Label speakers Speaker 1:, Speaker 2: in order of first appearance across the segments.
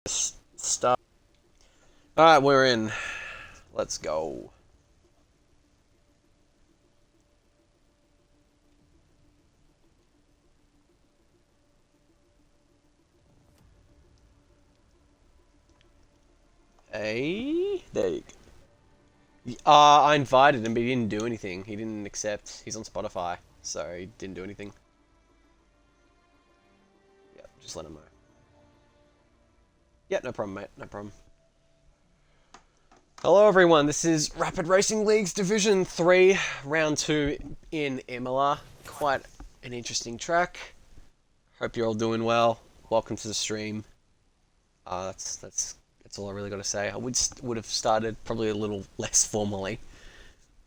Speaker 1: Start. Alright, we're in. Let's go. Hey, there you go. I invited him, but he didn't do anything. He didn't accept. He's on Spotify, so he didn't do anything. Yep, just let him know. Yep, no problem, mate. No problem. Hello, everyone. This is Rapid Racing League's Division 3, Round 2 in Imola. Quite an interesting track. Hope you're all doing well. Welcome to the stream. That's all I really got to say. I would have started probably a little less formally,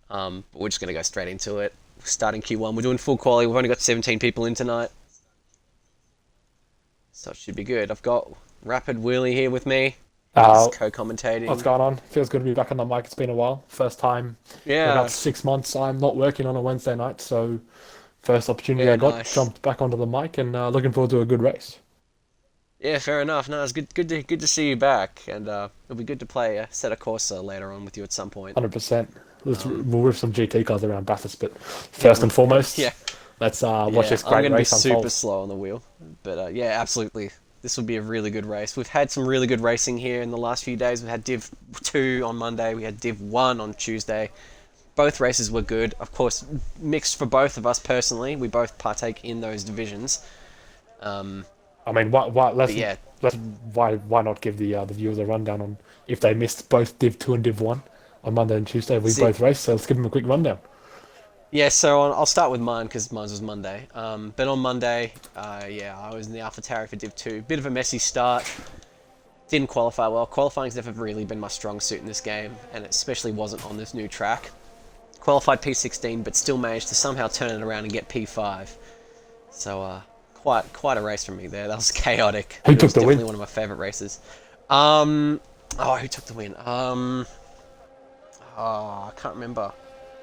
Speaker 1: but we're just going to go straight into it. We're starting Q1. We're doing full quality. We've only got 17 people in tonight, so it should be good. I've got Rapid Wheelie here with me. He's co-commentating.
Speaker 2: What's going on? Feels good to be back on the mic. It's been a while. First time in about 6 months. I'm not working on a Wednesday night, so first opportunity I got,
Speaker 1: nice.
Speaker 2: Jumped back onto the mic, and looking forward to a good race.
Speaker 1: Yeah, fair enough. No, it's good to see you back, and it'll be good to play a set of Corsa later on with you at some point.
Speaker 2: 100%. We'll whip some GT cars around Bathurst, but first and foremost,
Speaker 1: yeah,
Speaker 2: let's watch this great
Speaker 1: I'm gonna
Speaker 2: race
Speaker 1: be
Speaker 2: unfold.
Speaker 1: super slow on the wheel, but yeah, absolutely. This will be a really good race. We've had some really good racing here in the last few days. We had Div 2 on Monday. We had Div 1 on Tuesday. Both races were good. Of course, mixed for both of us personally. We both partake in those divisions.
Speaker 2: I mean, why not give the viewers a rundown on if they missed both Div 2 and Div 1 on Monday and Tuesday? We both raced, so let's give them a quick rundown.
Speaker 1: Yeah, so I'll start with mine because mine was Monday. But on Monday, I was in the AlphaTauri for Div 2. Bit of a messy start. Didn't qualify well. Qualifying's never really been my strong suit in this game, and it especially wasn't on this new track. Qualified P16, but still managed to somehow turn it around and get P5. So, quite a race from me there. That was chaotic.
Speaker 2: Who took the win?
Speaker 1: Definitely one of my favourite races. Who took the win? I can't remember.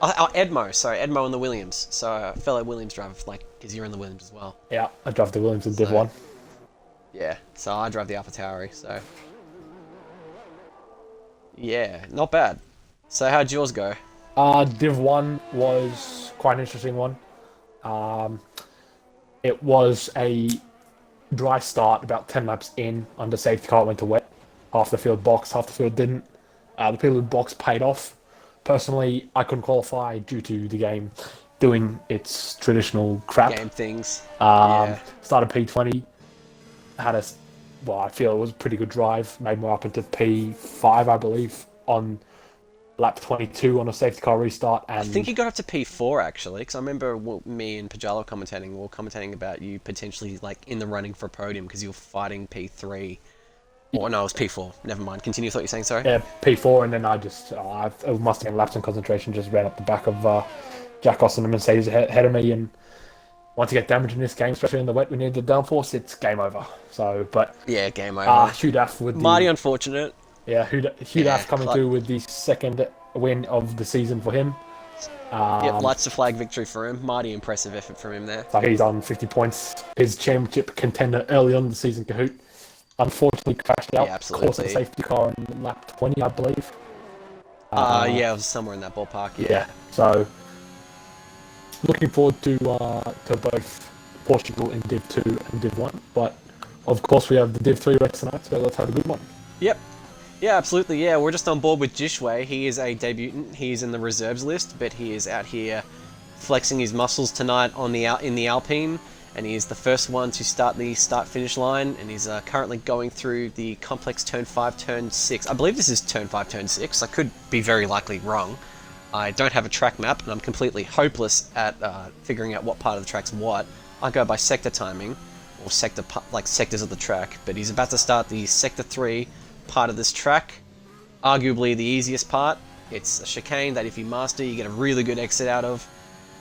Speaker 1: Edmo, sorry, Edmo and the Williams. So, fellow Williams driver, because you're in the Williams as well.
Speaker 2: Yeah, I drove the Williams in Div 1.
Speaker 1: Yeah, so I drive the AlphaTauri, so... Yeah, not bad. So, how'd yours go?
Speaker 2: Div 1 was quite an interesting one. It was a dry start, about 10 laps in. Under safety car, it went to wet. Half the field boxed, half the field didn't. The field box paid off. Personally, I couldn't qualify due to the game doing its traditional crap.
Speaker 1: Game things.
Speaker 2: Started P20. I feel it was a pretty good drive. Made me up into P5, I believe, on lap 22 on a safety car restart. And
Speaker 1: I think you got up to P4 actually, because I remember me and Pajalo were commentating about you potentially in the running for a podium because you were fighting P3. Or no, it was P4. Never mind. Continue. Thought you were saying sorry.
Speaker 2: Yeah, P4, and then it must have been lapse in concentration. Just ran up the back of Jack Austin and Mercedes ahead of me, and once you get damage in this game, especially in the wet, we need the downforce. It's game over. So, but
Speaker 1: yeah, game over.
Speaker 2: Hugh Daff with
Speaker 1: mighty unfortunate.
Speaker 2: Yeah, Hugh Daff coming through with the second win of the season for him.
Speaker 1: Lights the flag victory for him. Mighty impressive effort from him there.
Speaker 2: So he's on 50 points. His championship contender early on in the season, Kahoot. Unfortunately crashed out.
Speaker 1: Yeah, absolutely.
Speaker 2: Course a safety car in lap 20, I believe.
Speaker 1: It was somewhere in that ballpark.
Speaker 2: Yeah. So looking forward to both Portugal in Div 2 and Div 1. But of course we have the Div 3 race tonight, so let's have a good one.
Speaker 1: Yep. Yeah, absolutely. Yeah, we're just on board with Jishway. He is a debutant. He's in the reserves list, but he is out here flexing his muscles tonight in the Alpine, and he is the first one to start the start-finish line, and he's currently going through the complex turn 5, turn 6. I believe this is turn 5, turn 6. I could be very likely wrong. I don't have a track map, and I'm completely hopeless at figuring out what part of the track's what. I go by sector timing, or sectors of the track, but he's about to start the Sector 3 part of this track. Arguably the easiest part. It's a chicane that if you master, you get a really good exit out of,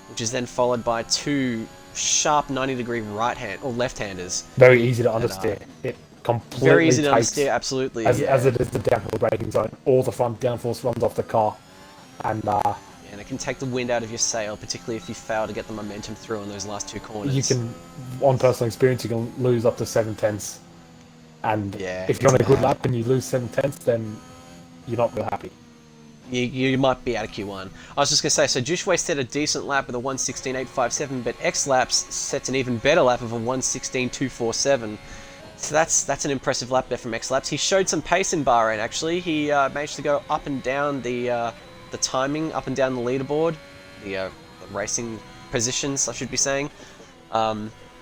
Speaker 1: which is then followed by two sharp 90-degree right-hand or left-handers.
Speaker 2: Very easy to understand. It completely
Speaker 1: very easy to
Speaker 2: takes,
Speaker 1: understand, absolutely.
Speaker 2: As it is the downhill braking zone. All the front downforce runs off the car, and
Speaker 1: it can take the wind out of your sail, particularly if you fail to get the momentum through in those last two corners.
Speaker 2: you can, on personal experience, you can lose up to 7/10. And
Speaker 1: Yeah,
Speaker 2: if you're on a
Speaker 1: it's
Speaker 2: good
Speaker 1: bad.
Speaker 2: lap and you lose 7/10, then you're not real happy.
Speaker 1: You might be out of Q1. I was just going to say, so Jushway set a decent lap with a 1:16.857, but X Laps sets an even better lap of a 1:16.247. So that's an impressive lap there from X Laps. He showed some pace in Bahrain, actually. He managed to go up and down the timing, up and down the leaderboard, the racing positions, I should be saying.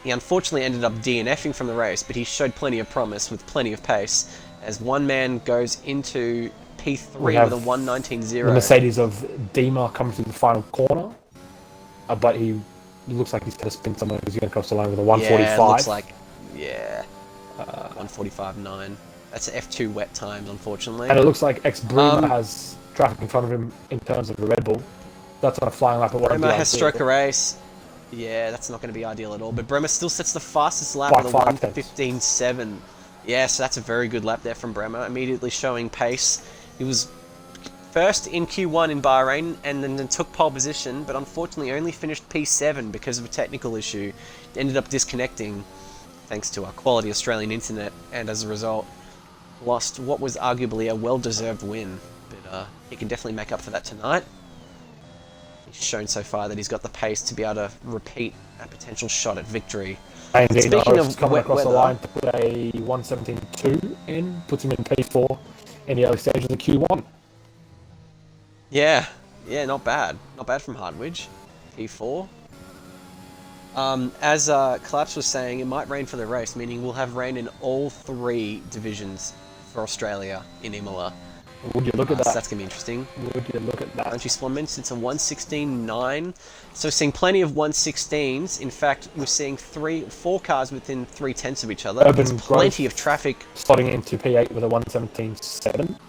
Speaker 1: He unfortunately ended up DNFing from the race, but he showed plenty of promise with plenty of pace, as one man goes into P3
Speaker 2: We
Speaker 1: with
Speaker 2: have
Speaker 1: a 1:19.0.
Speaker 2: the Mercedes of Dima coming through the final corner, but he looks like he's going to spin somewhere because he's going to cross the line with a 1:45.
Speaker 1: Yeah, it looks like, 1:45.9. That's F2 wet times, unfortunately.
Speaker 2: And it looks like ex-Bremer has traffic in front of him in terms of the Red Bull. That's on a flying lap at what
Speaker 1: Bremer has struck a race. Yeah, that's not going to be ideal at all. But Bremer still sets the fastest lap with a 1:15.7. Yeah, so that's a very good lap there from Bremer, immediately showing pace. He was first in Q1 in Bahrain and then took pole position, but unfortunately only finished P7 because of a technical issue. Ended up disconnecting thanks to our quality Australian internet, and as a result lost what was arguably a well-deserved win. But he can definitely make up for that tonight. He's shown so far that he's got the pace to be able to repeat a potential shot at victory.
Speaker 2: And
Speaker 1: Speaking of
Speaker 2: coming
Speaker 1: wet
Speaker 2: across
Speaker 1: weather,
Speaker 2: the line to put a 1:17.2 in, puts him in P4 in the early stages of Q1.
Speaker 1: yeah, not bad. Not bad from Hardwidge. P4. As Collapse was saying, it might rain for the race, meaning we'll have rain in all 3 divisions for Australia in Imola.
Speaker 2: Would you look at that?
Speaker 1: So that's going to be interesting.
Speaker 2: Would you look at that?
Speaker 1: Country Splendments, it's a 1:16.9. So we're seeing plenty of 1:16s. In fact, we're seeing 4 cars within 0.3 of each other.
Speaker 2: Urban
Speaker 1: There's plenty of traffic.
Speaker 2: Slotting into P8 with a 1:17.7.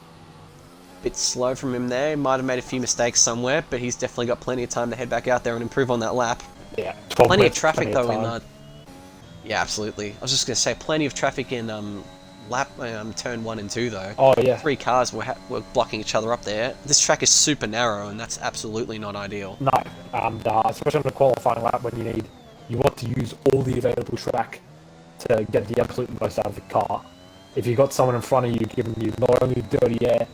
Speaker 1: Bit slow from him there. Might have made a few mistakes somewhere, but he's definitely got plenty of time to head back out there and improve on that lap.
Speaker 2: Yeah,
Speaker 1: Plenty of traffic though in yeah, absolutely. I was just going to say plenty of traffic in turn 1 and 2 though.
Speaker 2: Oh yeah.
Speaker 1: 3 cars were blocking each other up there. This track is super narrow, and that's absolutely not ideal.
Speaker 2: No, and especially on the qualifying lap when you want to use all the available track to get the absolute most out of the car. If you've got someone in front of you giving you not only dirty air,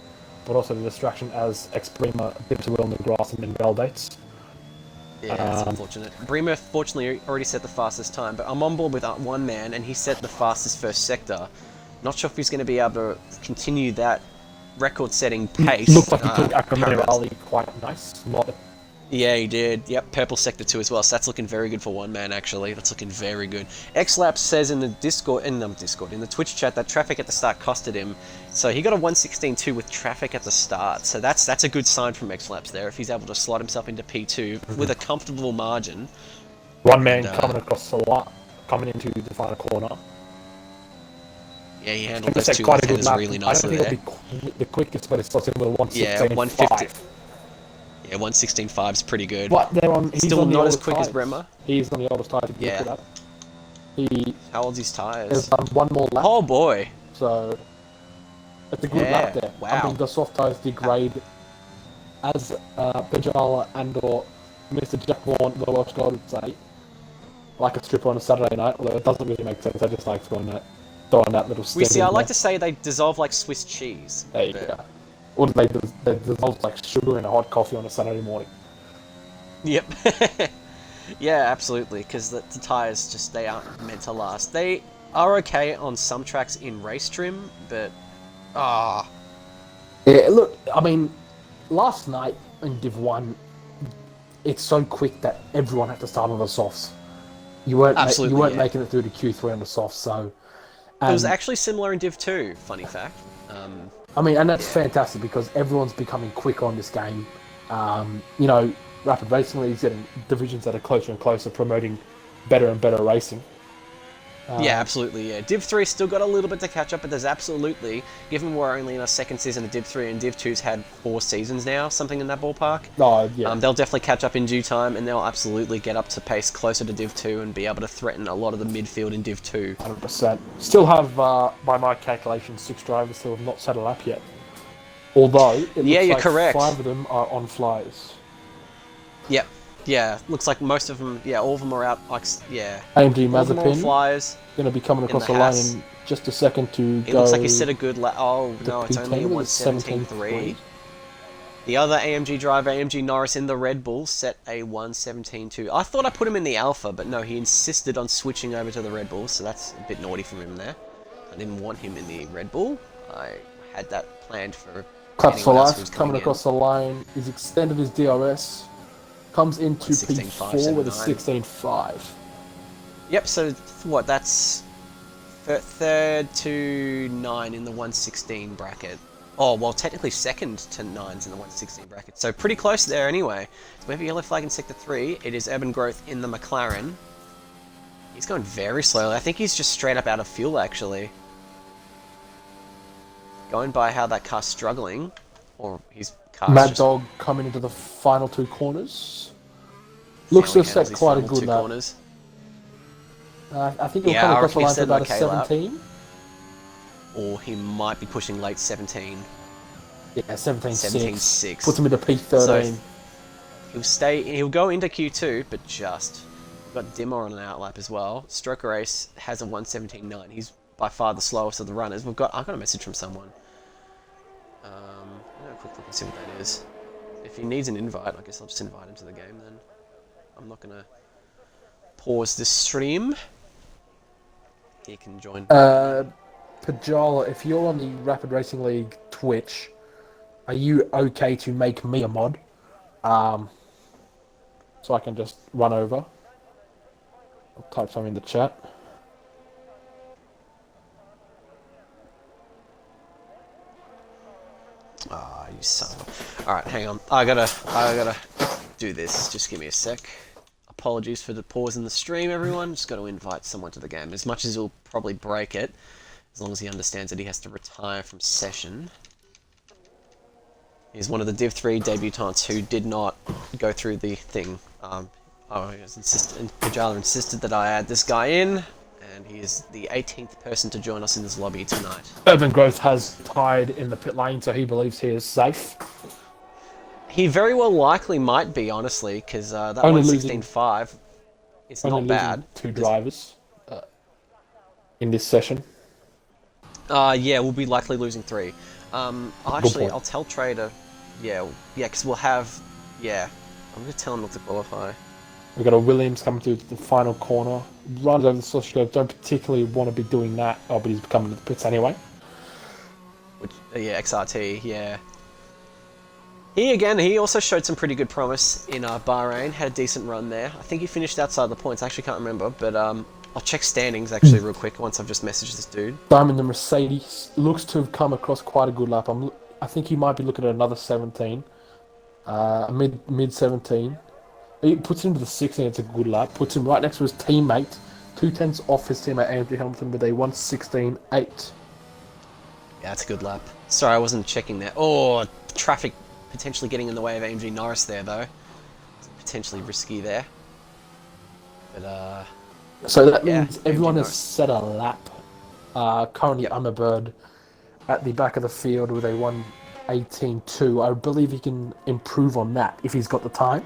Speaker 2: but also the distraction as ex-Bremer dips a wheel in the grass and then validates.
Speaker 1: Yeah, that's unfortunate. Bremer fortunately already set the fastest time, but I'm on board with one man, and he set the fastest first sector. Not sure if he's going to be able to continue that record-setting pace.
Speaker 2: Looks like he took Acromania Rally quite nice.
Speaker 1: Yeah, he did. Yep, purple sector 2 as well. So that's looking very good for one man, actually. That's looking very good. XLaps says in the in the Twitch chat that traffic at the start costed him. So he got a 1:16.2 with traffic at the start. So that's a good sign from XLaps there. If he's able to slot himself into P2 with a comfortable margin.
Speaker 2: One man coming across the lot, coming into the final corner.
Speaker 1: Yeah, he handled those 2 left-handers really nicely there.
Speaker 2: I don't think it'll be the quickest, but it's slots in with a 1:16.5.
Speaker 1: Yeah, 1:50. Yeah, 1:16.5 is pretty good.
Speaker 2: But he's
Speaker 1: still
Speaker 2: on
Speaker 1: not as
Speaker 2: the
Speaker 1: quick
Speaker 2: tires.
Speaker 1: as Bremer.
Speaker 2: He's on the oldest tires.
Speaker 1: Yeah. How old's his
Speaker 2: Has
Speaker 1: tyres?
Speaker 2: done one more lap.
Speaker 1: Oh boy.
Speaker 2: So it's a good lap there.
Speaker 1: Wow.
Speaker 2: I mean, the soft tires degrade as Pajala and or Mr. Jack Vaughan, the Welsh God, would say, like a stripper on a Saturday night. Although it doesn't really make sense. I just like throwing that little.
Speaker 1: We see. I like to say they dissolve like Swiss cheese.
Speaker 2: There you go. Or they dissolve like sugar in a hot coffee on a Saturday morning.
Speaker 1: Yep. Yeah, absolutely. Because the tires they aren't meant to last. They are okay on some tracks in race trim, but
Speaker 2: Yeah, look. I mean, last night in Div 1, it's so quick that everyone had to start on the softs. You weren't making it through to Q3 on the softs, so.
Speaker 1: It was actually similar in Div 2. Funny fact.
Speaker 2: I mean, and that's fantastic because everyone's becoming quicker on this game. Rapid Racing League's getting divisions that are closer and closer, promoting better and better racing.
Speaker 1: Yeah, absolutely, yeah. Div 3 still got a little bit to catch up, but there's absolutely, given we're only in our second season of Div 3 and Div 2's had 4 seasons now, something in that ballpark.
Speaker 2: Oh, yeah.
Speaker 1: They'll definitely catch up in due time, and they'll absolutely get up to pace closer to Div 2 and be able to threaten a lot of the midfield in Div 2.
Speaker 2: 100%. Still have, by my calculations, 6 drivers who have not set a lap yet. Although, it looks
Speaker 1: you're
Speaker 2: like
Speaker 1: correct.
Speaker 2: 5 of them are on flyers.
Speaker 1: Yep. Yeah, looks like most of them. Yeah, all of them are out. Like, yeah,
Speaker 2: AMG
Speaker 1: all of them are on
Speaker 2: Mazepin
Speaker 1: flyers
Speaker 2: going to be coming
Speaker 1: in
Speaker 2: across
Speaker 1: the
Speaker 2: the line
Speaker 1: Haas.
Speaker 2: in just a second to
Speaker 1: He looks like he
Speaker 2: go
Speaker 1: set a good Oh
Speaker 2: to
Speaker 1: no, it's only a
Speaker 2: P10 with a
Speaker 1: 117.3.
Speaker 2: 17.3.
Speaker 1: The other AMG driver, AMG Norris in the Red Bull, set a 117.2. I thought I put him in the Alpha, but no, he insisted on switching over to the Red Bull, so that's a bit naughty from him there. I didn't want him in the Red Bull. I had that planned for
Speaker 2: Claps for
Speaker 1: anyone else who was
Speaker 2: life,
Speaker 1: coming
Speaker 2: coming
Speaker 1: in.
Speaker 2: across the line. He's extended his DRS. Comes into P4 with a
Speaker 1: 16.579.
Speaker 2: 16.5.
Speaker 1: Yep, so what, that's third to 9 in the 116 bracket. Oh, well, technically second to 9s in the 116 bracket. So pretty close there anyway. So we have a yellow flag in Sector 3. It is Urban Growth in the McLaren. He's going very slowly. I think he's just straight up out of fuel, actually. Going by how that car's struggling. Or his car's
Speaker 2: Mad
Speaker 1: just...
Speaker 2: Dog coming into the final two corners. Looks to have set quite a good lap.
Speaker 1: Corners.
Speaker 2: I think he'll come across the line for about a 17.
Speaker 1: Lap. Or he might be pushing late 17.
Speaker 2: Yeah, 17.6.
Speaker 1: 17.6.
Speaker 2: Puts him into P13.
Speaker 1: So he'll go into Q2, but just. We've got Dimmer on an outlap as well. Stroker Race has a 117.9. He's by far the slowest of the runners. I got a message from someone. I'm gonna quick look and see what that is. If he needs an invite, I guess I'll just invite him to the game then. I'm not gonna pause this stream. He can join.
Speaker 2: Pajala, if you're on the Rapid Racing League Twitch, are you okay to make me a mod? So I can just run over. I'll type something in the chat.
Speaker 1: Ah, you son of a... Alright, hang on. I gotta do this. Just give me a sec. Apologies for the pause in the stream, everyone. Just gotta invite someone to the game. As much as he'll probably break it, as long as he understands that he has to retire from session. He's one of the Div3 debutants who did not go through the thing. Pajala insisted that I add this guy in, and he is the 18th person to join us in this lobby tonight.
Speaker 2: Urban Growth has tied in the pit lane, so he believes he is safe.
Speaker 1: He very well likely might be, honestly, because that 116.5 is not bad.
Speaker 2: Two drivers in this session.
Speaker 1: Yeah, we'll be likely losing 3. I'll tell Trader. Yeah, because we'll have. Yeah, I'm gonna tell him not to qualify.
Speaker 2: We've got a Williams coming through the final corner. Runs over the sausage curve. Don't particularly want to be doing that. Oh, but he's coming to the pits anyway.
Speaker 1: Which, yeah, XRT, yeah. He also showed some pretty good promise in Bahrain. Had a decent run there. I think he finished outside the points. I actually can't remember, but I'll check standings actually real quick once I've just messaged this dude.
Speaker 2: Diamond the Mercedes looks to have come across quite a good lap. I think he might be looking at another 17. Mid 17. He puts him to the 16, it's a good lap. Puts him right next to his teammate. 2/10 off his teammate Andrew Hamilton with a 116.8.
Speaker 1: Yeah, that's a good lap. Sorry, I wasn't checking that. Oh, traffic potentially getting in the way of AMG Norris there, though. It's potentially risky there. But,
Speaker 2: so that means everyone has set a lap. Currently, I'm a bird at the back of the field with a 118.2. I believe he can improve on that if he's got the time.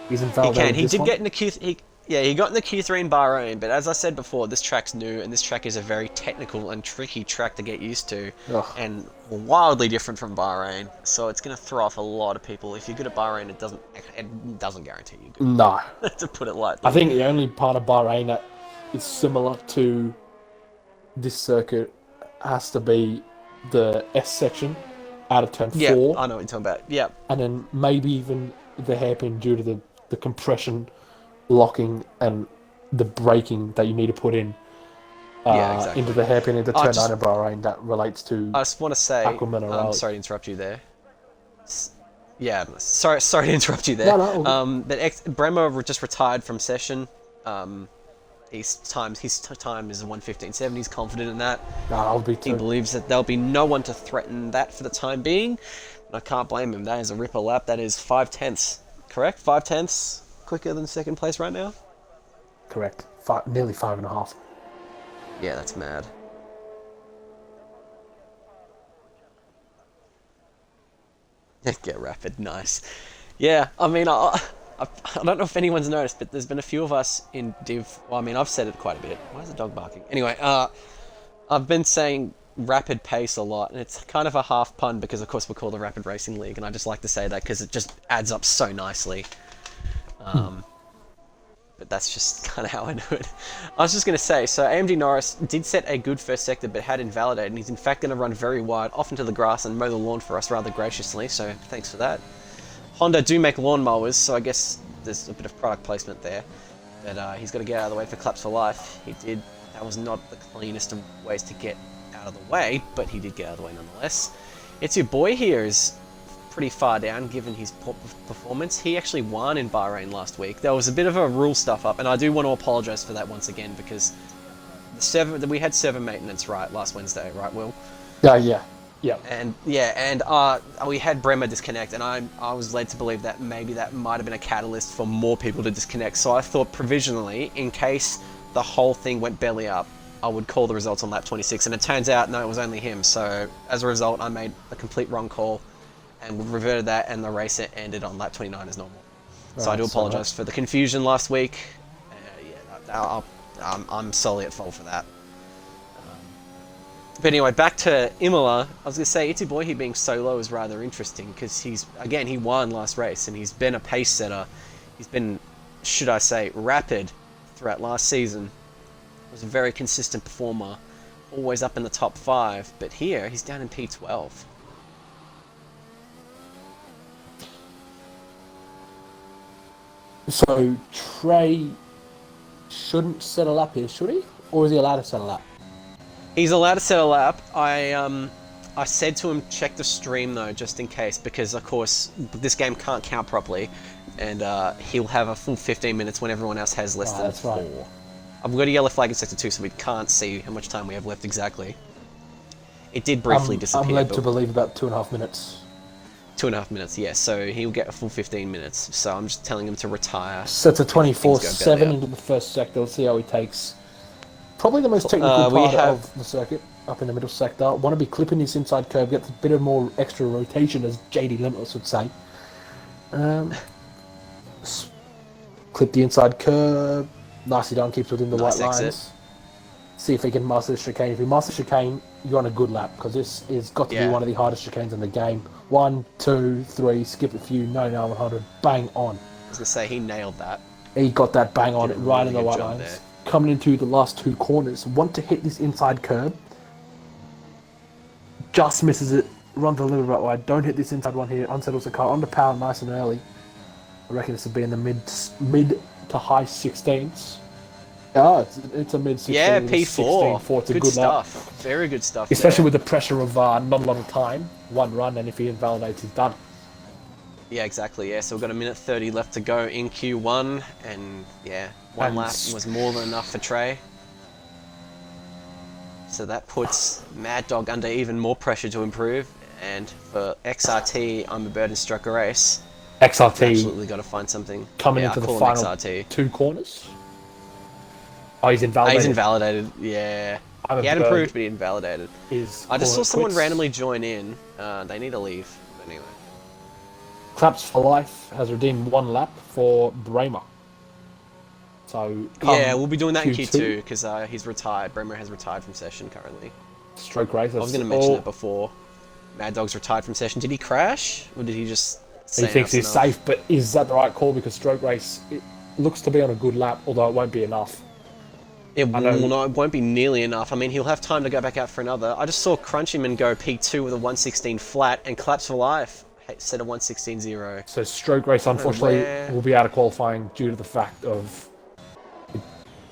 Speaker 2: He's invalidated.
Speaker 1: He did get in the Q3. He got in the Q3 in Bahrain, but as I said before, this track's new, and this track is a very technical and tricky track to get used to, and wildly different from Bahrain. So it's going to throw off a lot of people. If you're good at Bahrain, it doesn't guarantee you good.
Speaker 2: No,
Speaker 1: to put it lightly.
Speaker 2: I think the only part of Bahrain that is similar to this circuit has to be the S section out of turn 4.
Speaker 1: Yeah, I know what you're talking about. Yeah,
Speaker 2: and then maybe even the hairpin due to the compression, locking, and the braking that you need to put in into the hairpin into turn 9 of Bahrain that relates to.
Speaker 1: I just want to say, I'm sorry to interrupt you there. Sorry to interrupt you there.
Speaker 2: No.
Speaker 1: But Bremer just retired from session. His time is a 1:15.7. He's confident in that.
Speaker 2: No, I'll be too.
Speaker 1: He believes that there'll be no one to threaten that for the time being. And I can't blame him. That is a ripper lap. That is 5/10. Correct? 5/10 quicker than second place right now?
Speaker 2: Correct. Nearly 5.5.
Speaker 1: Yeah, that's mad. Get rapid, nice. Yeah, I mean, I I don't know if anyone's noticed, but there's been a few of us in Div. Well, I mean, I've said it quite a bit. Why is the dog barking? Anyway, I've been saying rapid pace a lot, and it's kind of a half pun because, of course, we're called a Rapid Racing League, and I just like to say that because it just adds up so nicely. But that's just kind of how I do it. I was just going to say, so AMG Norris did set a good first sector, but had invalidated, and he's in fact going to run very wide off into the grass and mow the lawn for us rather graciously, so thanks for that. Honda do make lawnmowers, so I guess there's a bit of product placement there. But he's got to get out of the way for Claps for Life. He did. That was not the cleanest of ways to get out of the way, but he did get out of the way nonetheless. It's your boy here is pretty far down given his performance. He actually won in Bahrain last week. There was a bit of a rule stuff up, and I do want to apologise for that once again because we had server maintenance right last Wednesday, right, Will?
Speaker 2: Yeah.
Speaker 1: And we had Bremer disconnect, and I was led to believe that maybe that might have been a catalyst for more people to disconnect. So I thought provisionally, in case the whole thing went belly up, I would call the results on lap 26, and it turns out no, it was only him. So as a result, I made a complete wrong call and reverted that, and the race ended on lap 29 as normal. So I do apologise for the confusion last week. I'm solely at fault for that. But anyway, back to Imola. I was going to say, Itty Boy, he being solo is rather interesting because he won last race and he's been a pace setter. He's been, should I say, rapid throughout last season. He was a very consistent performer, always up in the top 5. But here, he's down in P12.
Speaker 2: So Trey shouldn't set a lap here, should he? Or is he allowed to set a lap?
Speaker 1: He's allowed to set a lap. I said to him, check the stream though, just in case, because of course this game can't count properly, and he'll have a full 15 minutes when everyone else has less than 4. Right. I've got a yellow flag in sector 2, so we can't see how much time we have left exactly. It did briefly disappear.
Speaker 2: I'm led to believe about 2.5 minutes.
Speaker 1: 2.5 minutes, yes. So he'll get a full 15 minutes. So I'm just telling him to retire.
Speaker 2: Sets a 24-7 into the first sector. Let's see how he takes. Probably the most technical part of the circuit, up in the middle sector. Want to be clipping this inside curve, gets a bit of more extra rotation, as JD Limitless would say. Clip the inside curve. Nicely done, keeps within the white lines. See if he can master the chicane. If he masters chicane, you're on a good lap, because this is got to be one of the hardest chicanes in the game. 1, 2, 3, skip a few, 99, 100, bang on.
Speaker 1: I was going to say, he nailed that.
Speaker 2: He got that bang on, right in the white lines. There. Coming into the last 2 corners, want to hit this inside curb. Just misses it, runs a little bit wide. Don't hit this inside one here, unsettles the car, under power nice and early. I reckon this will be in the mid to high 16s. Oh, it's a mid 16.
Speaker 1: Yeah, P4.
Speaker 2: 16, it's a
Speaker 1: good stuff. Lap. Very good stuff.
Speaker 2: Especially with the pressure of not a lot of time, 1 run, and if he invalidates, he's done.
Speaker 1: Yeah, exactly. Yeah, so we've got a minute 30 left to go in Q1, and yeah, 1 lap was more than enough for Trey. So that puts Mad Dog under even more pressure to improve, and for XRT, I'm a bird and struck a race.
Speaker 2: XRT
Speaker 1: absolutely got to find something.
Speaker 2: Coming into the final XRT. 2 corners. Oh, he's invalidated.
Speaker 1: He's invalidated. Yeah. He had improved, but he invalidated. I just saw someone randomly join in. They need to leave. But anyway.
Speaker 2: Claps for Life has redeemed 1 lap for Bremer. So
Speaker 1: yeah, we'll be doing that in Q2 because he's retired. Bremer has retired from session currently.
Speaker 2: Stroke race.
Speaker 1: I was going to mention it before. Mad Dog's retired from session. Did he crash, or did he just?
Speaker 2: He thinks he's safe, but is that the right call? Because Stroke race it looks to be on a good lap, although it won't be enough.
Speaker 1: It won't be nearly enough. I mean, he'll have time to go back out for another. I just saw Crunchyman go P2 with a 116 flat, and Claps for Life set a 116.0.
Speaker 2: So Stroke race, unfortunately, will be out of qualifying due to the fact of it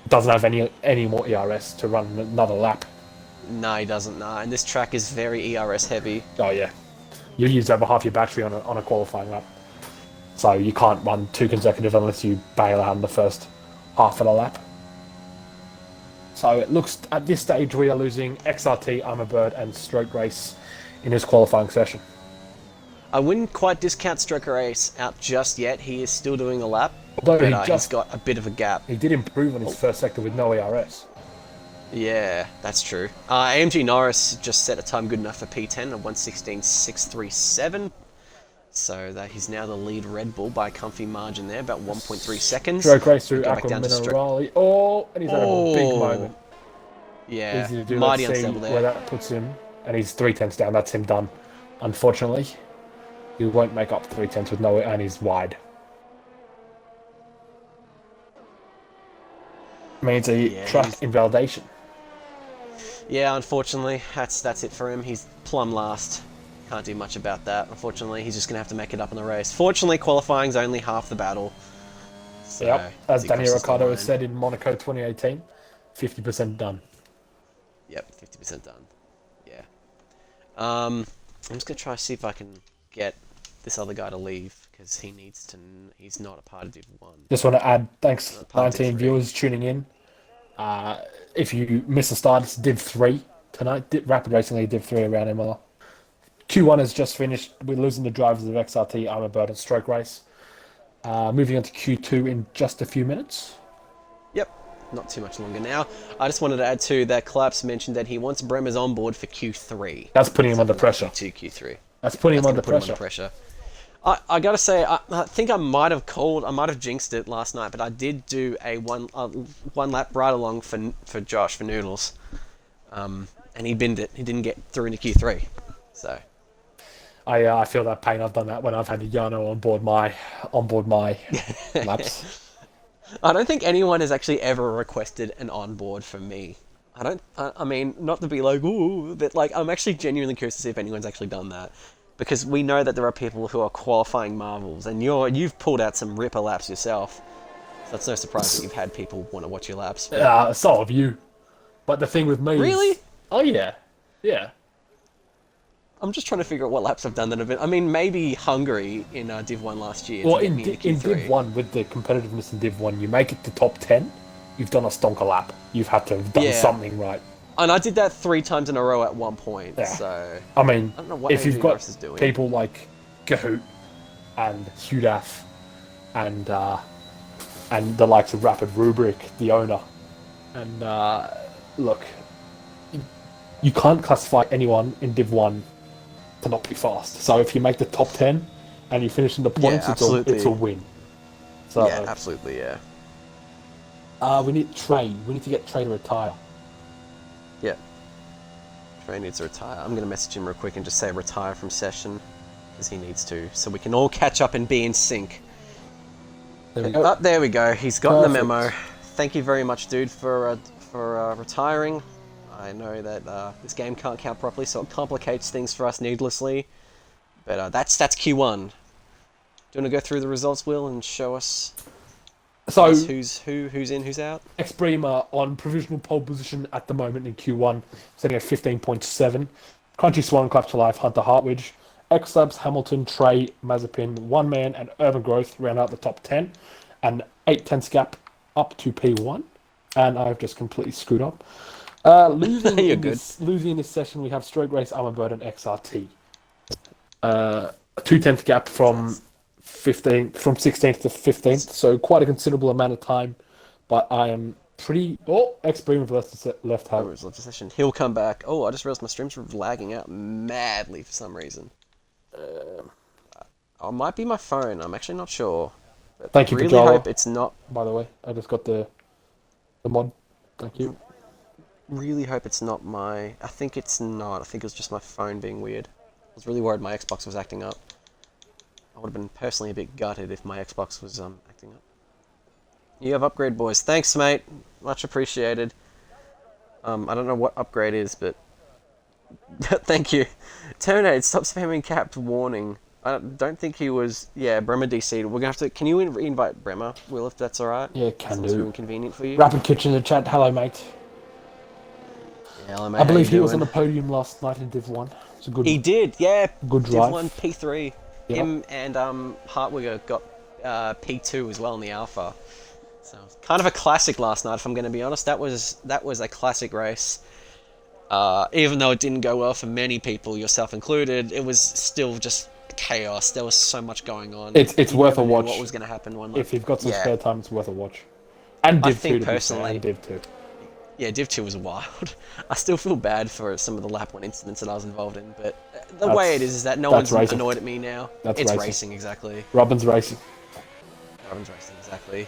Speaker 2: doesn't have any more ERS to run another lap.
Speaker 1: No, he doesn't. No, and this track is very ERS heavy.
Speaker 2: Oh yeah, you use over half your battery on a qualifying lap, so you can't run 2 consecutive unless you bail out in the first half of the lap. So it looks, at this stage, we are losing XRT, I'm a Bird, and Stroke Race in his qualifying session.
Speaker 1: I wouldn't quite discount Stroke Race out just yet. He is still doing a lap,
Speaker 2: although
Speaker 1: but he's got a bit of a gap.
Speaker 2: He did improve on his first sector with no ERS.
Speaker 1: Yeah, that's true. AMG Norris just set a time good enough for P10 of 116.637. So that he's now the lead Red Bull by a comfy margin there, about 1.3 seconds.
Speaker 2: Stroke race through
Speaker 1: Go back down to
Speaker 2: Aquamin. Oh, and he's had a big moment.
Speaker 1: Yeah,
Speaker 2: Easy to do.
Speaker 1: mighty
Speaker 2: Let's see
Speaker 1: unstable there.
Speaker 2: where that puts him. And he's 3/10 down. That's him done. Unfortunately, he won't make up 3/10 with no, and he's wide. Means a track invalidation.
Speaker 1: Yeah, unfortunately, that's it for him. He's plumb last. Can't do much about that. Unfortunately, he's just going to have to make it up in the race. Fortunately, qualifying's only half the battle. So,
Speaker 2: yep, as Daniel Ricciardo has said in Monaco 2018, 50% done.
Speaker 1: Yep, 50% done. Yeah. I'm just going to try to see if I can get this other guy to leave, because he needs to... He's not a part of Div 1.
Speaker 2: Just want to add, thanks 19 viewers tuning in. If you miss the start, it's Div 3 tonight. Rapid Racing League Div 3 around Imola. Q1 has just finished. We're losing the drivers of XRT, Armour Bird, and Stroke Race. Moving on to Q2 in just a few minutes.
Speaker 1: Yep, not too much longer now. I just wanted to add too that Claps mentioned that he wants Bremer's on board for Q3.
Speaker 2: That's putting him under pressure.
Speaker 1: Q2, Q3.
Speaker 2: That's putting him under pressure.
Speaker 1: I gotta say, I think I might have jinxed it last night, but I did do a one lap ride along for Josh, for Noodles. And he binned it. He didn't get through into Q3. So...
Speaker 2: I feel that pain. I've done that when I've had Yano on board my laps.
Speaker 1: I don't think anyone has actually ever requested an onboard from me. I mean, not to be like, ooh, but like, I'm actually genuinely curious to see if anyone's actually done that, because we know that there are people who are qualifying marvels, and you've pulled out some ripper laps yourself. So it's no surprise that you've had people want to watch your laps.
Speaker 2: So have you. But the thing with me
Speaker 1: is...
Speaker 2: Oh yeah. Yeah.
Speaker 1: I'm just trying to figure out what laps I've done that have been... I mean, maybe Hungary in Div 1 last year.
Speaker 2: Well, in Div 1, with the competitiveness in Div 1, you make it to top 10, you've done a stonker lap. You've had to have done something right.
Speaker 1: And I did that 3 times in a row at one point, so...
Speaker 2: I mean,
Speaker 1: I don't know what
Speaker 2: if you've got people like Gahoot and Hudaf and the likes of Rapid Rubric, the owner, and look, you can't classify anyone in Div 1 to not be fast. So if you make the top 10 and you finish in the points, it's a win. So,
Speaker 1: yeah, absolutely, yeah.
Speaker 2: We need Trey. We need to get Trey to retire.
Speaker 1: Yeah. Trey needs to retire. I'm going to message him real quick and just say retire from session, because he needs to, so we can all catch up and be in sync.
Speaker 2: There we go.
Speaker 1: There we go. He's gotten the memo. Thank you very much, dude, for retiring. I know that this game can't count properly, so it complicates things for us needlessly. But that's Q1. Do you want to go through the results, Will, and show us who's in, who's out?
Speaker 2: Exprema on provisional pole position at the moment in Q1, sitting at 15.7. Crunchy Swan, Clap to Life, Hunter Hartwidge. X-Labs, Hamilton, Trey, Mazepin, One Man, and Urban Growth round out the top 10. And 8/10 gap up to P1. And I've just completely screwed up. Losing in this session, we have Stroke Race, Armour Bird, and XRT. 2/10 gap from 16th to 15th, so quite a considerable amount of time. But I am pretty... Oh, X-Bream of left hand.
Speaker 1: Session. He'll come back. Oh, I just realized my streams were lagging out madly for some reason. It might be my phone. I'm actually not sure. But
Speaker 2: thank you,
Speaker 1: really
Speaker 2: Pajala,
Speaker 1: hope it's not.
Speaker 2: By the way, I just got the mod. Thank you.
Speaker 1: Really hope it's not my... I think it's not. I think it was just my phone being weird. I was really worried my Xbox was acting up. I would have been personally a bit gutted if my Xbox was acting up. You have upgrade, boys. Thanks, mate. Much appreciated. I don't know what upgrade is, but... Thank you. Terminated, stop spamming capped warning. I don't think he was... Yeah, Bremer DC'd. We're going to have to... Can you invite Bremer, Will, if that's alright?
Speaker 2: Yeah, can do.
Speaker 1: Inconvenient for you?
Speaker 2: Rapid Kitchen in the chat. Hello, mate.
Speaker 1: Hello, mate.
Speaker 2: I believe he was on the podium last night in Div 1. It's a good...
Speaker 1: He did, yeah.
Speaker 2: Good drive.
Speaker 1: Div 1, P3. Yep. Him and Hartwigger got P2 as well in the Alpha. So kind of a classic last night, if I'm going to be honest. That was a classic race. Even though it didn't go well for many people, yourself included, it was still just chaos. There was so much going on.
Speaker 2: It's worth a watch.
Speaker 1: What was going to happen one
Speaker 2: if you've got some spare time, it's worth a watch. And Div 2
Speaker 1: personally,
Speaker 2: and Div 2.
Speaker 1: Yeah, Div 2 was wild. I still feel bad for some of the lap 1 incidents that I was involved in, but the way it is that no one's
Speaker 2: racing.
Speaker 1: annoyed at me now.
Speaker 2: That's
Speaker 1: it's
Speaker 2: racing.
Speaker 1: Exactly.
Speaker 2: Robin's racing.
Speaker 1: Robin's racing, exactly.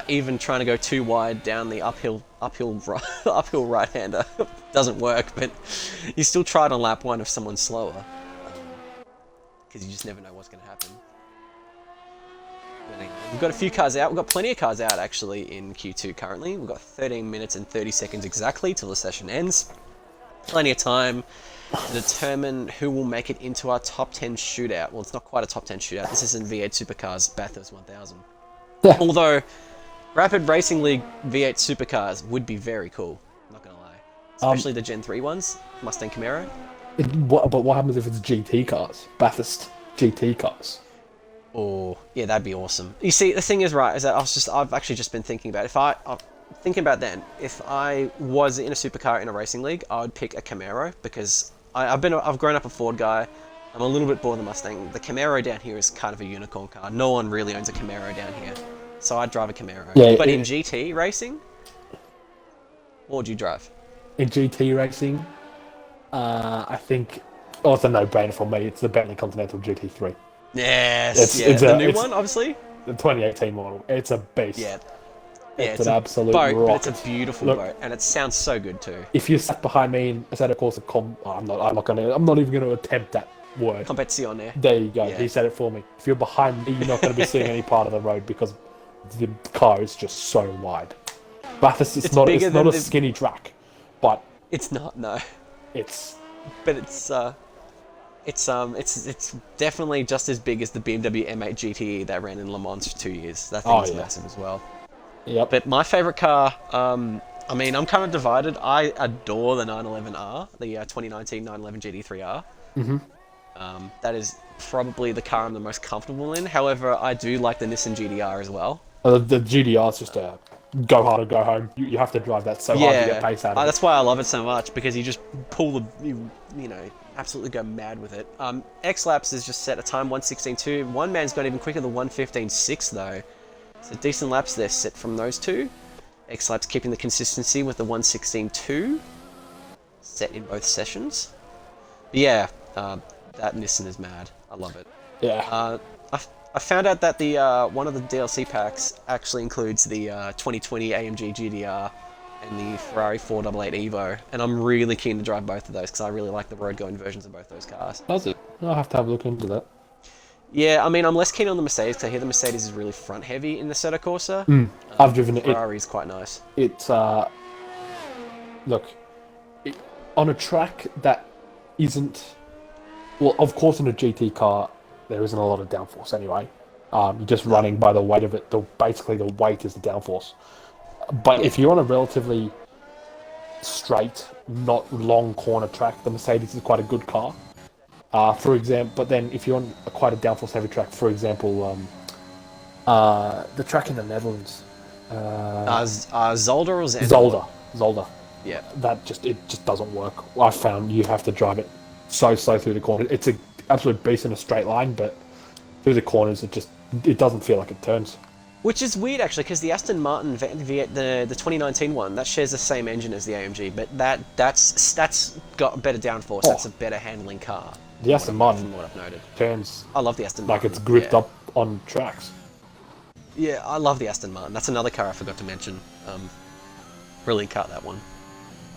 Speaker 1: Even trying to go too wide down the uphill right-hander doesn't work, but you still try it on lap 1 if someone's slower. Because you just never know what's going to happen. We've got a few cars out. We've got plenty of cars out, actually, in Q2 currently. We've got 13 minutes and 30 seconds exactly till the session ends. Plenty of time to determine who will make it into our top 10 shootout. Well, it's not quite a top 10 shootout. This isn't V8 Supercars Bathurst 1000. Although, Rapid Racing League V8 Supercars would be very cool. Not going to lie. Especially the Gen 3 ones. Mustang Camaro.
Speaker 2: But what happens if it's GT cars? Bathurst GT cars.
Speaker 1: Oh, yeah, that'd be awesome. You see, the thing is, right, is that I've actually just been thinking about if I was in a supercar in a racing league, I would pick a Camaro because I've grown up a Ford guy. I'm a little bit bored of the Mustang. The Camaro down here is kind of a unicorn car. No one really owns a Camaro down here, so I'd drive a Camaro.
Speaker 2: Yeah,
Speaker 1: but in GT racing, what would you drive?
Speaker 2: In GT racing, I think it's a no-brainer for me. It's the Bentley Continental GT3.
Speaker 1: Yes, it's the new one, obviously.
Speaker 2: The 2018 model. It's a beast.
Speaker 1: Yeah,
Speaker 2: it's an absolute
Speaker 1: boat,
Speaker 2: rocket.
Speaker 1: but it's a beautiful boat, and it sounds so good too.
Speaker 2: If you sat behind me and said, of course, I'm not even going to attempt that word.
Speaker 1: Competizione.
Speaker 2: There you go.
Speaker 1: Yeah.
Speaker 2: He said it for me. If you're behind me, you're not going to be seeing any part of the road because the car is just so wide. Bathurst, it's not a skinny track, but
Speaker 1: it's not. No,
Speaker 2: it's
Speaker 1: definitely just as big as the BMW M8 GTE that ran in Le Mans for 2 years. That thing is massive as well.
Speaker 2: Yep.
Speaker 1: But my favourite car, I'm kind of divided. I adore the 911R, the 2019 911 GT3R.
Speaker 2: Mm-hmm.
Speaker 1: That is probably the car I'm the most comfortable in. However, I do like the Nissan GDR as well.
Speaker 2: The GDR is just a go hard or go home. You have to drive that so hard to get pace out of it.
Speaker 1: That's why I love it so much, because you just pull you absolutely go mad with it. X-Laps has just set a time 1:16.2. One man's got even quicker than 1:15.6 though. So decent laps there set from those two. X-Laps keeping the consistency with the 1:16.2 set in both sessions. But yeah, that Nissan is mad. I love it.
Speaker 2: Yeah.
Speaker 1: I found out that the one of the DLC packs actually includes the 2020 AMG GDR and the Ferrari 488 Evo, and I'm really keen to drive both of those because I really like the road-going versions of both those cars.
Speaker 2: Does it? I'll have to have a look into that.
Speaker 1: Yeah, I'm less keen on the Mercedes because I hear the Mercedes is really front-heavy in the Assetto Corsa.
Speaker 2: I've driven it.
Speaker 1: Ferrari's quite nice.
Speaker 2: It's look, on a track that isn't. Well, of course, in a GT car, there isn't a lot of downforce anyway. You're just running by the weight of it. Basically, the weight is the downforce. But if you're on a relatively straight, not long corner track, the Mercedes is quite a good car. For example, but then if you're on quite a downforce-heavy track, for example, the track in the Netherlands,
Speaker 1: Zolder or Zandvoort?
Speaker 2: Zolder.
Speaker 1: Yeah.
Speaker 2: It just doesn't work. I found you have to drive it so slow through the corner. It's an absolute beast in a straight line, but through the corners, it doesn't feel like it turns.
Speaker 1: Which is weird, actually, because the Aston Martin the 2019 one, that shares the same engine as the AMG, but that's got better downforce. That's a better handling car.
Speaker 2: The Aston Martin,
Speaker 1: from what I've noted,
Speaker 2: turns.
Speaker 1: I love the Aston Martin.
Speaker 2: Like it's gripped up on tracks.
Speaker 1: Yeah, I love the Aston Martin. That's another car I forgot to mention. Brilliant car, that one.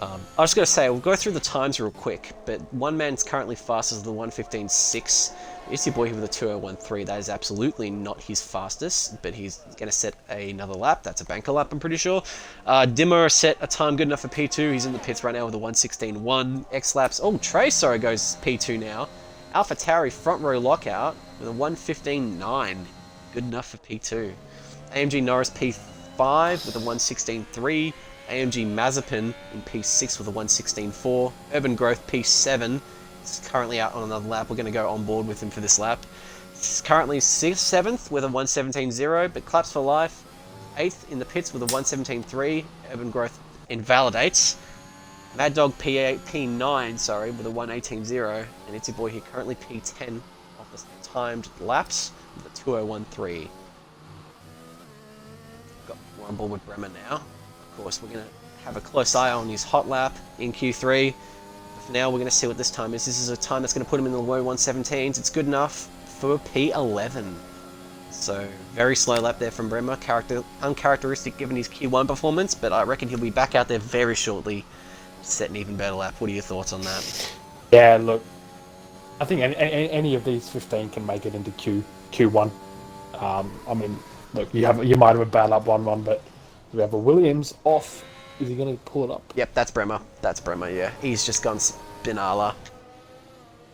Speaker 1: I was going to say, we'll go through the times real quick, but one man's currently fastest than the 1:15.6. It's your boy here with a 2:01.3. That is absolutely not his fastest, but he's going to set another lap. That's a banker lap, I'm pretty sure. Dimmer set a time good enough for P2. He's in the pits right now with a 1:16.1. X-Laps. Oh, Trey, sorry, goes P2 now. AlphaTauri front row lockout with a 1:15.9. Good enough for P2. AMG Norris P5 with a 1:16.3. AMG Mazepin in P6 with a 1:16.4. Urban Growth P7 is currently out on another lap. We're going to go on board with him for this lap. He's currently 7th with a 1:17.0, but claps for life. 8th in the pits with a 1:17.3. Urban Growth invalidates. Mad Dog P9, with a 1:18.0. And it's your boy here currently P10 off the timed laps with a 2:01.3. We're on board with Bremer now. Of course, we're going to have a close eye on his hot lap in Q3. For now, we're going to see what this time is. This is a time that's going to put him in the low 117s. It's good enough for P11. So, very slow lap there from Bremer. Uncharacteristic given his Q1 performance, but I reckon he'll be back out there very shortly to set an even better lap. What are your thoughts on that?
Speaker 2: Yeah, look, I think any of these 15 can make it into Q1. I mean, look, you might have a bad lap 1-1, but we have a Williams off. Is he going to pull it up?
Speaker 1: Yep, that's Bremer. That's Bremer, yeah. He's just gone spinala.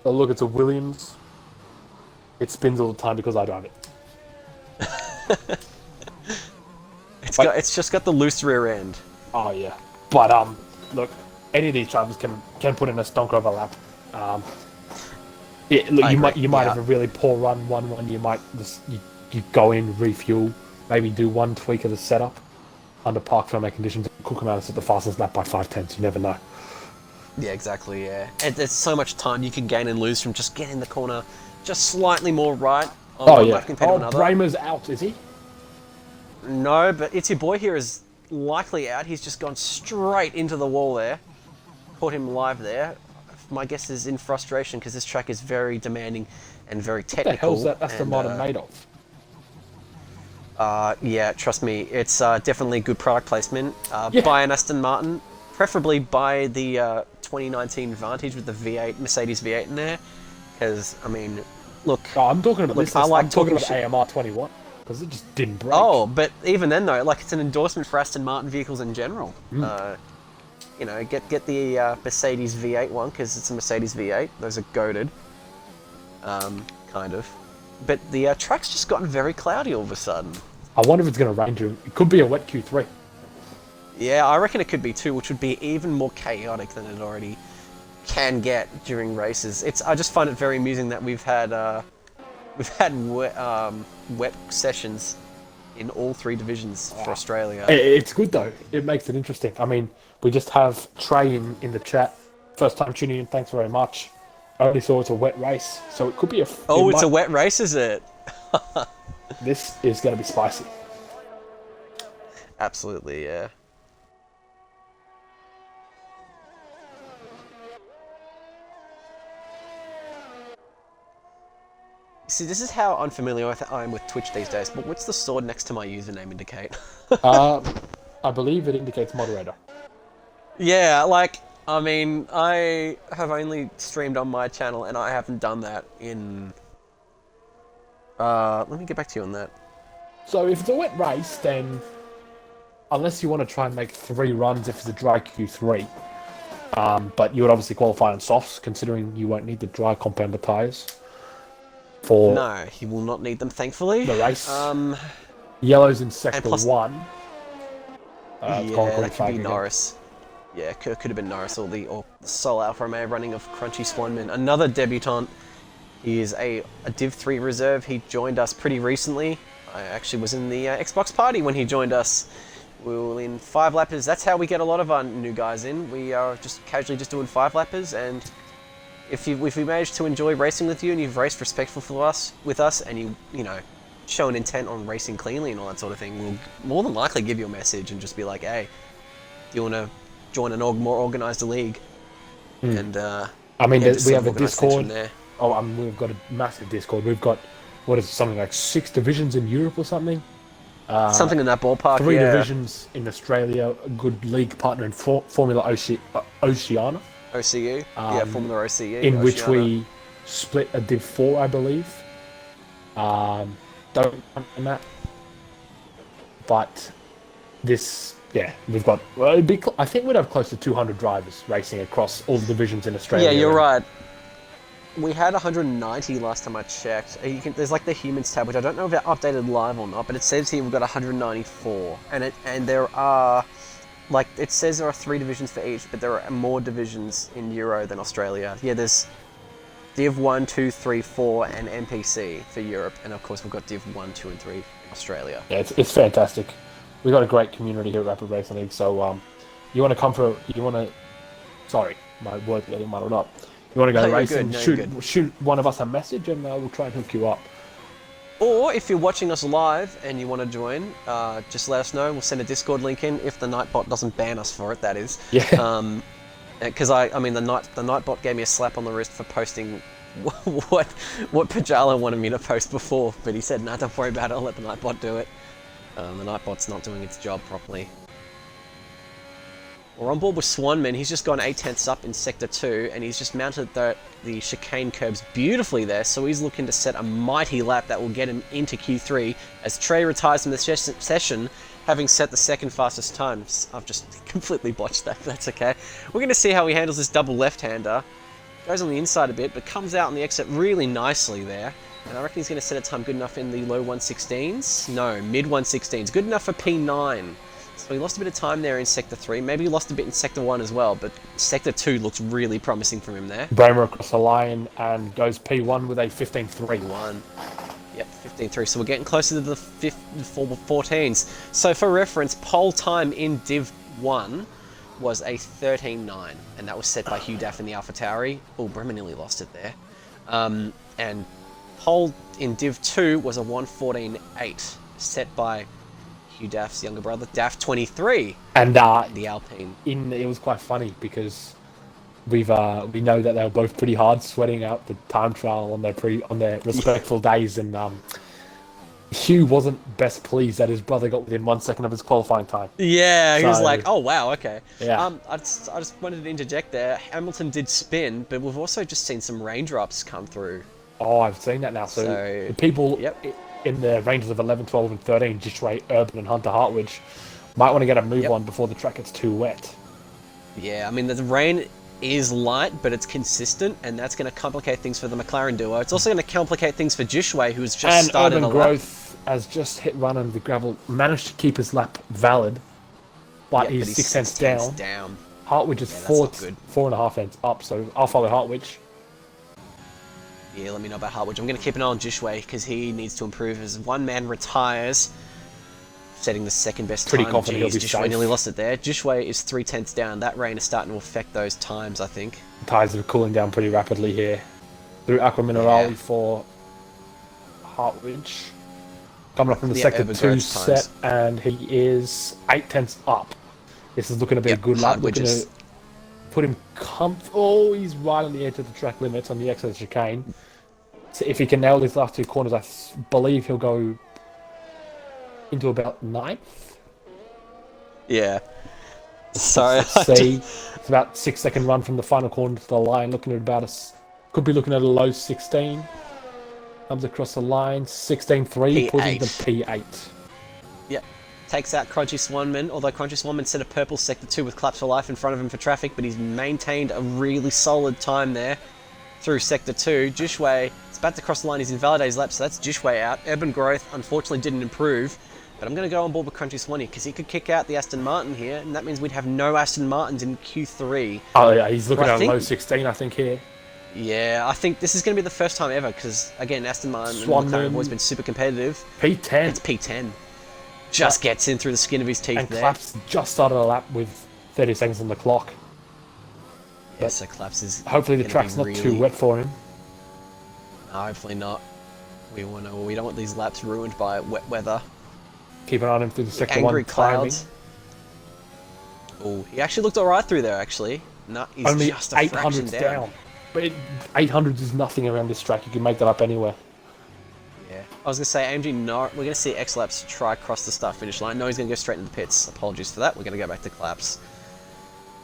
Speaker 2: Oh, look, it's a Williams. It spins all the time because I drive it.
Speaker 1: It's just got the loose rear end.
Speaker 2: Oh yeah, but look, any of these drivers can put in a stonker of a lap. Yeah, look, you might have a really poor run 1-1. You might just you go in, refuel, maybe do one tweak of the setup under park filming conditions, cook them out and set the fastest lap by 5/10. You never know.
Speaker 1: Yeah, exactly. Yeah, there's so much time you can gain and lose from just getting the corner just slightly more right.
Speaker 2: Oh yeah. Bremer's out, is he?
Speaker 1: No, but It's Your Boy here is likely out. He's just gone straight into the wall there. Caught him live there. My guess is in frustration because this track is very demanding and very technical.
Speaker 2: What the hell's that? That's the modern made of.
Speaker 1: Yeah, trust me, it's definitely good product placement.
Speaker 2: Yeah.
Speaker 1: Buy an Aston Martin, preferably buy the 2019 Vantage with the V8, Mercedes V8 in there. Because, I mean, look...
Speaker 2: Oh, I'm talking about this.
Speaker 1: I'm
Speaker 2: talking about AMR 21. Because it just didn't break.
Speaker 1: Oh, but even then though, like, it's an endorsement for Aston Martin vehicles in general. You know, get the Mercedes V8 one because it's a Mercedes V8. Those are goated, kind of. But the track's just gotten very cloudy all of a sudden.
Speaker 2: I wonder if it's going to rain during... It could be a wet Q3.
Speaker 1: Yeah, I reckon it could be too, which would be even more chaotic than it already can get during races. I just find it very amusing that we've had wet sessions in all 3 divisions for Australia.
Speaker 2: It's good though. It makes it interesting. I mean, we just have Trey in the chat. First time tuning in. Thanks very much. I only saw it's a wet race, so it could be a.
Speaker 1: Oh, it's a wet race, is it?
Speaker 2: This is going to be spicy.
Speaker 1: Absolutely, yeah. See, this is how unfamiliar I am with Twitch these days, but what's the sword next to my username indicate?
Speaker 2: I believe it indicates moderator.
Speaker 1: Yeah, like, I mean, I have only streamed on my channel, and I haven't done that in... let me get back to you on that.
Speaker 2: So if it's a wet race, then... Unless you want to try and make 3 runs if it's a dry Q3. But you would obviously qualify on softs, considering you won't need the dry compounder tyres.
Speaker 1: No, he will not need them, thankfully.
Speaker 2: The race. Yellow's in sector 1.
Speaker 1: Yeah, that could be Norris. Yeah, could have been Norris or the Sol Alfa Romeo running of Crunchy Swanman. Another debutant. He is a Div3 reserve. He joined us pretty recently. I actually was in the Xbox party when he joined us. We were in 5-lappers. That's how we get a lot of our new guys in. We are just casually just doing 5-lappers, and if we manage to enjoy racing with you and you've raced respectful with us and you know, show an intent on racing cleanly and all that sort of thing, we'll more than likely give you a message and just be like, hey, do you want to join a more organised league? And
Speaker 2: I mean, we have a Discord. Oh, I mean, we've got a massive Discord. We've got, what is it, something like 6 divisions in Europe or something?
Speaker 1: Something in that ballpark,
Speaker 2: 3 divisions in Australia, a good league partner in Formula Oceania.
Speaker 1: OCU? Yeah, Formula OCU.
Speaker 2: In which we split a Div 4, I believe. Don't remember that. But this, yeah, we've got, well, I think we'd have close to 200 drivers racing across all the divisions in Australia.
Speaker 1: Yeah, you're right. We had 190 last time I checked. There's like the humans tab, which I don't know if they're updated live or not, but it says here we've got 194. And there are, like, it says there are 3 divisions for each, but there are more divisions in Euro than Australia. Yeah, there's Div 1, 2, 3, 4, and NPC for Europe, and of course we've got Div 1, 2, and 3 in Australia.
Speaker 2: Yeah, it's fantastic. We've got a great community here at Rapid Racing League, so you want to come for, sorry, my words are getting muddled up. You want to go racing, shoot one of us a message, and we'll try and hook you up.
Speaker 1: Or if you're watching us live and you want to join, just let us know. We'll send a Discord link in if the Nightbot doesn't ban us for it. That is.
Speaker 2: Yeah.
Speaker 1: Because I mean the Nightbot gave me a slap on the wrist for posting what Pajala wanted me to post before, but he said, "Nah, don't worry about it. I'll let the Nightbot do it." The Nightbot's not doing its job properly. We're on board with Swanman. He's just gone 8/10 up in Sector 2, and he's just mounted the chicane curbs beautifully there, so he's looking to set a mighty lap that will get him into Q3 as Trey retires from the session, having set the second fastest time. I've just completely botched that, but that's okay. We're going to see how he handles this double left-hander. Goes on the inside a bit, but comes out on the exit really nicely there. And I reckon he's going to set a time good enough in the low 116s. No, mid 116s. Good enough for P9. So he lost a bit of time there in Sector 3. Maybe he lost a bit in Sector 1 as well, but Sector 2 looks really promising from him there.
Speaker 2: Bramer across the line and goes P1 with a 15.3.
Speaker 1: P1. Yep, 15.3. So we're getting closer to the 14s. So for reference, pole time in Div 1 was a 13.9, and that was set by Hugh Daff in the Alpha Tauri. Oh, Bremer nearly lost it there. And pole in Div 2 was a 1:14.8, set by Hugh Daff's younger brother, Daff 23,
Speaker 2: and
Speaker 1: the Alpine.
Speaker 2: It was quite funny because we know that they were both pretty hard sweating out the time trial on their respectful days, and Hugh wasn't best pleased that his brother got within 1 second of his qualifying time.
Speaker 1: Yeah, he was like, "Oh wow, okay."
Speaker 2: Yeah.
Speaker 1: I just wanted to interject there. Hamilton did spin, but we've also just seen some raindrops come through.
Speaker 2: Oh, I've seen that now. So the people in the ranges of 11, 12, and 13, Jishway, Urban, and Hunter Hartwich, might want to get a move on before the track gets too wet.
Speaker 1: Yeah, I mean, the rain is light, but it's consistent, and that's going to complicate things for the McLaren duo. It's also going to complicate things for Jishway, who's just started
Speaker 2: Urban
Speaker 1: a lap.
Speaker 2: Growth has just hit run under the gravel, managed to keep his lap valid, but he's 6 cents down. Hartwich is 4.5 cents up, so I'll follow Hartwich.
Speaker 1: Yeah, let me know about Hartwich. I'm going to keep an eye on Jishway because he needs to improve as one man retires, setting the second best
Speaker 2: Pretty
Speaker 1: time.
Speaker 2: confident he'll be
Speaker 1: Jishway
Speaker 2: safe.
Speaker 1: nearly lost it there. Jishway is 3/10 down. That rain is starting to affect those times, I think.
Speaker 2: The tyres are cooling down pretty rapidly here. Through Aqua Minerale for Hartwich. Coming up from the Sector 2 set, and he is 8/10 up. This is looking to be a good lap. Looking to put him oh, he's right on the edge of the track limits on the exit of the chicane. So if he can nail these last two corners, I believe he'll go into about 9th.
Speaker 1: Yeah. Sorry.
Speaker 2: See, it's about 6-second run from the final corner to the line. Looking at about could be looking at a low 16. Comes across the line, 16.3, puts into P8.
Speaker 1: Yep. Takes out Crunchy Swanman, although Crunchy Swanman set a purple Sector 2 with Claps for Life in front of him for traffic, but he's maintained a really solid time there through Sector 2. Jishway is about to cross the line, he's invalidated his lap, so that's Jishway out. Urban Growth, unfortunately, didn't improve, but I'm going to go on board with Crunchy Swanny, because he could kick out the Aston Martin here, and that means we'd have no Aston Martins in Q3.
Speaker 2: Oh yeah, he's looking at a low 16, I think, here.
Speaker 1: Yeah, I think this is going to be the first time ever, because, again, Aston Martin and McLaren have always been super competitive.
Speaker 2: P10.
Speaker 1: It's P10. Just gets in through the skin of his teeth
Speaker 2: and
Speaker 1: there.
Speaker 2: Claps just started a lap with 30 seconds on the clock.
Speaker 1: Yeah, so Claps is
Speaker 2: hopefully the track's not too wet for him.
Speaker 1: No, hopefully not. We don't want these laps ruined by wet weather.
Speaker 2: Keep an eye on him through the Sector 1
Speaker 1: angry clouds. Oh, he actually looked alright through there, actually. No, he's
Speaker 2: only
Speaker 1: just a fraction down.
Speaker 2: But 800 is nothing around this track. You can make that up anywhere.
Speaker 1: Yeah. I was going to say, AMG, no, we're going to see X-Laps try cross the start-finish line. No, he's going to go straight into the pits. Apologies for that. We're going to go back to Claps.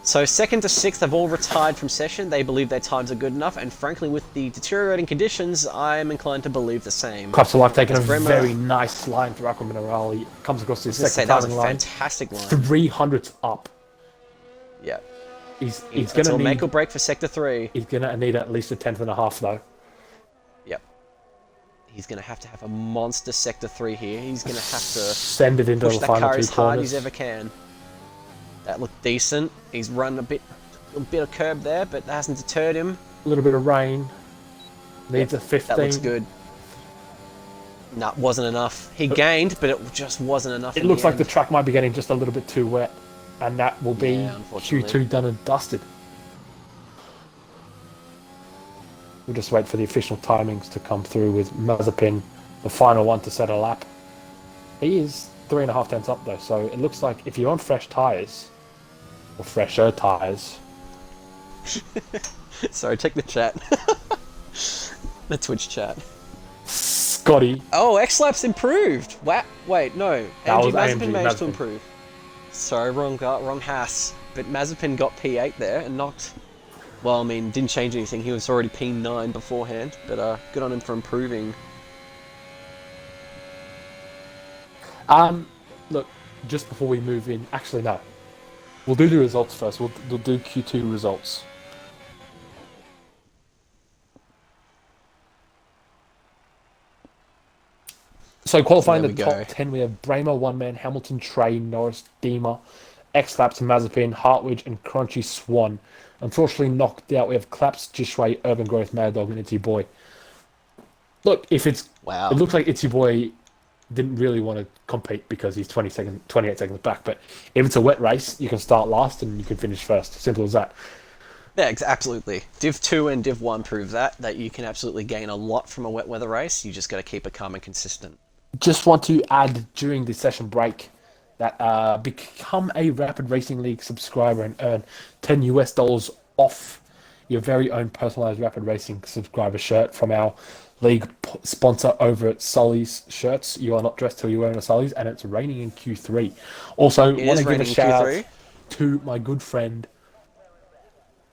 Speaker 1: So 2nd to 6th have all retired from session. They believe their times are good enough, and frankly, with the deteriorating conditions, I am inclined to believe the same.
Speaker 2: Claps for Life taking a very nice line through Aqua Mineral. He comes across his second timing line.
Speaker 1: Fantastic line.
Speaker 2: 300s up.
Speaker 1: Yeah.
Speaker 2: He's going to
Speaker 1: make or break for Sector 3.
Speaker 2: He's going to need at least a 10th and a half, though.
Speaker 1: Yep. He's going to have a monster Sector 3 here. He's going to have to
Speaker 2: send it into the final 2 corners.
Speaker 1: Push that car as hard as ever can. That looked decent. He's run a bit of curb there, but that hasn't deterred him.
Speaker 2: A little bit of rain. Needs a 15.
Speaker 1: That looks good. No, wasn't enough. He gained, but it just wasn't enough.
Speaker 2: It looks like the track might be getting just a little bit too wet, and that will be Q2 done and dusted. We'll just wait for the official timings to come through with Mazepin the final one to set a lap. He is 3.5 tenths up though, so it looks like if you're on fresh tyres, or fresher tyres.
Speaker 1: Sorry, check the chat. The Twitch chat.
Speaker 2: Scotty.
Speaker 1: Oh, X-Lap's improved! Wait, no.
Speaker 2: That was
Speaker 1: Mazepin
Speaker 2: AMG
Speaker 1: managed to
Speaker 2: Mazepin.
Speaker 1: improve. Sorry, wrong Haas. But Mazepin got P8 there and knocked... Well, I mean, didn't change anything. He was already P9 beforehand. But good on him for improving.
Speaker 2: Look, just before we move in, actually no. We'll do the results first. We'll do Q2 results. So qualifying
Speaker 1: There
Speaker 2: the
Speaker 1: we
Speaker 2: top
Speaker 1: go.
Speaker 2: 10, we have Bramer, one man, Hamilton, Trey, Norris, Deemer, X-Laps, Mazepin, Hartwich, and Crunchy Swan. Unfortunately knocked out, we have Claps, Jishway, Urban Growth, Mad Dog, and It's Your Boy. Look, it
Speaker 1: Wow.
Speaker 2: looks like It's Your Boy didn't really want to compete because he's 28 seconds back, but if it's a wet race, you can start last and you can finish first. Simple as that.
Speaker 1: Yeah, absolutely. Div 2 and Div 1 prove that you can absolutely gain a lot from a wet weather race. You just got to keep it calm and consistent.
Speaker 2: Just want to add during the session break that become a Rapid Racing League subscriber and earn $10 off your very own personalized Rapid Racing subscriber shirt from our league sponsor over at Sully's Shirts. You are not dressed till you're wearing a Sully's, and it's raining in Q3. Also, want to give a shout out to my good friend,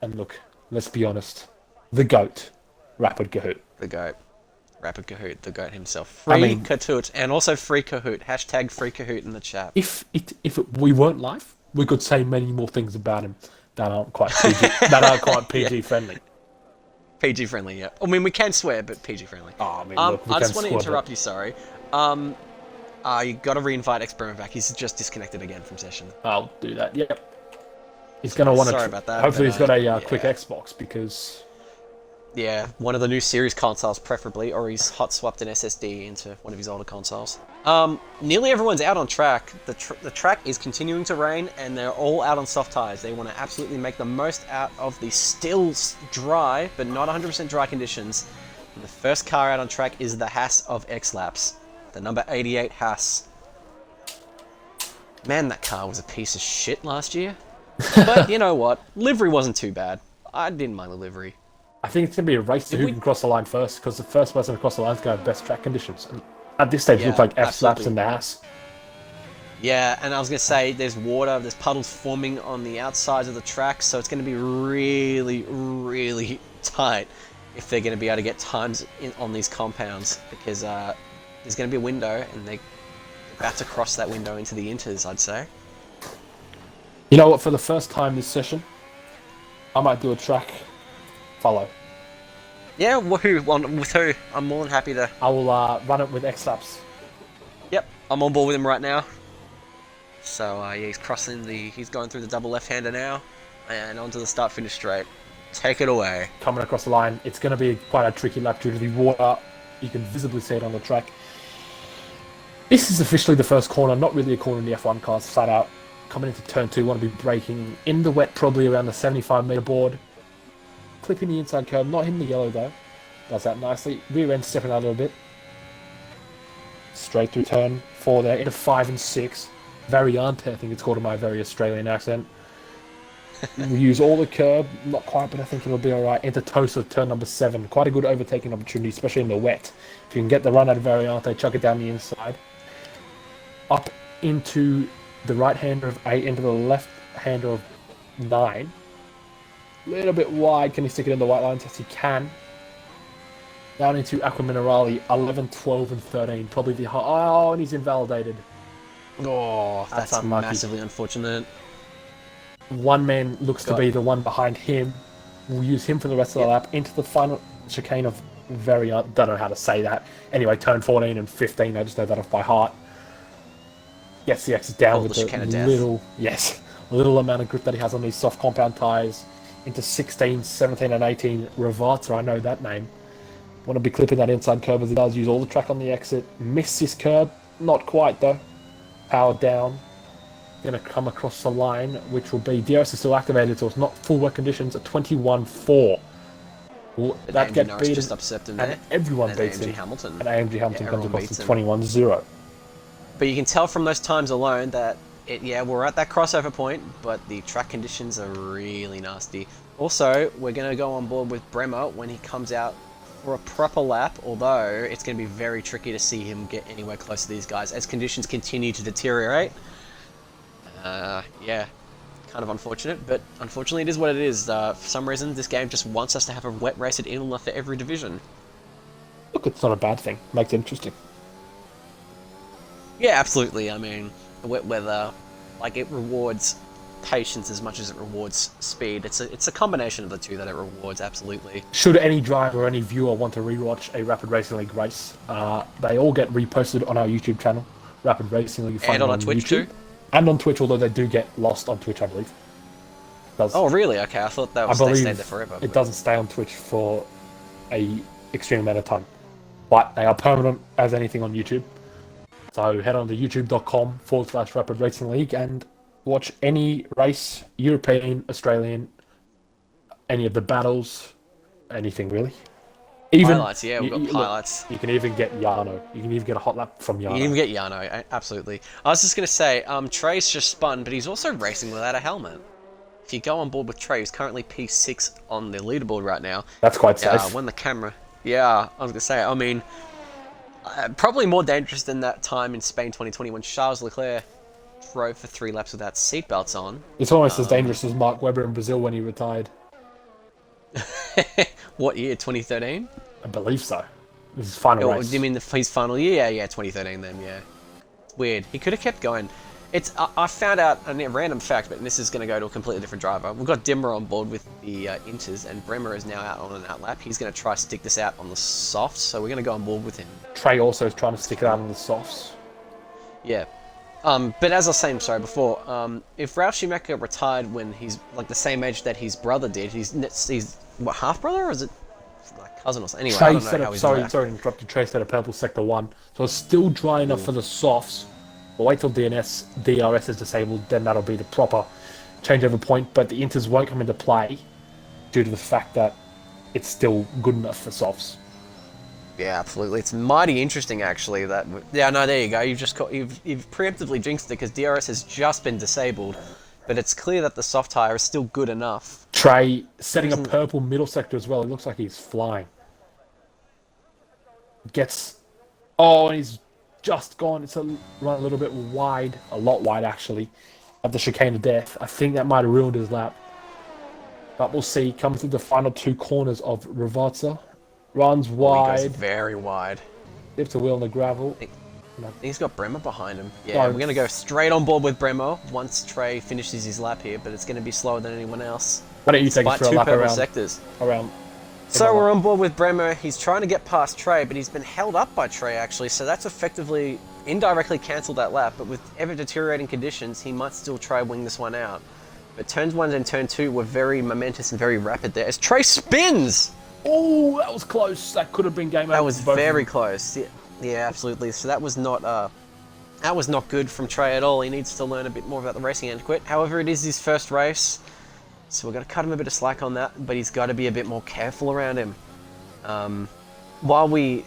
Speaker 2: and look, let's be honest, the GOAT, Rapid Kahoot.
Speaker 1: The GOAT. Rapid Kahoot, the GOAT himself. Free Kahoot, and also free Kahoot. Hashtag free Kahoot in the chat.
Speaker 2: If we weren't live, we could say many more things about him that aren't quite PG, that aren't quite PG friendly.
Speaker 1: PG friendly, yeah. I mean, we can swear, but PG friendly.
Speaker 2: Oh, I mean, look,
Speaker 1: I just want to interrupt you, sorry. You got to reinvite Experiment back. He's just disconnected again from session.
Speaker 2: I'll do that, yep. He's going to want to...
Speaker 1: Sorry about that.
Speaker 2: Hopefully he's got a quick Xbox, because...
Speaker 1: Yeah, one of the new series consoles, preferably, or he's hot swapped an SSD into one of his older consoles. Nearly everyone's out on track. The track is continuing to rain, and they're all out on soft tyres. They want to absolutely make the most out of the still dry, but not 100% dry conditions. And the first car out on track is the Haas of X-Laps, the number 88 Haas. Man, that car was a piece of shit last year. But you know what? Livery wasn't too bad. I didn't mind the livery.
Speaker 2: I think it's going to be a race to who can cross the line first, because the first person to cross the line is going to have best track conditions. And at this stage, it looks like F-Slaps and the Haas.
Speaker 1: Yeah, and I was going to say, there's water, there's puddles forming on the outsides of the track, so it's going to be really, really tight if they're going to be able to get times on these compounds, because there's going to be a window, and they're about to cross that window into the inters, I'd say.
Speaker 2: You know what, for the first time this session, I might do a track follow.
Speaker 1: Yeah, with who? I'm more than happy to...
Speaker 2: I will run it with X-Laps.
Speaker 1: Yep, I'm on board with him right now. So, yeah, he's going through the double left-hander now, and onto the start-finish straight. Take it away.
Speaker 2: Coming across the line, it's going to be quite a tricky lap due to the water. You can visibly see it on the track. This is officially the first corner, not really a corner in the F1 cars, flat out. Coming into turn 2, want to be braking in the wet, probably around the 75-metre board. Clipping the inside curb, not hitting the yellow though. Does that nicely. Rear end stepping out a little bit. Straight through turn 4 there, into 5 and 6. Variante, I think it's called in my very Australian accent. We use all the curb, not quite, but I think it'll be alright. Into Tosa, turn number 7. Quite a good overtaking opportunity, especially in the wet. If you can get the run out of Variante, chuck it down the inside. Up into the right-hander of 8, into the left-hander of 9. A little bit wide. Can he stick it in the white lines? Yes, he can. Down into Aqua Minerale, 11, 12, and 13. Probably the high. Oh, and he's invalidated.
Speaker 1: Oh, that's
Speaker 2: unlucky.
Speaker 1: massively unfortunate.
Speaker 2: One man looks to be the one behind him. We'll use him for the rest of the lap. Into the final chicane of Variant. Don't know how to say that. Anyway, turn 14 and 15. I just know that off by heart. Gets the exit down with the little amount of grip that he has on these soft compound tyres. Into 16, 17, and 18. Ravata, I know that name. Want to be clipping that inside curb as he does. Use all the track on the exit. Miss this curb. Not quite, though. Power down. Going to come across the line, which will be... DRS is still activated, so it's not full wet conditions at 21.4. Well,
Speaker 1: But
Speaker 2: that
Speaker 1: AMG
Speaker 2: get
Speaker 1: Norris just
Speaker 2: beaten,
Speaker 1: upset him there.
Speaker 2: and everyone
Speaker 1: And then
Speaker 2: beats
Speaker 1: AMG
Speaker 2: him.
Speaker 1: Hamilton.
Speaker 2: And AMG Hamilton
Speaker 1: Yeah,
Speaker 2: comes
Speaker 1: everyone
Speaker 2: across
Speaker 1: beats
Speaker 2: to
Speaker 1: him.
Speaker 2: 21-0.
Speaker 1: But you can tell from those times alone that we're at that crossover point, but the track conditions are really nasty. Also, we're going to go on board with Bremer when he comes out for a proper lap, although it's going to be very tricky to see him get anywhere close to these guys as conditions continue to deteriorate. Yeah, kind of unfortunate, but unfortunately it is what it is. For some reason, this game just wants us to have a wet race at Imola for every division.
Speaker 2: Look, it's not a bad thing. Makes it interesting.
Speaker 1: Yeah, absolutely. I mean, the wet weather, like, it rewards patience as much as it rewards speed. It's a combination of the two that it rewards, absolutely.
Speaker 2: Should any driver or any viewer want to rewatch a Rapid Racing League race, they all get reposted on our YouTube channel, Rapid Racing League. You find
Speaker 1: And
Speaker 2: them
Speaker 1: on
Speaker 2: on
Speaker 1: Twitch
Speaker 2: YouTube
Speaker 1: too?
Speaker 2: and on Twitch, although they do get lost on Twitch, I believe.
Speaker 1: Oh, really? Okay, I thought they stayed there forever.
Speaker 2: It doesn't stay on Twitch for a extreme amount of time, but they are permanent as anything on YouTube. So head on to youtube.com/Rapid Racing League and watch any race, European, Australian, any of the battles, anything really. Even
Speaker 1: Highlights, yeah, we've got highlights.
Speaker 2: You can even get Yano. You can even get a hot lap from Yano.
Speaker 1: You can even get Yano, absolutely. I was just going to say, Trey's just spun, but he's also racing without a helmet. If you go on board with Trey, he's currently P6 on the leaderboard right now.
Speaker 2: That's quite safe.
Speaker 1: When the camera... Yeah, I was going to say, I mean... probably more dangerous than that time in Spain 2020 when Charles Leclerc drove for 3 laps without seatbelts on.
Speaker 2: It's almost as dangerous as Mark Webber in Brazil when he retired.
Speaker 1: What year? 2013?
Speaker 2: I believe so. This is his final race.
Speaker 1: Do you mean his final year? Yeah, 2013 then, yeah. It's weird. He could have kept going. I found out a random fact, but this is going to go to a completely different driver. We've got Dimmer on board with the Inters, and Bremer is now out on an out lap. He's going to try to stick this out on the softs, so we're going to go on board with him.
Speaker 2: Trey also is trying to stick it out on the softs.
Speaker 1: Yeah. But as I was saying, sorry, before, if Ralf Schumacher retired when he's like the same age that his brother did, he's what, half brother, or is it like cousin or something? Anyway, I don't know how he's
Speaker 2: sorry to interrupt you. Trey set a purple sector 1, so it's still dry enough for the softs. We'll wait till DRS is disabled, then that'll be the proper changeover point, but the Inters won't come into play due to the fact that it's still good enough for softs.
Speaker 1: Yeah, absolutely. It's mighty interesting, actually. There you go. You've preemptively jinxed it because DRS has just been disabled, but it's clear that the soft tire is still good enough.
Speaker 2: Trey setting a purple middle sector as well. It looks like he's flying. And he's just gone. It's run a little bit wide, a lot wide actually, at the chicane of death. I think that might have ruined his lap. But we'll see. Comes through the final 2 corners of Ravazza. Runs wide.
Speaker 1: He goes very wide.
Speaker 2: Lifts a wheel on the gravel.
Speaker 1: He's got Bremer behind him. Yeah, we're going to go straight on board with Bremer once Trey finishes his lap here, but it's going to be slower than anyone else.
Speaker 2: Why don't you take us for a lap around
Speaker 1: sectors.
Speaker 2: So
Speaker 1: we're on board with Bremer. He's trying to get past Trey, but he's been held up by Trey, actually, so that's effectively indirectly cancelled that lap, but with ever-deteriorating conditions, he might still try wing this one out. But turns 1 and turn 2 were very momentous and very rapid there as Trey spins!
Speaker 2: Oh, that was close. That could have been game over.
Speaker 1: That was very close. Yeah, absolutely. So that was not good from Trey at all. He needs to learn a bit more about the racing etiquette. However, it is his first race, so we're going to cut him a bit of slack on that, but he's got to be a bit more careful around him. While we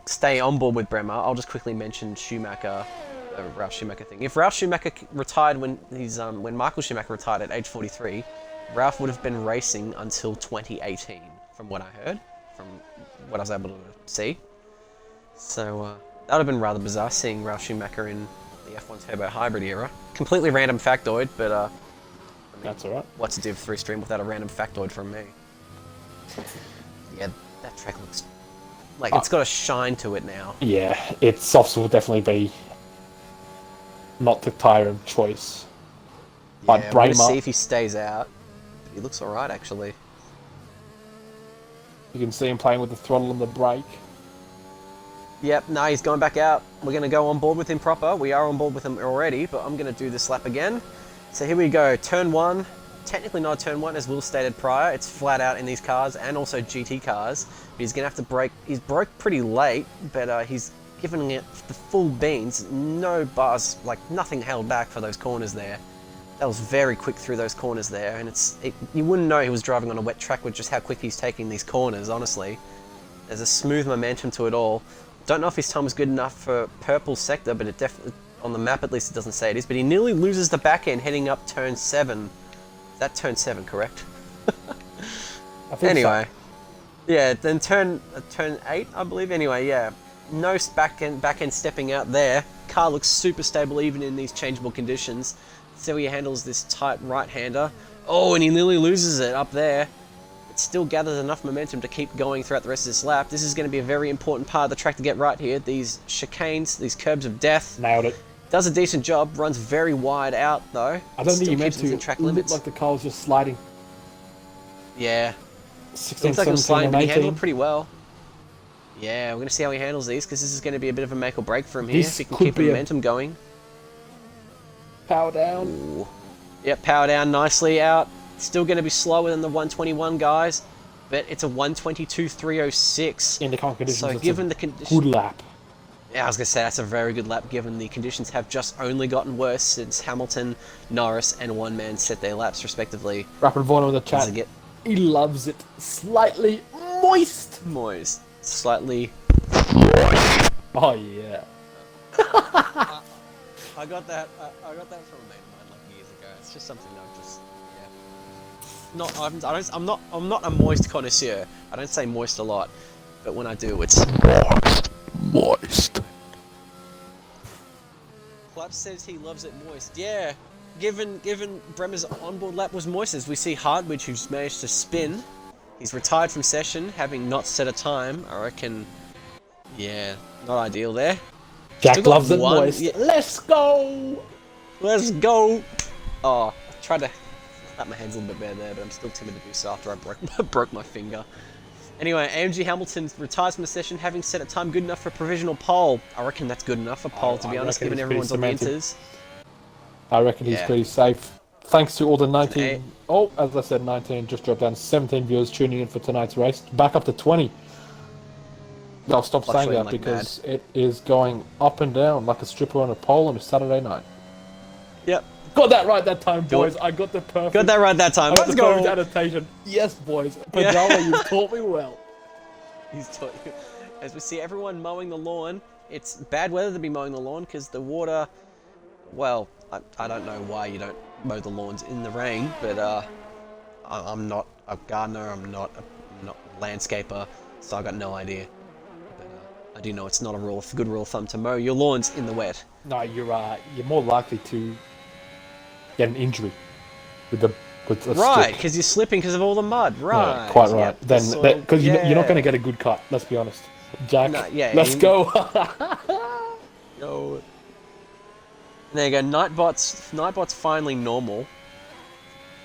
Speaker 1: stay on board with Bremer, I'll just quickly mention Schumacher, the Ralf Schumacher thing. If Ralf Schumacher retired when Michael Schumacher retired at age 43, Ralf would have been racing until 2018. From what I heard, from what I was able to see. So that would have been rather bizarre seeing Ralf Schumacher in the F1 Turbo Hybrid era. Completely random factoid, but I mean,
Speaker 2: that's alright.
Speaker 1: What's a Div3 stream without a random factoid from me? Yeah, that track looks like it's got a shine to it now.
Speaker 2: Yeah, its softs will definitely be not the tire of choice.
Speaker 1: Yeah, we're going to see if he stays out. He looks alright, actually.
Speaker 2: You can see him playing with the throttle and the brake.
Speaker 1: Yep, no, he's going back out. We're going to go on board with him proper. We are on board with him already, but I'm going to do this lap again. So here we go, turn 1. Technically not turn 1, as Will stated prior. It's flat out in these cars and also GT cars. But he's going to have to brake. He's broke pretty late, but he's giving it the full beans. No bars, like nothing held back for those corners there. That was very quick through those corners there, and you wouldn't know he was driving on a wet track with just how quick he's taking these corners, honestly. There's a smooth momentum to it all. Don't know if his time was good enough for purple sector, but it definitely, on the map at least, it doesn't say it is. But he nearly loses the back end heading up turn 7. Is that turn 7, correct?
Speaker 2: I think
Speaker 1: anyway. So. Yeah, then turn 8, I believe. Anyway, yeah. No back end stepping out there. Car looks super stable even in these changeable conditions. See how he handles this tight right-hander. Oh, and he nearly loses it up there. It still gathers enough momentum to keep going throughout the rest of this lap. This is going to be a very important part of the track to get right here. These chicanes, these curbs of death.
Speaker 2: Nailed it.
Speaker 1: Does a decent job. Runs very wide out, though.
Speaker 2: I don't think you meant
Speaker 1: to.
Speaker 2: Track limits. Like the car was just sliding.
Speaker 1: Yeah.
Speaker 2: 16,
Speaker 1: looks like it was
Speaker 2: 17,
Speaker 1: sliding, but he
Speaker 2: 18.
Speaker 1: handled it pretty well. Yeah, we're going to see how he handles these, because this is going to be a bit of a make or break for him here. If he can keep the momentum going.
Speaker 2: Power down.
Speaker 1: Ooh. Yep, power down nicely out. Still going to be slower than the 121 guys, but it's a 122.306.
Speaker 2: In the current conditions,
Speaker 1: so given the conditions,
Speaker 2: good lap.
Speaker 1: Yeah, I was going to say that's a very good lap, given the conditions have just only gotten worse since Hamilton, Norris, and one man set their laps respectively.
Speaker 2: Rapid Vorno in the chat. He loves it slightly moist.
Speaker 1: Moist. Slightly.
Speaker 2: Oh yeah.
Speaker 1: I got that from a mate of mine like years ago. It's just something I've just I'm not a moist connoisseur. I don't say moist a lot, but when I do, it's
Speaker 2: moist.
Speaker 1: Clap says he loves it moist. Yeah, given Bremer's onboard lap was moist, as we see Hardwidge, who's managed to spin. He's retired from session, having not set a time. I reckon, yeah, not ideal there.
Speaker 2: Jack loves it moist. Yeah. Let's go!
Speaker 1: Let's go! Oh, I tried to clap my hands a little bit better there, but I'm still timid to do so after I broke my finger. Anyway, AMG Hamilton retires from the session, having set a time good enough for a provisional pole. I reckon that's good enough for pole, to be honest, given everyone's on the inters.
Speaker 2: I reckon he's pretty safe. Thanks to all the 19... Oh, as I said, 19 just dropped down. 17 viewers tuning in for tonight's race. Back up to 20. I'll stop saying that because it is going up and down like a stripper on a pole on a Saturday night.
Speaker 1: Yep.
Speaker 2: Got that right that time, boys. I got the perfect...
Speaker 1: Got that right that time.
Speaker 2: Let's go. Perfect adaptation. Yes, boys. Pajala, you taught me well.
Speaker 1: He's taught you. As we see everyone mowing the lawn, it's bad weather to be mowing the lawn because the water... Well, I don't know why you don't mow the lawns in the rain, but I'm not a gardener, I'm not a landscaper, so I got no idea. But I do know it's not a good rule of thumb to mow your lawns in the wet.
Speaker 2: No, you're more likely to get an injury with the
Speaker 1: right, because you're slipping because of all the mud. Right,
Speaker 2: yeah, quite right.
Speaker 1: Yep,
Speaker 2: then because you're not going to get a good cut. Let's be honest, Jack. No, let's go.
Speaker 1: Go. There you go. Nightbot's finally normal.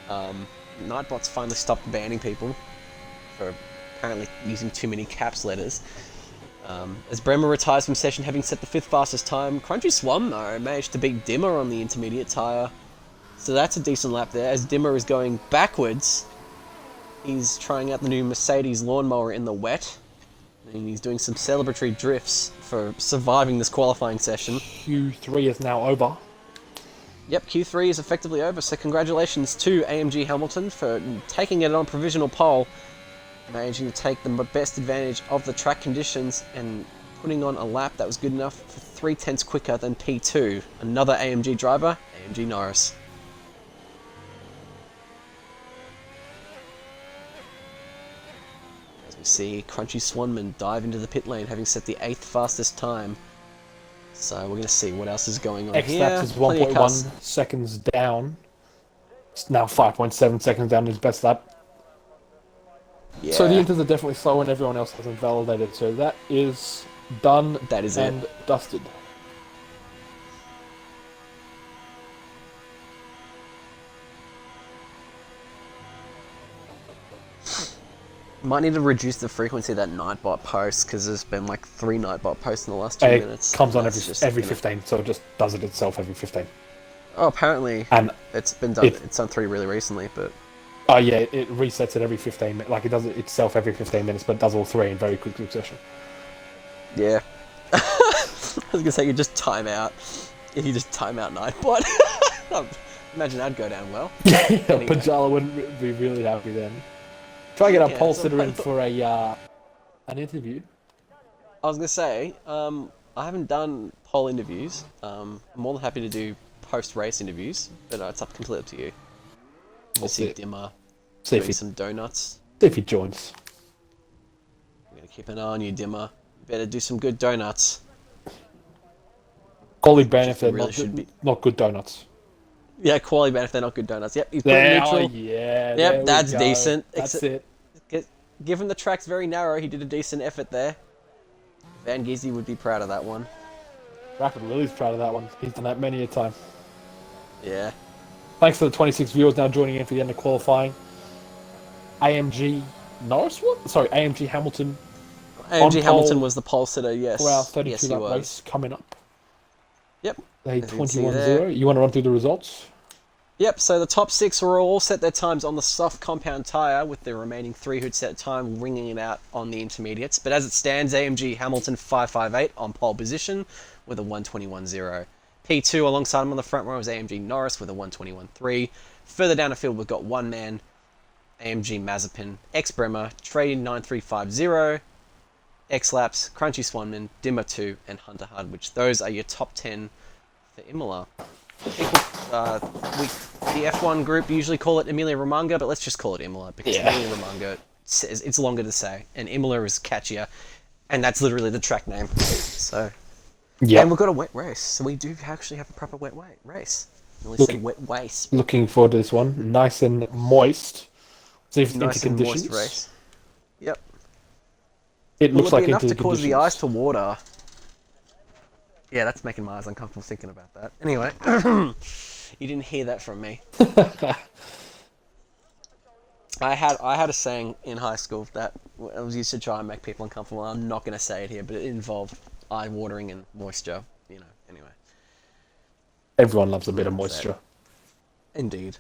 Speaker 1: Nightbot's finally stopped banning people for apparently using too many caps letters. As Bremer retires from session, having set the 5th fastest time, Crunchy Swan though managed to beat Dimmer on the intermediate tyre. So that's a decent lap there. As Dimmer is going backwards, he's trying out the new Mercedes lawnmower in the wet. And he's doing some celebratory drifts for surviving this qualifying session.
Speaker 2: Q3 is now over.
Speaker 1: Yep, Q3 is effectively over, so congratulations to AMG Hamilton for taking it on provisional pole, managing to take the best advantage of the track conditions and putting on a lap that was good enough for 0.3 quicker than P2. Another AMG driver, AMG Norris. See Crunchy Swanman dive into the pit lane, having set the 8th fastest time. So we're going to see what else is going on here.
Speaker 2: X-Laps is 1.1 seconds down. It's now 5.7 seconds down his best lap. Yeah. So the inters are definitely slow and everyone else hasn't validated. So that is done.
Speaker 1: That is
Speaker 2: and dusted.
Speaker 1: Might need to reduce the frequency of that Nightbot post, because there's been like 3 Nightbot posts in the last 2 minutes.
Speaker 2: It comes on every 15, so it just does it itself every 15.
Speaker 1: Oh, apparently
Speaker 2: and
Speaker 1: it's been done. It's done 3 really recently, but...
Speaker 2: Oh yeah, it resets it every 15 minutes. Like it does it itself every 15 minutes, but it does all 3 in very quick succession.
Speaker 1: Yeah. I was going to say, you just time out. If you just time out Nightbot. Imagine that'd go down well. Anyway.
Speaker 2: Pajala wouldn't be really happy then. Try to get our pole sitter in for an interview.
Speaker 1: I was gonna say, I haven't done poll interviews. I'm more than happy to do post-race interviews, but it's completely up to you. We'll see Dimmer doing some donuts.
Speaker 2: See if he joins.
Speaker 1: I'm gonna keep an eye on you, Dimmer. Better do some good donuts.
Speaker 2: Quality ban if they're not good donuts.
Speaker 1: Yeah, quality ban if they're not good donuts. Yep, he's putting neutral.
Speaker 2: Oh, yeah.
Speaker 1: Yep, that's decent.
Speaker 2: That's it.
Speaker 1: Given the track's very narrow, he did a decent effort there. Van Gizzy would be proud of that one.
Speaker 2: Rapid Lily's proud of that one. He's done that many a time.
Speaker 1: Yeah.
Speaker 2: Thanks to the 26 viewers now joining in for the end of qualifying. AMG Norris? What? Sorry, AMG Hamilton.
Speaker 1: AMG Hamilton was the pole sitter, yes.
Speaker 2: For our 32
Speaker 1: yes,
Speaker 2: lap race coming up.
Speaker 1: Yep.
Speaker 2: They 21-0. You want to run through the results?
Speaker 1: Yep, so the top 6 were all set their times on the soft compound tyre, with the remaining 3 who'd set time ringing it out on the intermediates. But as it stands, AMG Hamilton 558 on pole position with a 121.0. P2 alongside him on the front row was AMG Norris with a 121.3. Further down the field, we've got one man, AMG Mazepin, ex-Bremer, Trade 9350, X-Laps, Crunchy Swanman, Dimmer 2, and Hunter Hardwich. Those are your top 10 for Imola. The F1 group usually call it Emilia Romagna, but let's just call it Imola, because Emilia Romagna, it's longer to say, and Imola is catchier, and that's literally the track name. So, yeah, and we've got a wet race, so we do actually have a proper wet race. Wet waste.
Speaker 2: Looking forward to this one, nice and moist. See if it's
Speaker 1: nice
Speaker 2: into
Speaker 1: and
Speaker 2: conditions.
Speaker 1: Moist race. Yep.
Speaker 2: It looks like
Speaker 1: enough
Speaker 2: into
Speaker 1: to cause the ice to water. Yeah, that's making my eyes uncomfortable thinking about that. Anyway, you didn't hear that from me. I had a saying in high school that I was used to try and make people uncomfortable. I'm not going to say it here, but it involved eye watering and moisture. You know. Anyway,
Speaker 2: everyone loves a bit of moisture.
Speaker 1: Indeed.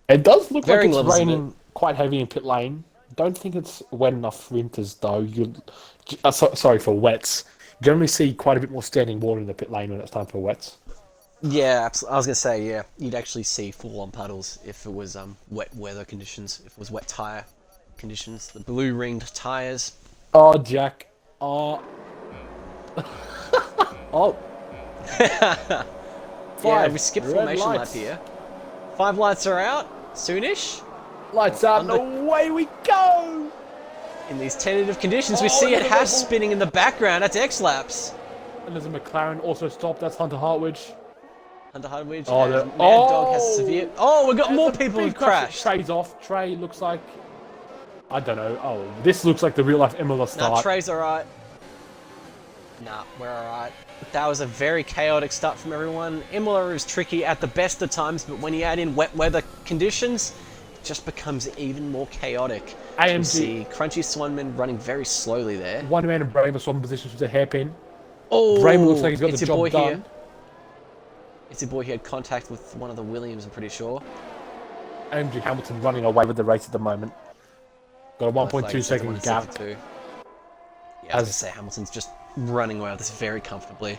Speaker 2: It does look like it's raining quite heavy in pit lane. Don't think it's wet enough for winters though. Sorry for wets. Generally see quite a bit more standing water in the pit lane when it's time for wets.
Speaker 1: Yeah, I was going to say, yeah, you'd actually see full-on puddles if it was wet weather conditions, if it was wet tyre conditions. The blue-ringed tyres.
Speaker 2: Oh, Jack. Oh. Oh.
Speaker 1: Yeah, we skipped formation lap here. 5 lights are out, soonish.
Speaker 2: Lights out, and away we go!
Speaker 1: In these tentative conditions, we see it has spinning in the background. That's X-Laps.
Speaker 2: And there's a McLaren also stopped. That's Hunter Hartwich.
Speaker 1: Hunter Hardwich. Oh, Mad Dog has severe. Oh, we've got more people who've crashed.
Speaker 2: Trey's off. Trey looks like. I don't know. Oh, this looks like the real life Imola start.
Speaker 1: Nah, Trey's alright. Nah, we're alright. That was a very chaotic start from everyone. Imola is tricky at the best of times, but when you add in wet weather conditions, it just becomes even more chaotic.
Speaker 2: AMG.
Speaker 1: You see Crunchy Swanman running very slowly there.
Speaker 2: One man in Bramer swapping positions with a hairpin.
Speaker 1: Oh,
Speaker 2: Bramer looks like he's got the job done.
Speaker 1: Here. It's your boy, he had contact with one of the Williams, I'm pretty sure.
Speaker 2: AMG Hamilton running away with the race at the moment. Got a 1.2 second gap.
Speaker 1: Yeah, I was going to say, Hamilton's just running away with this very comfortably.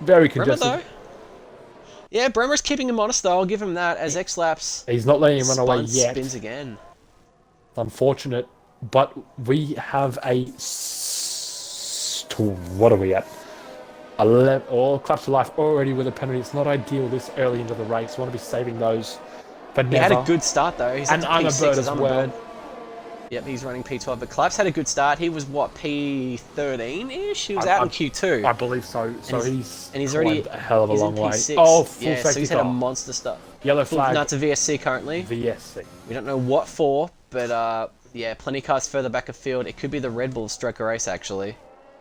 Speaker 2: Very congested.
Speaker 1: Bremer, though? Yeah, Bremer's keeping him honest, though. I'll give him that, as X-Laps.
Speaker 2: He's not letting him run away yet.
Speaker 1: Spins again.
Speaker 2: Unfortunate, but we have a... What are we at? 11, all claps to life already with a penalty. It's not ideal this early into the race. Want to be saving those for never.
Speaker 1: He had a good start though. He's
Speaker 2: and I'm a bird as well.
Speaker 1: Yep, he's running P12. But Claps had a good start. He was what, P13-ish? He was out in Q2.
Speaker 2: I believe so. So he's
Speaker 1: already
Speaker 2: a hell of a long way.
Speaker 1: P6.
Speaker 2: Oh, full safety
Speaker 1: so he's had a monster start.
Speaker 2: Yellow flag.
Speaker 1: No, it's a VSC currently.
Speaker 2: VSC.
Speaker 1: We don't know what for, but yeah, plenty of cars further back of field. It could be the Red Bull Stroker race actually.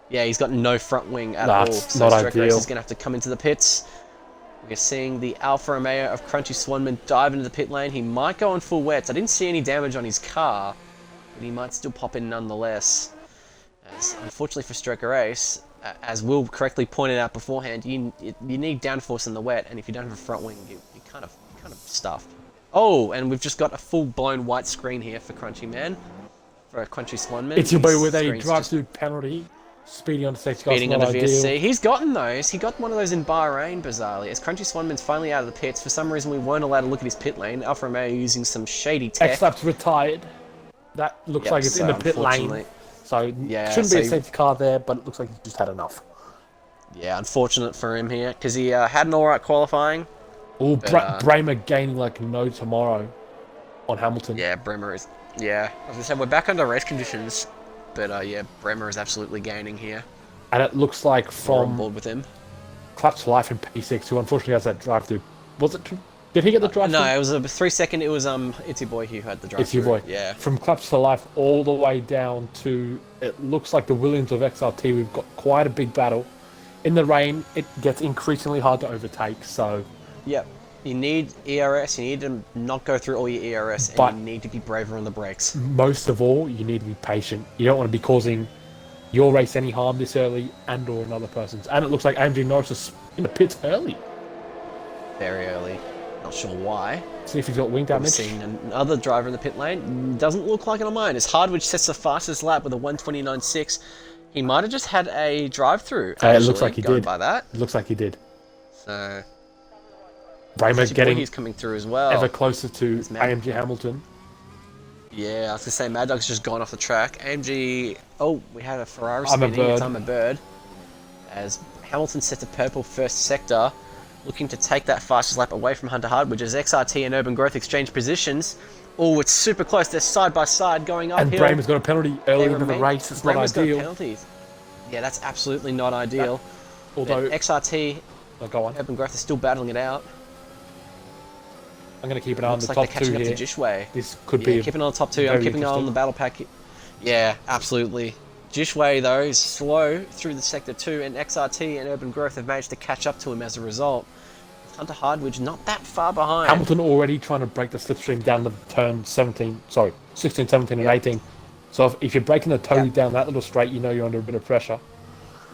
Speaker 1: Yeah, he's got no front wing at all. So
Speaker 2: not
Speaker 1: Stroker
Speaker 2: ideal.
Speaker 1: race is going to have to come into the pits. We're seeing the Alfa Romeo of Crunchy Swanman dive into the pit lane. He might go on full wets. I didn't see any damage on his car, but he might still pop in nonetheless. As, unfortunately for Stroker Race, as Will correctly pointed out beforehand, you need downforce in the wet, and if you don't have a front wing, you're kind of stuffed. Oh, and we've just got a full-blown white screen here for Crunchy Man, for a Crunchy Swanman.
Speaker 2: It's your boy with a drive-through penalty. Speeding on the safety car is
Speaker 1: Speeding
Speaker 2: not
Speaker 1: under
Speaker 2: ideal.
Speaker 1: VSC. He's gotten those. He got one of those in Bahrain, bizarrely. As Crunchy Swanman's finally out of the pits, for some reason we weren't allowed to look at his pit lane. Alfa Romeo using some shady tech.
Speaker 2: X-Lap's retired. That looks like it's in the pit lane. So
Speaker 1: yeah,
Speaker 2: shouldn't be a safety car there, but it looks like he's just had enough.
Speaker 1: Yeah, unfortunate for him here, because he had an alright qualifying.
Speaker 2: Oh, Bramer gaining like no tomorrow on Hamilton.
Speaker 1: Yeah, Bremer is... Yeah, as I said, we're back under race conditions. But yeah, Bremer is absolutely gaining here.
Speaker 2: And it looks like
Speaker 1: We're on
Speaker 2: from
Speaker 1: board with him.
Speaker 2: Claps for Life in P6, who unfortunately has that drive-through. Was it... Did he get the drive-through?
Speaker 1: No, it was a 3 second. It was It's Your Boy who had the drive-through.
Speaker 2: It's Your Boy.
Speaker 1: Yeah.
Speaker 2: From Claps for Life all the way down to... It looks like the Williams of XRT. We've got quite a big battle. In the rain, it gets increasingly hard to overtake, so...
Speaker 1: Yep. You need ERS, you need to not go through all your ERS, and you need to be braver on the brakes.
Speaker 2: Most of all, you need to be patient. You don't want to be causing your race any harm this early and or another person's. And it looks like AMG Norris is in the pits early.
Speaker 1: Very early. Not sure why.
Speaker 2: See if he's got wing damage.
Speaker 1: We've seen another driver in the pit lane. Doesn't look like it on mine. As Hardwich sets the fastest lap with a 1:29.6. He might have just had a drive-through.
Speaker 2: It looks like he did.
Speaker 1: By that.
Speaker 2: It looks like he did.
Speaker 1: So...
Speaker 2: Bramer getting
Speaker 1: he's coming through as well.
Speaker 2: ever closer to AMG Hamilton.
Speaker 1: Yeah, I was gonna say Mad Dog's just gone off the track. AMG. Oh, we had a Ferrari
Speaker 2: I'm a
Speaker 1: spinning.
Speaker 2: bird.
Speaker 1: It's I'm a bird. As Hamilton sets a purple first sector, looking to take that fastest lap away from Hunter Hardwich as XRT and Urban Growth exchange positions. Oh, it's super close. They're side by side going uphill.
Speaker 2: And Bramer's got a penalty early into the race. It's not ideal.
Speaker 1: Got penalties. Yeah, that's absolutely not ideal.
Speaker 2: Although
Speaker 1: XRT,
Speaker 2: go on.
Speaker 1: Urban Growth is still battling it out.
Speaker 2: I'm going to keep an eye on the
Speaker 1: Looks
Speaker 2: top
Speaker 1: like they're catching
Speaker 2: two
Speaker 1: up
Speaker 2: here.
Speaker 1: to Jishway.
Speaker 2: This could be
Speaker 1: keeping on the top two. I'm keeping an eye on the battle pack. Yeah, absolutely. Jishway, though, is slow through the sector 2, and XRT and Urban Growth have managed to catch up to him as a result. Hunter Hardwich not that far behind.
Speaker 2: Hamilton already trying to break the slipstream down the turn 16, 17 and 18. So if you're breaking the toe down that little straight, you know you're under a bit of pressure.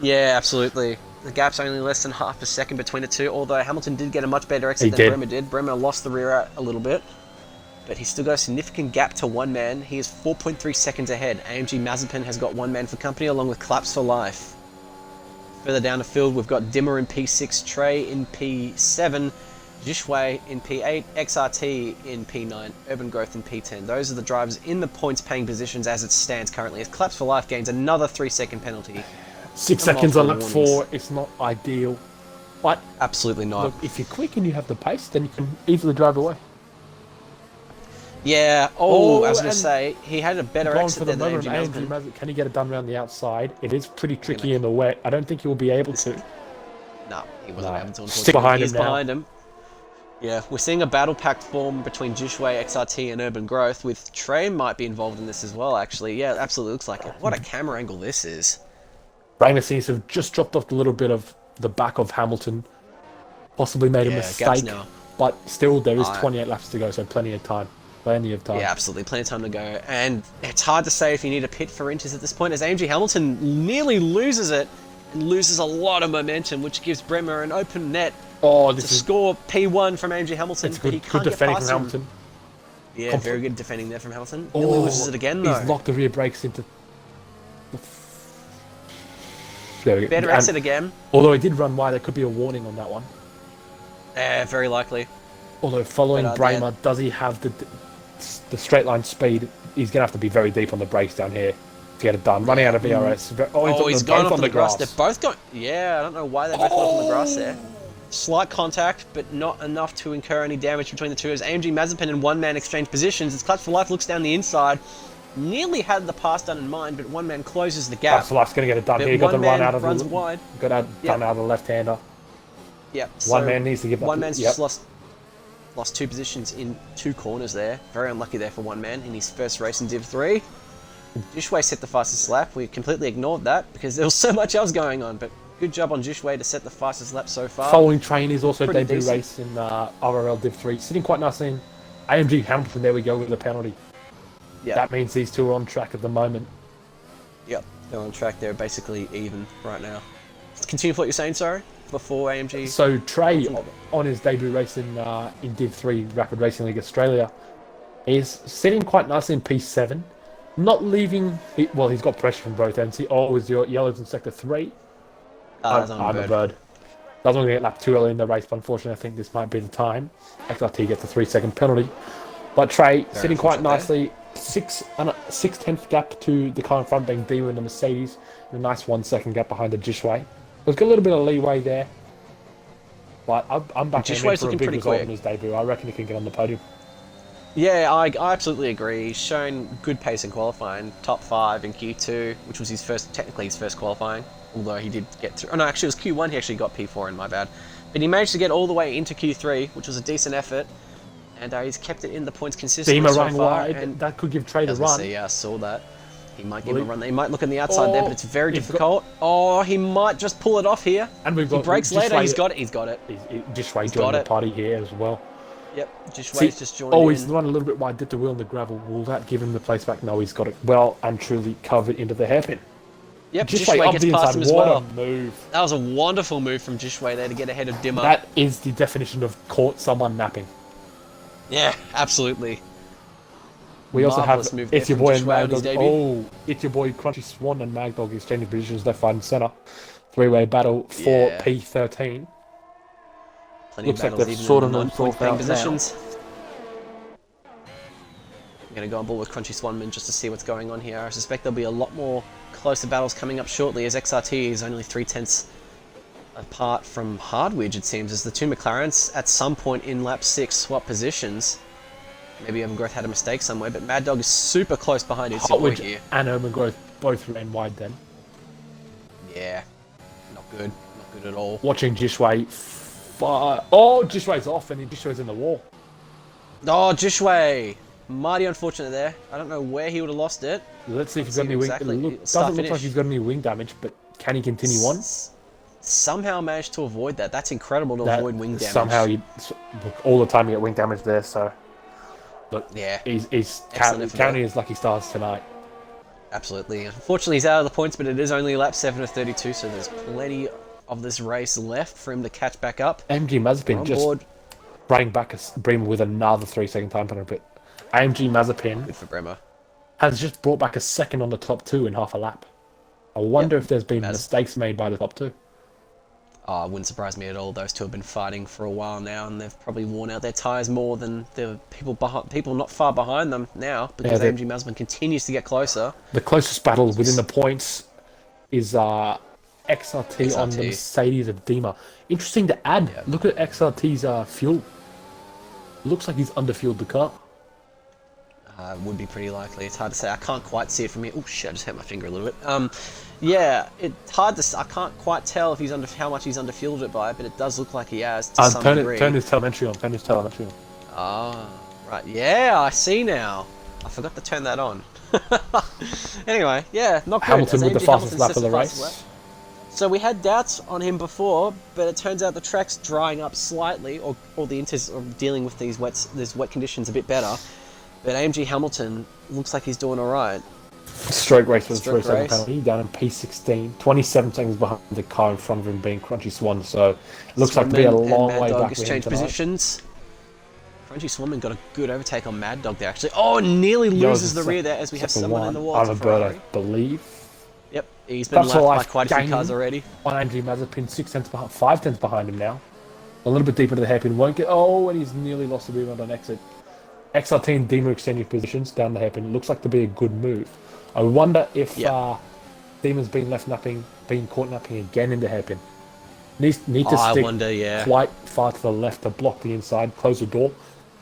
Speaker 1: Yeah, absolutely. The gap's only less than half a second between the two, although Hamilton did get a much better exit than Bremer did. Bremer lost the rear out a little bit, but he's still got a significant gap to one man. He is 4.3 seconds ahead. AMG Mazepin has got one man for company along with Claps for Life. Further down the field, we've got Dimmer in P6, Trey in P7, Jishway in P8, XRT in P9, Urban Growth in P10. Those are the drivers in the points-paying positions as it stands currently, as Claps for Life gains another 3-second penalty.
Speaker 2: 6 seconds on lap 4, it's not ideal. But
Speaker 1: absolutely not.
Speaker 2: Look, if you're quick and you have the pace, then you can easily drive away.
Speaker 1: Yeah, I was going to say, he had a better exit than AMG
Speaker 2: Mazepin. Can he get it done around the outside? It is pretty tricky in the wet. I don't think he will be able to.
Speaker 1: No, he wasn't able to.
Speaker 2: Stick behind him
Speaker 1: He's behind him. Yeah, we're seeing a battle pack form between Jishway, XRT, and Urban Growth, with Trey might be involved in this as well, actually. Yeah, it absolutely looks like it. What a camera angle this is.
Speaker 2: Bramer seems to have just dropped off a little bit of the back of Hamilton. Possibly made a mistake. But still, there is 28 laps to go, so plenty of time. Plenty of time.
Speaker 1: Yeah, absolutely. Plenty of time to go. And it's hard to say if you need a pit for inches at this point, as AMG Hamilton nearly loses it and loses a lot of momentum, which gives Bremer an open net to score P1 from AMG Hamilton.
Speaker 2: It's good defending from Hamilton.
Speaker 1: Yeah, very good defending there from Hamilton. Nearly loses it again, though.
Speaker 2: He's locked the rear brakes into...
Speaker 1: There we go. Better exit again.
Speaker 2: Although he did run wide, there could be a warning on that one.
Speaker 1: Yeah, very likely.
Speaker 2: Although following Bramer, does he have the straight line speed? He's going to have to be very deep on the brakes down here to get it done. Running out of VRS.
Speaker 1: He's gone off the grass. They're both going... Yeah, I don't know why they both went off on the grass there. Slight contact, but not enough to incur any damage between the two. As AMG Mazepin and one man exchange positions, as Claps for Life looks down the inside. Nearly had the pass done in mind, but one man closes the gap.
Speaker 2: Claps for Life's going to get it done here. He got the run out of
Speaker 1: runs wide.
Speaker 2: Got done out of the left-hander.
Speaker 1: Yep.
Speaker 2: One man needs to give up.
Speaker 1: One man's just lost 2 positions in 2 corners there. Very unlucky there for one man in his first race in Div 3. Jishway set the fastest lap. We completely ignored that because there was so much else going on, but good job on Jishway to set the fastest lap so far.
Speaker 2: Following train is also debut race in RRL Div 3. Sitting quite nicely in AMG Hamilton. There we go with the penalty. Yep. That means these two are on track at the moment.
Speaker 1: Yep, they're on track. They're basically even right now. Continue with what you're saying, sorry, before AMG.
Speaker 2: So Trey, on his debut race in Div 3 Rapid Racing League Australia, is sitting quite nicely in P7. Not leaving. Well, he's got pressure from both ends. Is your yellows in sector 3.
Speaker 1: Ah, that's on
Speaker 2: I'm a bird. Doesn't want to get lapped too early in the race, but unfortunately, I think this might be the time. XRT gets a 3-second penalty. But Trey
Speaker 1: Very
Speaker 2: sitting quite
Speaker 1: unfortunate
Speaker 2: nicely, 6/10 gap to the car in front, being Dima and the Mercedes, and a nice 1-second gap behind the Jishway. There's got a little bit of leeway there, but I'm back in for a
Speaker 1: looking
Speaker 2: big
Speaker 1: pretty
Speaker 2: result
Speaker 1: quick.
Speaker 2: in his debut. I reckon he can get on the podium.
Speaker 1: Yeah, I absolutely agree. He's shown good pace in qualifying, top 5 in Q2, which was technically his first qualifying, although he did get through. Oh no, actually it was Q1. He actually got P4 in, my bad. But he managed to get all the way into Q3, which was a decent effort, and he's kept it in the points consistently
Speaker 2: Dima
Speaker 1: so
Speaker 2: running
Speaker 1: far.
Speaker 2: wide,
Speaker 1: And
Speaker 2: that could give Trey a run.
Speaker 1: yeah, I saw that. He might give him a run. He might look on the outside there, but it's very
Speaker 2: he's
Speaker 1: difficult. Oh, he might just pull it off here.
Speaker 2: And we've
Speaker 1: He
Speaker 2: got
Speaker 1: brakes later.
Speaker 2: Jishway-
Speaker 1: He's got it. He's got it.
Speaker 2: Jishway
Speaker 1: got
Speaker 2: joined the
Speaker 1: it.
Speaker 2: party here as well.
Speaker 1: Yep, Jishway's just joined
Speaker 2: Oh, he's
Speaker 1: in.
Speaker 2: run a little bit wide, dipped the wheel in the gravel. Will that give him the place back? No, he's got it well and truly covered into the hairpin.
Speaker 1: Yep,
Speaker 2: Jishway
Speaker 1: Jishway
Speaker 2: up
Speaker 1: gets
Speaker 2: the
Speaker 1: past
Speaker 2: inside.
Speaker 1: him as
Speaker 2: What
Speaker 1: well.
Speaker 2: a move.
Speaker 1: That was a wonderful move from Jishway there to get ahead of Dimmer.
Speaker 2: That is the definition of caught someone napping.
Speaker 1: Yeah, absolutely.
Speaker 2: We also have
Speaker 1: Marvellous move there
Speaker 2: It's Your
Speaker 1: from
Speaker 2: Boy and
Speaker 1: Jishway on his
Speaker 2: Magdog.
Speaker 1: debut.
Speaker 2: Oh, It's Your Boy, Crunchy Swan and Magdog exchanging positions left, right, and centre. Three-way battle for
Speaker 1: Yeah.
Speaker 2: P13.
Speaker 1: Plenty
Speaker 2: Looks
Speaker 1: of
Speaker 2: like
Speaker 1: battles
Speaker 2: they've
Speaker 1: even
Speaker 2: sorted
Speaker 1: in the
Speaker 2: themselves
Speaker 1: non-point paying
Speaker 2: out
Speaker 1: positions. I'm going to go on board with Crunchy Swanman just to see what's going on here. I suspect there'll be a lot more closer battles coming up shortly, as XRT is only 3/10 apart from Hardwidge, it seems, as the two McLarens at some point in lap 6 swap positions. Maybe Urban Growth had a mistake somewhere, but Mad Dog is super close behind It's Your Boy
Speaker 2: Hotwidge
Speaker 1: here.
Speaker 2: and Urban Growth both ran wide then.
Speaker 1: Yeah, not good. Not good at all.
Speaker 2: Watching Jishway. Oh, Jishway's off and Jishway's in the wall.
Speaker 1: Oh, Jishway! Mighty unfortunate there. I don't know where he would have lost it.
Speaker 2: Let's see if he's
Speaker 1: see
Speaker 2: got any wing.
Speaker 1: exactly.
Speaker 2: Doesn't look like
Speaker 1: Finish.
Speaker 2: he's got any wing damage, but can he continue on?
Speaker 1: Somehow managed to avoid that. That's incredible to avoid wing damage.
Speaker 2: Somehow, look, all the time you get wing damage there. So, look,
Speaker 1: Yeah.
Speaker 2: he's
Speaker 1: Excellent
Speaker 2: counting his lucky stars tonight.
Speaker 1: Absolutely. Unfortunately, he's out of the points, but it is only lap 7 of 32, so there's plenty of this race left for him to catch back up.
Speaker 2: AMG Mazepin
Speaker 1: On
Speaker 2: just
Speaker 1: board.
Speaker 2: bring with another 3-second time penalty. AMG Mazepin
Speaker 1: Good for Bremer.
Speaker 2: has just brought back a second on the top 2 in half a lap. I wonder if there's been mistakes made by the top 2.
Speaker 1: Oh, it wouldn't surprise me at all. Those two have been fighting for a while now, and they've probably worn out their tyres more than the people not far behind them now, because AMG Mazepin continues to get closer.
Speaker 2: The closest battle within the points is XRT on the Mercedes of Dima. Interesting to add, look at XRT's fuel. Looks like he's underfueled the car.
Speaker 1: Would be pretty likely. It's hard to say. I can't quite see it from here. Oh shit! I just hit my finger a little bit. Yeah, it's hard to. I can't quite tell if he's how much he's underfueled it by, but it does look like he has to some degree.
Speaker 2: Turn his telemetry on. Turn his telemetry on.
Speaker 1: Ah, right. Yeah, I see now. I forgot to turn that on. Anyway, yeah, not good.
Speaker 2: Hamilton with the fastest lap of the race.
Speaker 1: So we had doubts on him before, but it turns out the track's drying up slightly, or the Inters are dealing with these wet conditions a bit better. But AMG Hamilton looks like he's doing all right.
Speaker 2: Stroke race with a
Speaker 1: Stroke
Speaker 2: 3-second
Speaker 1: race.
Speaker 2: penalty, down in P16. 27 seconds behind the car in front of him being Crunchy Swan, so looks like to be a long way back with him
Speaker 1: exchange
Speaker 2: tonight.
Speaker 1: positions. Crunchy Swanman got a good overtake on Mad Dog there, actually. Oh, nearly loses the rear there as we have someone in the wall.
Speaker 2: I'm a bird, I believe.
Speaker 1: Yep, he's been left by quite a few cars already.
Speaker 2: On AMG Mazepin, 6 tenths behind, 5 tenths behind him now. A little bit deep into the hairpin, won't get. Oh, and he's nearly lost the rebound on exit. XRT and Dima exchanging positions down the hairpin. Looks like to be a good move. I wonder if Dima's been caught napping again in the hairpin. Need to stick quite far to the left to block the inside, close the door,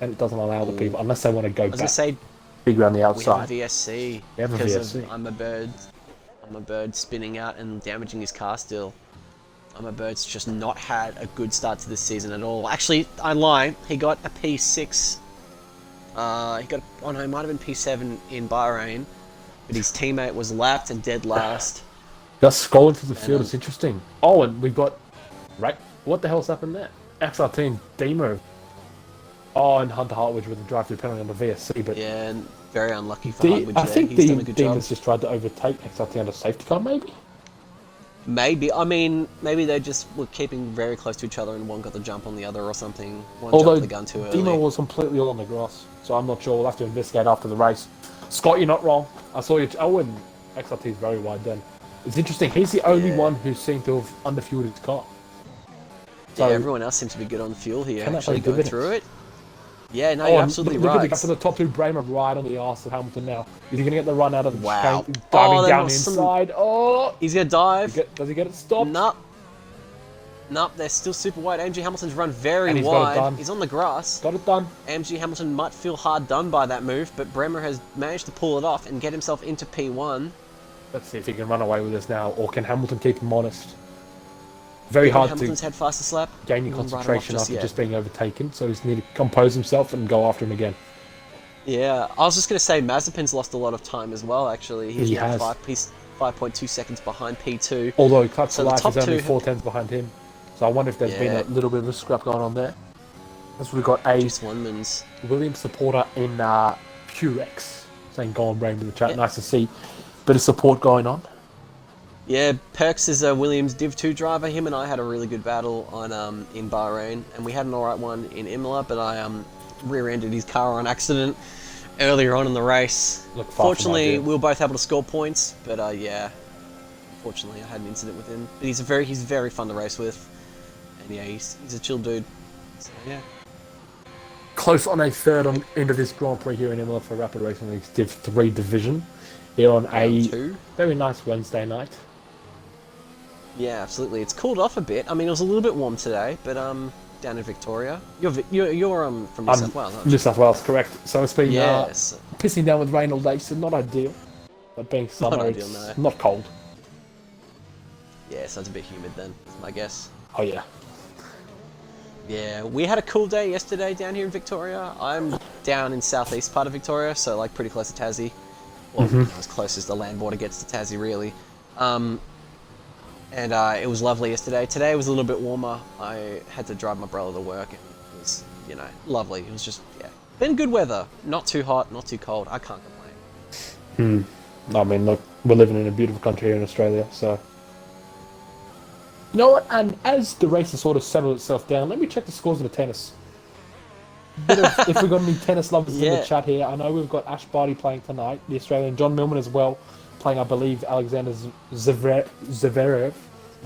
Speaker 2: and it doesn't allow the people, unless they want to go back. Big around the outside.
Speaker 1: We have a VSC.
Speaker 2: We have a
Speaker 1: because
Speaker 2: VSC.
Speaker 1: of I'm a bird spinning out and damaging his car still. I'm a bird's just not had a good start to this season at all. Actually, I lie. He got a P6. He got. Oh no, it might have been P7 in Bahrain, but his teammate was lapped and dead last.
Speaker 2: Just scrolling through the field, it's interesting. Oh, and we've got. Right, what the hell's happened there? XRT and Dima. Oh, and Hunter Hartwidge with a drive-through penalty on the VSC, but
Speaker 1: yeah, and very unlucky for Hartwidge.
Speaker 2: I think
Speaker 1: he's done a good job.
Speaker 2: Dima's just tried to overtake XRT under safety car, maybe.
Speaker 1: Maybe. I mean, maybe they just were keeping very close to each other and one got the jump on the other or something. One
Speaker 2: Although
Speaker 1: jumped the gun too early.
Speaker 2: Dima was completely all on the grass, so I'm not sure. We'll have to investigate after the race. Scott, you're not wrong. I saw you. Oh, and XRT is very wide then. It's interesting. He's the only one who seemed to have underfueled his car.
Speaker 1: So, yeah, everyone else seems to be good on fuel here, actually, going
Speaker 2: dividends?
Speaker 1: through it. Yeah, no, you're absolutely
Speaker 2: look
Speaker 1: right.
Speaker 2: At the gap to the top two, Bramer right on the arse of Hamilton now. Is he going to get the run out of the
Speaker 1: Wow.
Speaker 2: diving down the inside? Oh!
Speaker 1: He's going to dive.
Speaker 2: Does he get it stopped?
Speaker 1: Nope, they're still super wide. AMG Hamilton's run very wide. He's on the grass.
Speaker 2: Got it done.
Speaker 1: AMG Hamilton might feel hard done by that move, but Bremer has managed to pull it off and get himself into P1.
Speaker 2: Let's see if he can run away with this now, or can Hamilton keep him honest? Very hard
Speaker 1: Hamilton's head fastest lap.
Speaker 2: Gain your concentration after just being overtaken, so he's need to compose himself and go after him again.
Speaker 1: Yeah, I was just going to say Mazepin's lost a lot of time as well, actually. He's
Speaker 2: he
Speaker 1: now
Speaker 2: has.
Speaker 1: 5.2 seconds behind P2.
Speaker 2: Although Clutch for Life is only 4 tenths behind him. So I wonder if there's been a little bit of a scrap going on there. As we've got a Williams supporter in Purex saying go on Brain with the chat. Nice to see a bit of support going on.
Speaker 1: Yeah, Perks is a Williams Div3 driver. Him and I had a really good battle on in Bahrain, and we had an alright one in Imola, but I rear-ended his car on accident earlier on in the race. Fortunately, we were both able to score points, but yeah, unfortunately I had an incident with him. But he's very fun to race with, and yeah, he's a chill dude. So yeah.
Speaker 2: Close on a third on into this Grand Prix here in Imola for Rapid Racing League's Div3 division. Here on a very nice Wednesday night.
Speaker 1: Yeah, absolutely. It's cooled off a bit. I mean, it was a little bit warm today, but down in Victoria. You're from New South Wales, aren't you?
Speaker 2: New South Wales, correct. So it's been pissing down with rain all day, so not ideal. But being summer, it's not cold.
Speaker 1: Yeah, so it's a bit humid then, is my guess.
Speaker 2: Oh yeah.
Speaker 1: Yeah, we had a cool day yesterday down here in Victoria. I'm down in southeast part of Victoria, so like pretty close to Tassie. Well, as close as the land border gets to Tassie, really. And it was lovely yesterday. Today was a little bit warmer. I had to drive my brother to work, and it was, lovely. It was just, been good weather. Not too hot, not too cold. I can't complain.
Speaker 2: I mean, look, we're living in a beautiful country here in Australia, so... You know what? And as the race has sort of settled itself down, let me check the scores of the tennis. If we've got any tennis lovers in the chat here, I know we've got Ash Barty playing tonight, the Australian, John Millman as well, playing, I believe, Alexander Zverev,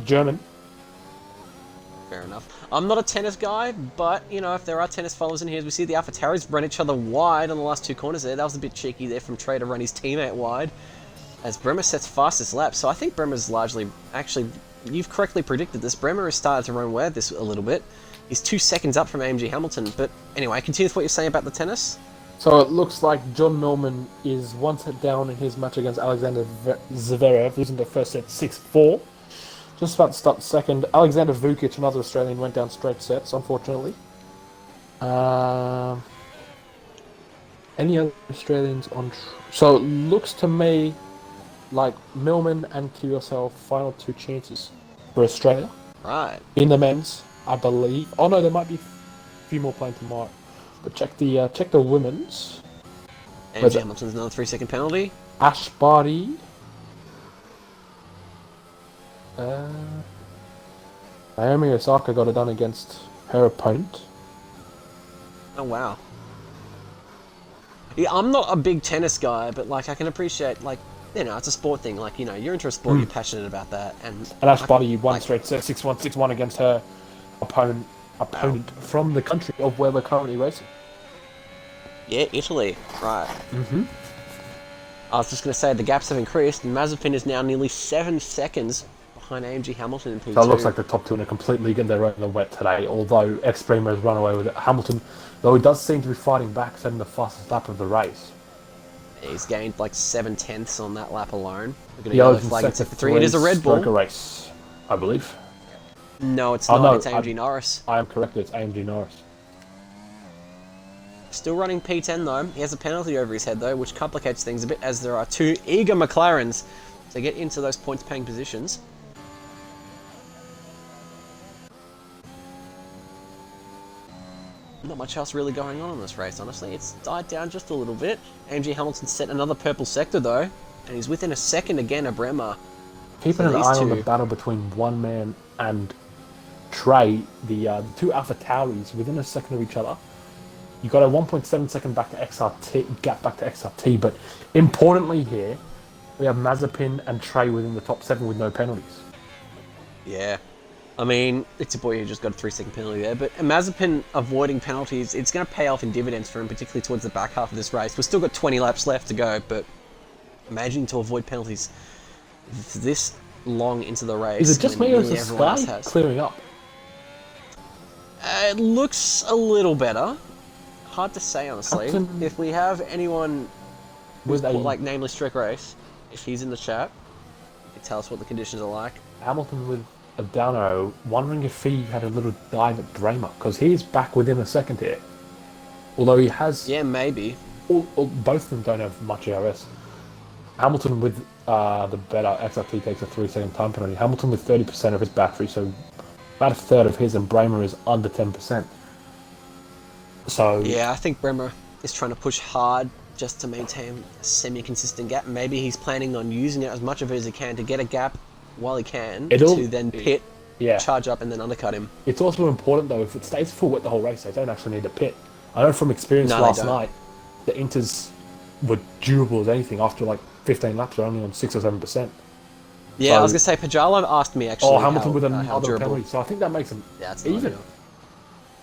Speaker 2: German.
Speaker 1: Fair enough. I'm not a tennis guy, but, if there are tennis followers in here, as we see the AlphaTauris run each other wide on the last two corners there. That was a bit cheeky there from Trey to run his teammate wide, as Bremer sets fastest lap. So I think Bremer's largely, actually, you've correctly predicted this. Bremer has started to run away with this a little bit. He's 2 seconds up from AMG Hamilton, but anyway, continue with what you're saying about the tennis.
Speaker 2: So it looks like John Millman is one set down in his match against Alexander Zverev, losing the first set 6-4. Just about to start the second. Alexander Vukic, another Australian, went down straight sets, unfortunately. Any other Australians on... So it looks to me like Millman and Kyrgios final 2 chances for Australia.
Speaker 1: Right.
Speaker 2: In the men's, I believe. Oh no, there might be a few more playing tomorrow. But check the women's.
Speaker 1: AMG Hamilton's another 3-second penalty.
Speaker 2: Ash Barty. Naomi Osaka got it done against her opponent.
Speaker 1: Oh wow. Yeah, I'm not a big tennis guy, but I can appreciate it's a sport thing. You're into a sport, you're passionate about that, and
Speaker 2: Ash Barty won straight set 6-1, 6-1 against her opponent from the country of where we're currently racing.
Speaker 1: Yeah, Italy. Right. I was just going to say the gaps have increased, and Mazepin is now nearly 7 seconds behind AMG Hamilton in P2.
Speaker 2: So it looks like the top two in a complete league and they're in the wet today, although X-Bremer has run away with it. Hamilton, though he does seem to be fighting back, setting the fastest lap of the race.
Speaker 1: He's gained 7 tenths on that lap alone. We're going to
Speaker 2: yellow
Speaker 1: flag in sector 3. It is a Red Bull.
Speaker 2: Race, I believe.
Speaker 1: No, it's not. It's AMG Norris.
Speaker 2: I am correct. It's AMG Norris.
Speaker 1: Still running P10 though. He has a penalty over his head though, which complicates things a bit, as there are 2 eager McLarens to get into those points-paying positions. Not much else really going on in this race, honestly. It's died down just a little bit. AMG Hamilton set another purple sector though, and he's within a second again of Bremer.
Speaker 2: Keeping an eye on the battle between One Man and Trey, the 2 AlphaTauris within a second of each other. You got a 1.7 second back to XRT gap back to XRT, but importantly here, we have Mazepin and Trey within the top 7 with no penalties.
Speaker 1: Yeah. I mean, it's a boy who just got a 3-second penalty there, but Mazepin avoiding penalties, it's going to pay off in dividends for him, particularly towards the back half of this race. We've still got 20 laps left to go, but imagine to avoid penalties this long into the race.
Speaker 2: Is it just me or is the sky clearing up?
Speaker 1: It looks a little better. Hard to say, honestly. If we have anyone with like nameless Trick Race, if he's in the chat, he can tell us what the conditions are like.
Speaker 2: Hamilton with a down arrow, wondering if he had a little dive at Bramer, because he's back within a second here. Although he has...
Speaker 1: Yeah, maybe.
Speaker 2: Both of them don't have much AUS. Hamilton with the better XRT takes a 3-second time penalty. Hamilton with 30% of his battery, so about a third of his, and Bramer is under 10%. So...
Speaker 1: Yeah, I think Bramer is trying to push hard just to maintain a semi-consistent gap. Maybe he's planning on using it as much of it as he can to get a gap while he can, to then pit, charge up, and then undercut him.
Speaker 2: It's also important, though, if it stays full wet the whole race, they don't actually need to pit. I know from experience last night, the Inters were durable as anything after like 15 laps, are only on 6 or 7%.
Speaker 1: Yeah, so, I was going to say, Pajala asked me actually
Speaker 2: Hamilton with another penalty, so I think that makes them even.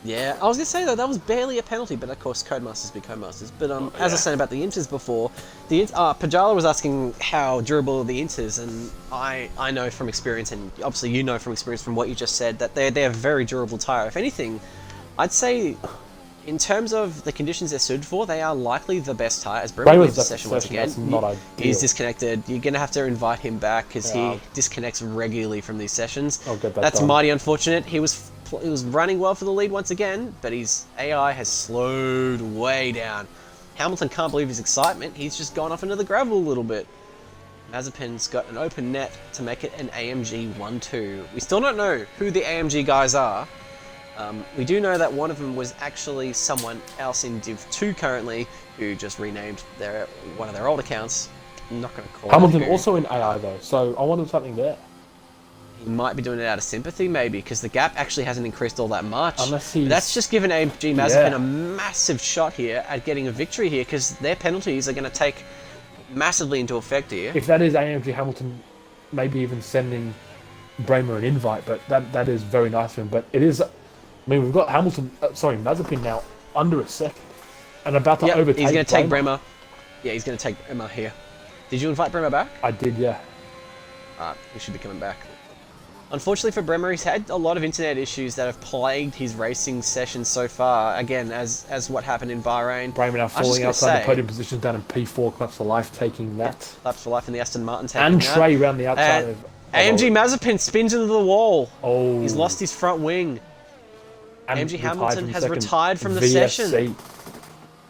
Speaker 1: Yeah, I was going to say, though, that was barely a penalty, but of course, Codemasters be Codemasters. But as I was saying about the Inters before, Pajala was asking how durable are the Inters, and I know from experience, and obviously you know from experience from what you just said, that they're a very durable tyre. If anything, I'd say, in terms of the conditions they're suited for, they are likely the best tyre. As Bremer leaves the session once again, he's disconnected. You're going to have to invite him back, because he disconnects regularly from these sessions. That's mighty unfortunate. He was running well for the lead once again, but his AI has slowed way down. Hamilton can't believe his excitement. He's just gone off into the gravel a little bit. Mazepin's got an open net to make it an AMG 1-2. We still don't know who the AMG guys are. We do know that one of them was actually someone else in Div3 currently, who just renamed one of their old accounts. I'm not going to call
Speaker 2: Hamilton also in AI though, so I wonder something there.
Speaker 1: He might be doing it out of sympathy, maybe, because the gap actually hasn't increased all that much.
Speaker 2: Unless
Speaker 1: that's just given AMG Mazepin a massive shot here at getting a victory here, because their penalties are going to take massively into effect here.
Speaker 2: If that is AMG Hamilton, maybe even sending Bramer an invite, but that is very nice of him. But it is, I mean, we've got Mazepin now under a second and about to overtake.
Speaker 1: He's going to take Bramer. Yeah, he's going to take Bramer here. Did you invite Bramer back?
Speaker 2: I did, yeah.
Speaker 1: He should be coming back. Unfortunately for Bremer, he's had a lot of internet issues that have plagued his racing sessions so far. Again, as what happened in Bahrain.
Speaker 2: Bremer now falling outside the podium position, down in P4, claps for life, taking that.
Speaker 1: Claps for life in the Aston Martin taking that.
Speaker 2: And Trey around the outside of...
Speaker 1: AMG Mazepin spins into the wall.
Speaker 2: Oh.
Speaker 1: He's lost his front wing.
Speaker 2: And
Speaker 1: AMG Hamilton has retired from the
Speaker 2: VSC.
Speaker 1: session.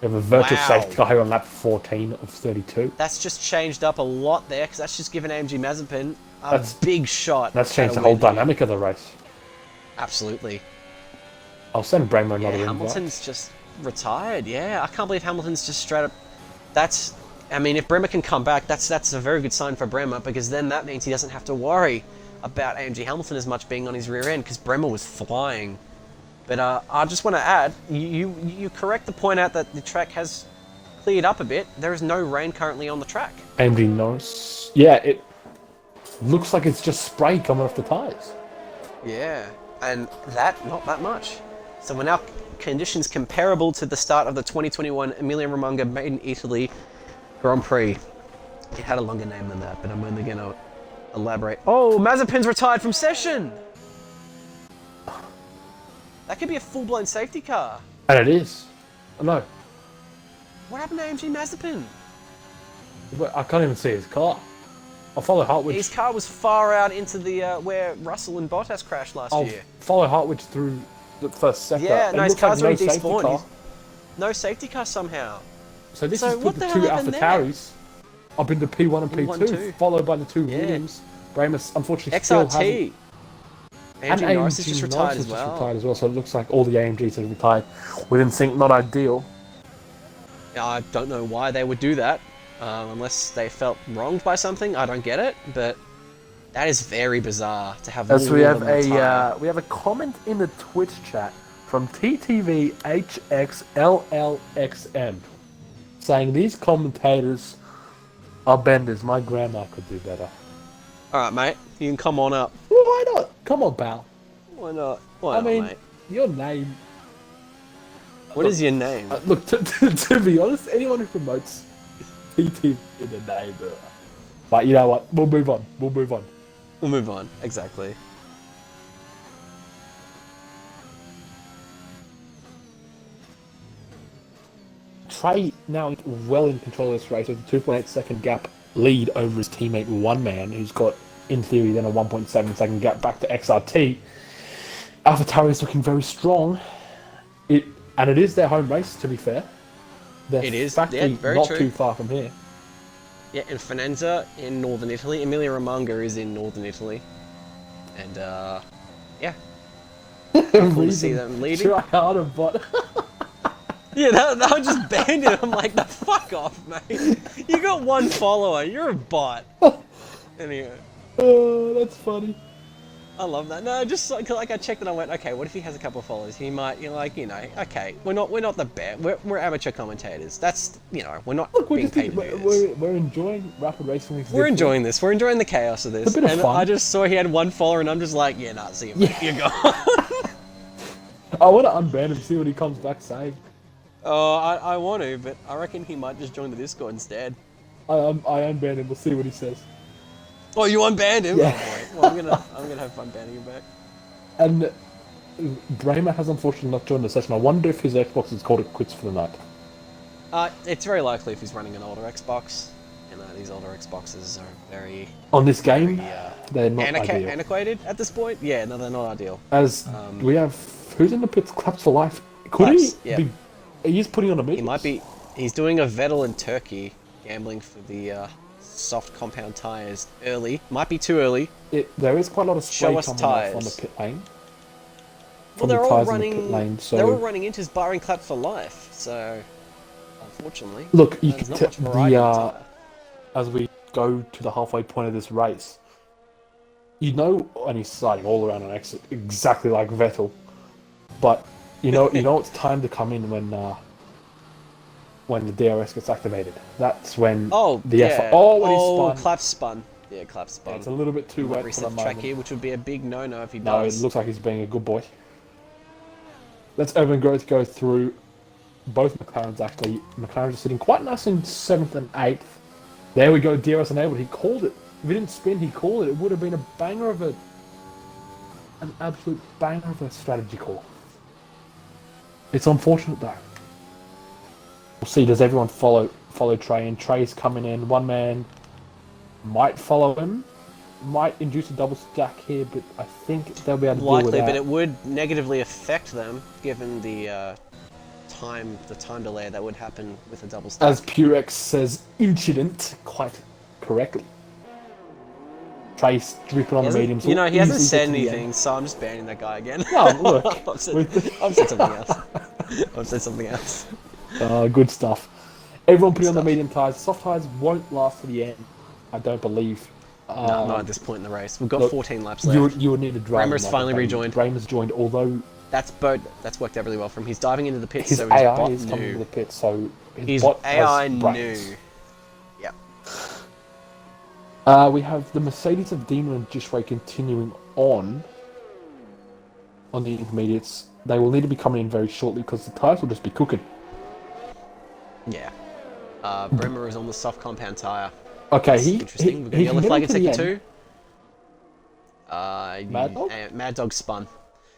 Speaker 2: We have a virtual safety car on lap 14 of 32.
Speaker 1: That's just changed up a lot there, because that's just given AMG Mazepin a big shot.
Speaker 2: That's changed the whole dynamic of the race.
Speaker 1: Absolutely.
Speaker 2: I'll send Bramer another invite.
Speaker 1: Hamilton's just retired. Yeah, I can't believe Hamilton's just straight up. I mean, if Bremer can come back, that's a very good sign for Bremer, because then that means he doesn't have to worry about AMG Hamilton as much being on his rear end, because Bremer was flying. But I just want to add, you correct to point out that the track has cleared up a bit. There is no rain currently on the track.
Speaker 2: AMG Norris. Yeah, it looks like it's just spray coming off the tyres.
Speaker 1: Yeah, and not that much. So we're now conditions comparable to the start of the 2021 Emilia-Romagna Made in Italy Grand Prix. It had a longer name than that, but I'm only going to elaborate. Oh, Mazepin's retired from session! That could be a full-blown safety car.
Speaker 2: And it is. I know.
Speaker 1: What happened to AMG Mazepin?
Speaker 2: I can't even see his car. I'll follow Hartwich.
Speaker 1: His car was far out into the where Russell and Bottas crashed last year.
Speaker 2: Follow Hartwich through the first sector.
Speaker 1: Yeah, no, his car's already despawned. No safety car somehow.
Speaker 2: So this is for the two AlphaTauris up into P1 and P2, followed by the two Williams. Bramus, unfortunately, still hasn't.
Speaker 1: AMG Norris is just retired as well.
Speaker 2: So it looks like all the AMGs have retired within sync. Not ideal.
Speaker 1: I don't know why they would do that. Unless they felt wronged by something, I don't get it. But that is very bizarre to have.
Speaker 2: So we have a comment in the Twitch chat from TTVHXLLXM saying these commentators are benders. My grandma could do better.
Speaker 1: Alright, mate. You can come on up.
Speaker 2: Well, why not? Come on, pal.
Speaker 1: Why not? Why
Speaker 2: I mean,
Speaker 1: not, mate?
Speaker 2: your name.
Speaker 1: What is your name?
Speaker 2: Look, to be honest, anyone who promotes TTV in the name. But you know what? We'll move on. We'll move on.
Speaker 1: We'll move on. Exactly.
Speaker 2: Trey now well in control of this race with a 2.8 second gap lead over his teammate One Man, who's got, in theory, then a 1.7 second gap back to XRT. AlphaTauri is looking very strong. It is their home race, to be fair.
Speaker 1: It is.
Speaker 2: Factory
Speaker 1: Yeah, very
Speaker 2: not
Speaker 1: true.
Speaker 2: too far from here.
Speaker 1: Yeah, and Finanza in northern Italy. Emilia-Romagna is in northern Italy. And, yeah. Cool to see them leading.
Speaker 2: Try harder, but...
Speaker 1: Yeah, that was just bandit. I'm like, fuck off, mate. You got one follower. You're a bot. Anyway.
Speaker 2: Oh, that's funny.
Speaker 1: I love that. No, just like I checked and I went, okay, what if he has a couple of followers? He might, okay, we're not the best. We're amateur commentators. That's, we're not being paid to do this.
Speaker 2: We're enjoying rapid racing.
Speaker 1: We're enjoying this. We're enjoying the chaos of this.
Speaker 2: It's a bit of fun.
Speaker 1: I just saw he had one follower and I'm just like, yeah, nah, see you, mate. You're gone.
Speaker 2: I want to unban him, see what he comes back saying.
Speaker 1: Oh, I want to, but I reckon he might just join the Discord instead.
Speaker 2: I unban him. We'll see what he says.
Speaker 1: Oh, you unbanned him?
Speaker 2: Yeah.
Speaker 1: Oh, boy. Well, I'm gonna have fun banning him back.
Speaker 2: And Bramer has unfortunately not joined the session. I wonder if his Xbox has called it quits for the night.
Speaker 1: It's very likely if he's running an older Xbox. These older Xboxes are very...
Speaker 2: On this game, they're not ideal.
Speaker 1: Antiquated at this point? Yeah, no, they're not ideal.
Speaker 2: As we have... Who's in the pits? Claps for life. Could
Speaker 1: Claps,
Speaker 2: he
Speaker 1: yeah.
Speaker 2: be... He's putting on a meeting.
Speaker 1: He might be... He's doing a Vettel in Turkey, gambling for the soft compound tyres early. Might be too early.
Speaker 2: There is quite a lot of spray
Speaker 1: Show us
Speaker 2: coming
Speaker 1: tyres.
Speaker 2: off on the pit lane.
Speaker 1: Well, they're all running...
Speaker 2: Pit lane, so...
Speaker 1: They're all running into his barring Clap for life, so... Unfortunately...
Speaker 2: Look, you
Speaker 1: there's
Speaker 2: can
Speaker 1: not much variety in tyre.
Speaker 2: as we go to the halfway point of this race, and he's sliding all around on exit, exactly like Vettel. But you know it's time to come in when the DRS gets activated. That's when the
Speaker 1: yeah.
Speaker 2: when he spun.
Speaker 1: Clap spun. Yeah, Clap spun.
Speaker 2: It's a little bit too wet for
Speaker 1: Reset
Speaker 2: the
Speaker 1: the
Speaker 2: moment.
Speaker 1: track here, which would be a big no-no if he
Speaker 2: No,
Speaker 1: does.
Speaker 2: it looks like he's being a good boy. Let's Urban Growth go through both McLarens actually. McLaren's are sitting quite nice in 7th and 8th. There we go, DRS enabled. He called it. If he didn't spin, he called it. It would have been an absolute banger of a strategy call. It's unfortunate though. We'll see, does everyone follow Trey? And Trey's coming in. One man might follow him. Might induce a double stack here, but I think they'll be able to deal with
Speaker 1: Likely,
Speaker 2: that.
Speaker 1: but it would negatively affect them, given the time delay that would happen with a double stack.
Speaker 2: As Purex says, incident, quite correctly. Trace dripping on the mediums.
Speaker 1: He hasn't
Speaker 2: easily
Speaker 1: said
Speaker 2: get to the
Speaker 1: anything,
Speaker 2: end.
Speaker 1: so I'm just banning that guy again.
Speaker 2: No, look.
Speaker 1: I've said something else. I've said something else.
Speaker 2: Good stuff. Everyone putting on the
Speaker 1: stuff.
Speaker 2: medium tyres. Soft tyres won't last to the end, I don't believe.
Speaker 1: No, not at this point in the race. We've got 14 laps left.
Speaker 2: You would need to drive.
Speaker 1: Bramer's finally rejoined.
Speaker 2: Bramer's joined, although
Speaker 1: That's worked out really well for him. He's diving into the pits,
Speaker 2: his
Speaker 1: so his
Speaker 2: AI
Speaker 1: bot
Speaker 2: is coming
Speaker 1: knew.
Speaker 2: to the pit, so
Speaker 1: His
Speaker 2: bot
Speaker 1: AI
Speaker 2: has brains.
Speaker 1: knew. Yep.
Speaker 2: We have the Mercedes of Demon and Jishway continuing on the intermediates. They will need to be coming in very shortly because the tyres will just be cooking.
Speaker 1: Yeah. Bremer is on the soft compound tyre.
Speaker 2: Okay,
Speaker 1: Interesting. We've got a
Speaker 2: he
Speaker 1: yellow
Speaker 2: can
Speaker 1: flag
Speaker 2: get
Speaker 1: in
Speaker 2: into
Speaker 1: sector
Speaker 2: the
Speaker 1: 2.
Speaker 2: Mad Dog?
Speaker 1: Mad Dog spun.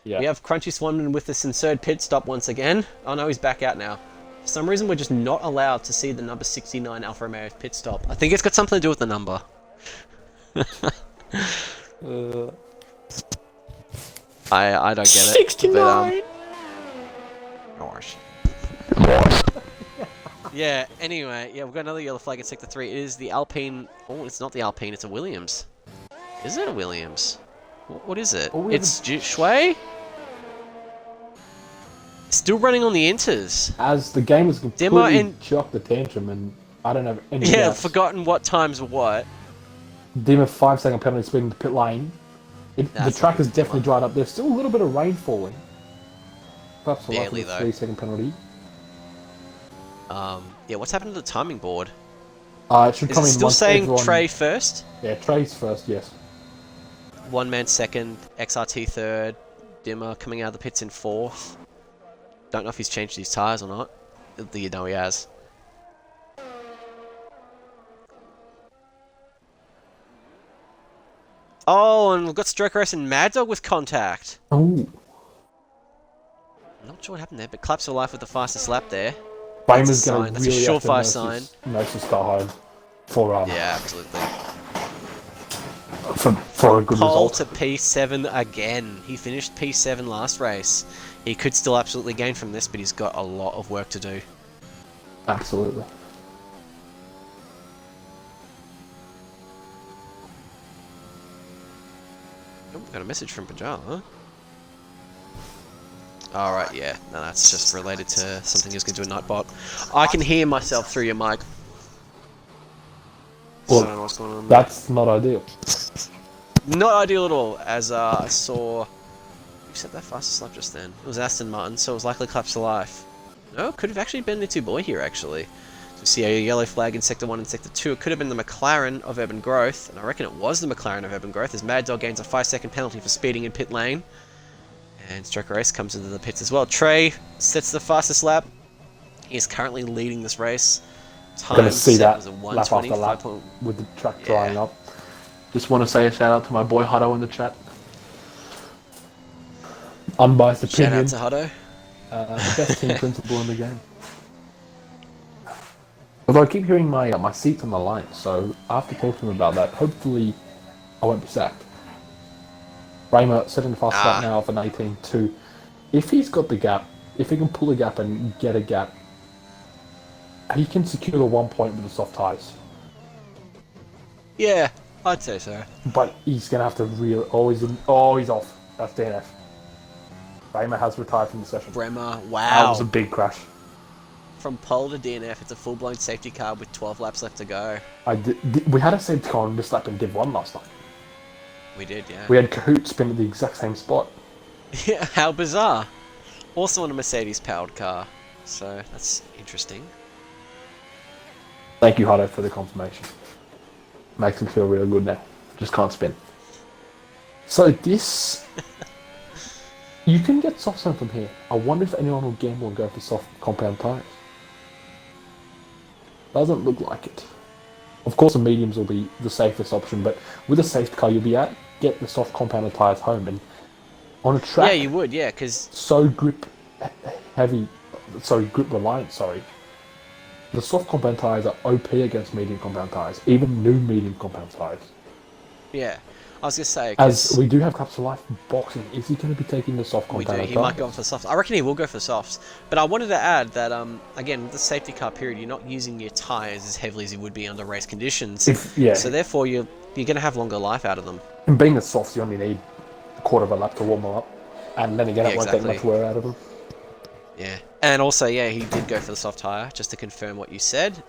Speaker 2: Yeah.
Speaker 1: We have Crunchy Swanman with this inserted pit stop once again. Oh no, he's back out now. For some reason, we're just not allowed to see the number 69 Alfa Romeo pit stop. I think it's got something to do with the number. I don't get it.
Speaker 2: 69!
Speaker 1: Gosh. Yeah, anyway, we've got another yellow flag in sector 3. It is the Alpine... Oh, it's not the Alpine, it's a Williams. Is it a Williams? What is it?
Speaker 2: Oh,
Speaker 1: It's Shui? Still running on the inters.
Speaker 2: As the game has
Speaker 1: Dimmer
Speaker 2: completely
Speaker 1: and-
Speaker 2: shocked the tantrum, and I don't have any
Speaker 1: Yeah,
Speaker 2: doubts.
Speaker 1: forgotten what times were what.
Speaker 2: Dimmer 5-second penalty speeding the pit lane. The
Speaker 1: That's
Speaker 2: track
Speaker 1: a
Speaker 2: has
Speaker 1: good
Speaker 2: definitely
Speaker 1: one.
Speaker 2: dried up. There's still a little bit of rain falling. Perhaps for life
Speaker 1: Barely,
Speaker 2: with a
Speaker 1: though.
Speaker 2: 3-second penalty.
Speaker 1: Yeah, what's happened to the timing board?
Speaker 2: It should
Speaker 1: Is
Speaker 2: come
Speaker 1: it
Speaker 2: in
Speaker 1: still
Speaker 2: once
Speaker 1: saying
Speaker 2: everyone...
Speaker 1: Trey first?
Speaker 2: Yeah, Trey's first, yes.
Speaker 1: One man second, XRT third, Dimmer coming out of the pits in fourth. Don't know if he's changed his tyres or not. You know he has. Oh, and we've got Stroker S and Mad Dog with contact.
Speaker 2: Oh.
Speaker 1: Not sure what happened there, but claps for life with the fastest lap there.
Speaker 2: Bamer's going to
Speaker 1: That's a
Speaker 2: really have to
Speaker 1: surefire sign.
Speaker 2: nurse his car home for,
Speaker 1: Yeah, absolutely.
Speaker 2: for a good
Speaker 1: Pole
Speaker 2: result.
Speaker 1: to P7 again. He finished P7 last race. He could still absolutely gain from this, but he's got a lot of work to do.
Speaker 2: Absolutely.
Speaker 1: Oh, got a message from Pajala, huh? Alright, yeah. No, that's just related to something he's going to do a Nightbot. I can hear myself through your mic.
Speaker 2: Well,
Speaker 1: So I don't know what's going on there.
Speaker 2: that's not ideal.
Speaker 1: Not ideal at all, as I saw... Who set that fastest lap just then? It was Aston Martin, so it was likely claps to life. No, it could have actually been the two boy here, actually. So we see a yellow flag in Sector 1 and Sector 2. It could have been the McLaren of Urban Growth, and I reckon it was the McLaren of Urban Growth, as Mad Dog gains a 5-second penalty for speeding in pit lane. And Stroker Race comes into the pits as well. Trey sets the fastest lap. He is currently leading this race.
Speaker 2: Going to see that
Speaker 1: was a
Speaker 2: lap after lap
Speaker 1: 1:20,
Speaker 2: with the track drying up. Just want to say a shout out to my boy Hutto in the chat. Unbiased opinion.
Speaker 1: Shout out to Hutto.
Speaker 2: The best team principal in the game. Although I keep hearing my seats on the line, so I have to talk to him about that. Hopefully, I won't be sacked. Raymer setting the fast lap now of an 18.2. If he's got the gap, if he can pull a gap and get a gap, he can secure the 1 point with the soft tyres.
Speaker 1: Yeah, I'd say so.
Speaker 2: But he's going to have to really... he's off. That's DNF. Raymer has retired from the session.
Speaker 1: Bremer,
Speaker 2: That
Speaker 1: wow.
Speaker 2: was a big crash.
Speaker 1: From pole to DNF, it's a full-blown safety car with 12 laps left to go.
Speaker 2: We had a safety car on this lap in Div 1 last night.
Speaker 1: We did, yeah.
Speaker 2: We had Kahoot spin at the exact same spot.
Speaker 1: Yeah, how bizarre. Also on a Mercedes-powered car, so that's interesting.
Speaker 2: Thank you, Hutto, for the confirmation. Makes me feel real good now. Just can't spin. So this... you can get soft sand from here. I wonder if anyone will gamble and go for soft compound tyres. Doesn't look like it. Of course the mediums will be the safest option, but with a safety car you'll be able to get the soft compounded tyres home, and on a track...
Speaker 1: Yeah, you would, yeah, because...
Speaker 2: so grip reliant, the soft compound tyres are OP against medium compound tyres, even new medium compound tyres.
Speaker 1: Yeah, I was going to say...
Speaker 2: As we do have Cups for Life boxing, is he going to be taking the soft
Speaker 1: We
Speaker 2: compound
Speaker 1: do,
Speaker 2: tyres?
Speaker 1: he might go for the softs. I reckon he will go for the softs. But I wanted to add that, again, with the safety car period, you're not using your tyres as heavily as you would be under race conditions. So therefore, you're going to have longer life out of them.
Speaker 2: And being the softs, you only need a quarter of a lap to warm them up. And then again, it won't take much wear out of them.
Speaker 1: Yeah. And also, yeah, he did go for the soft tyre, just to confirm what you said.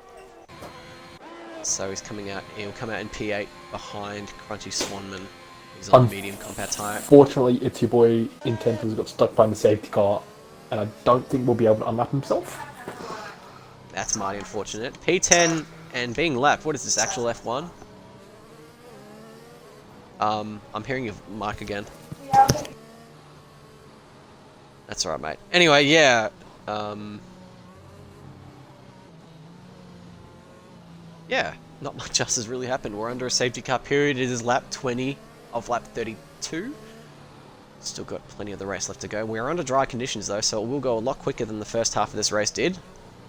Speaker 1: So he's coming out, he'll come out in P8 behind Crunchy Swanman. He's on the medium compound tyre.
Speaker 2: Fortunately, it's your boy Intent who's got stuck behind the safety car, and I don't think we'll be able to unlap himself.
Speaker 1: That's mighty unfortunate. P10 and being lapped, what is this, actual F1? I'm hearing your mic again. That's alright, mate. Anyway, yeah. Yeah, not much else has really happened. We're under a safety car period. It is lap 20 of lap 32. Still got plenty of the race left to go. We're under dry conditions though, so it will go a lot quicker than the first half of this race did,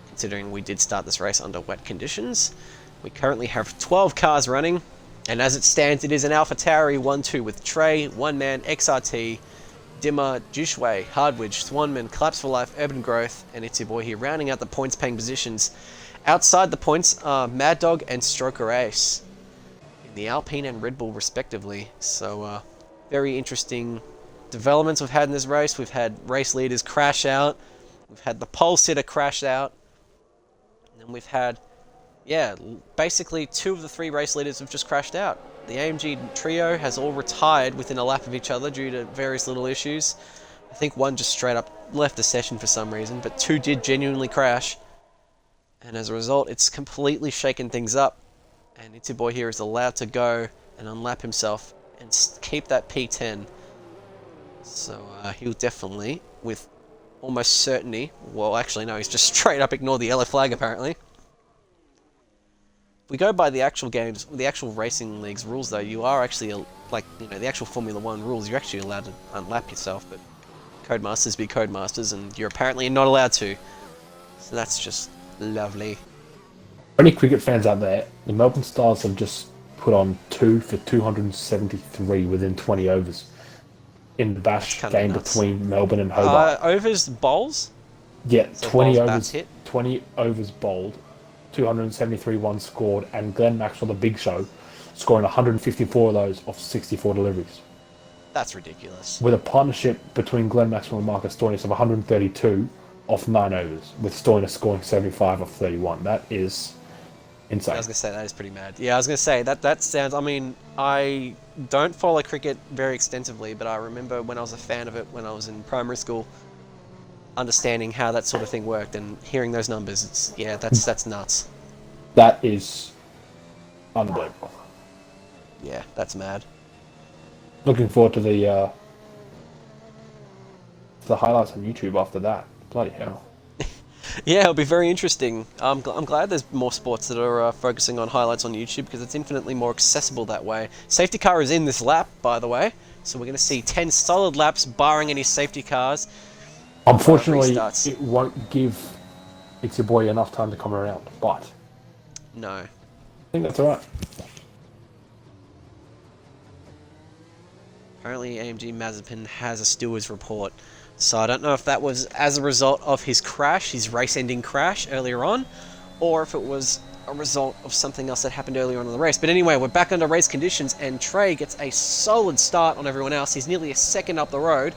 Speaker 1: considering we did start this race under wet conditions. We currently have 12 cars running, and as it stands, it is an AlphaTauri 1-2 with Trey, One Man, XRT, Dimmer, Jushway, Hardwidge, Swanman, Collapse for Life, Urban Growth, and it's your boy here rounding out the points paying positions. Outside the points are Mad Dog and Stroker Ace in the Alpine and Red Bull respectively. So very interesting developments we've had in this race. We've had race leaders crash out, we've had the pole sitter crash out, and then we've had, yeah, basically 2 of the 3 race leaders have just crashed out. The AMG trio has all retired within a lap of each other due to various little issues. I think one just straight up left the session for some reason, but 2 did genuinely crash. And as a result, it's completely shaken things up. And Itzy Boy here is allowed to go and unlap himself and keep that P10. So he'll definitely, with almost certainty, well actually no, he's just straight up ignored the yellow flag apparently. If we go by the actual games, the actual racing league's rules though, you are actually, like, you know, the actual Formula 1 rules, you're actually allowed to unlap yourself, but Codemasters be Codemasters, and you're apparently not allowed to. So that's just lovely.
Speaker 2: For any cricket fans out there, the Melbourne Stars have just put on 2 for 273 within 20 overs in the Bash game between Melbourne and Hobart.
Speaker 1: Overs bowls?
Speaker 2: Yeah,
Speaker 1: So
Speaker 2: 20
Speaker 1: bowls,
Speaker 2: overs.
Speaker 1: hit?
Speaker 2: 20 overs bowled, 273 runs scored, and Glenn Maxwell, the big show, scoring 154 of those off 64 deliveries.
Speaker 1: That's ridiculous.
Speaker 2: With a partnership between Glenn Maxwell and Marcus Stoinis of 132 off 9 overs, with Stoinis scoring 75 off 31. That is insane.
Speaker 1: I was going to say, that is pretty mad. Yeah, I was going to say, that sounds... I mean, I don't follow cricket very extensively, but I remember when I was a fan of it when I was in primary school, understanding how that sort of thing worked and hearing those numbers. It's, yeah, that's nuts.
Speaker 2: That is unbelievable.
Speaker 1: Yeah, that's mad.
Speaker 2: Looking forward to the highlights on YouTube after that. Bloody hell.
Speaker 1: Yeah, it'll be very interesting. I'm glad there's more sports that are focusing on highlights on YouTube because it's infinitely more accessible that way. Safety car is in this lap, by the way, so we're going to see 10 solid laps barring any safety cars.
Speaker 2: Unfortunately, it won't give Itzy Boy enough time to come around, but
Speaker 1: no.
Speaker 2: I think that's alright.
Speaker 1: Apparently AMG Mazepin has a stewards report. So I don't know if that was as a result of his crash, his race-ending crash earlier on, or if it was a result of something else that happened earlier on in the race. But anyway, we're back under race conditions, and Trey gets a solid start on everyone else. He's nearly a second up the road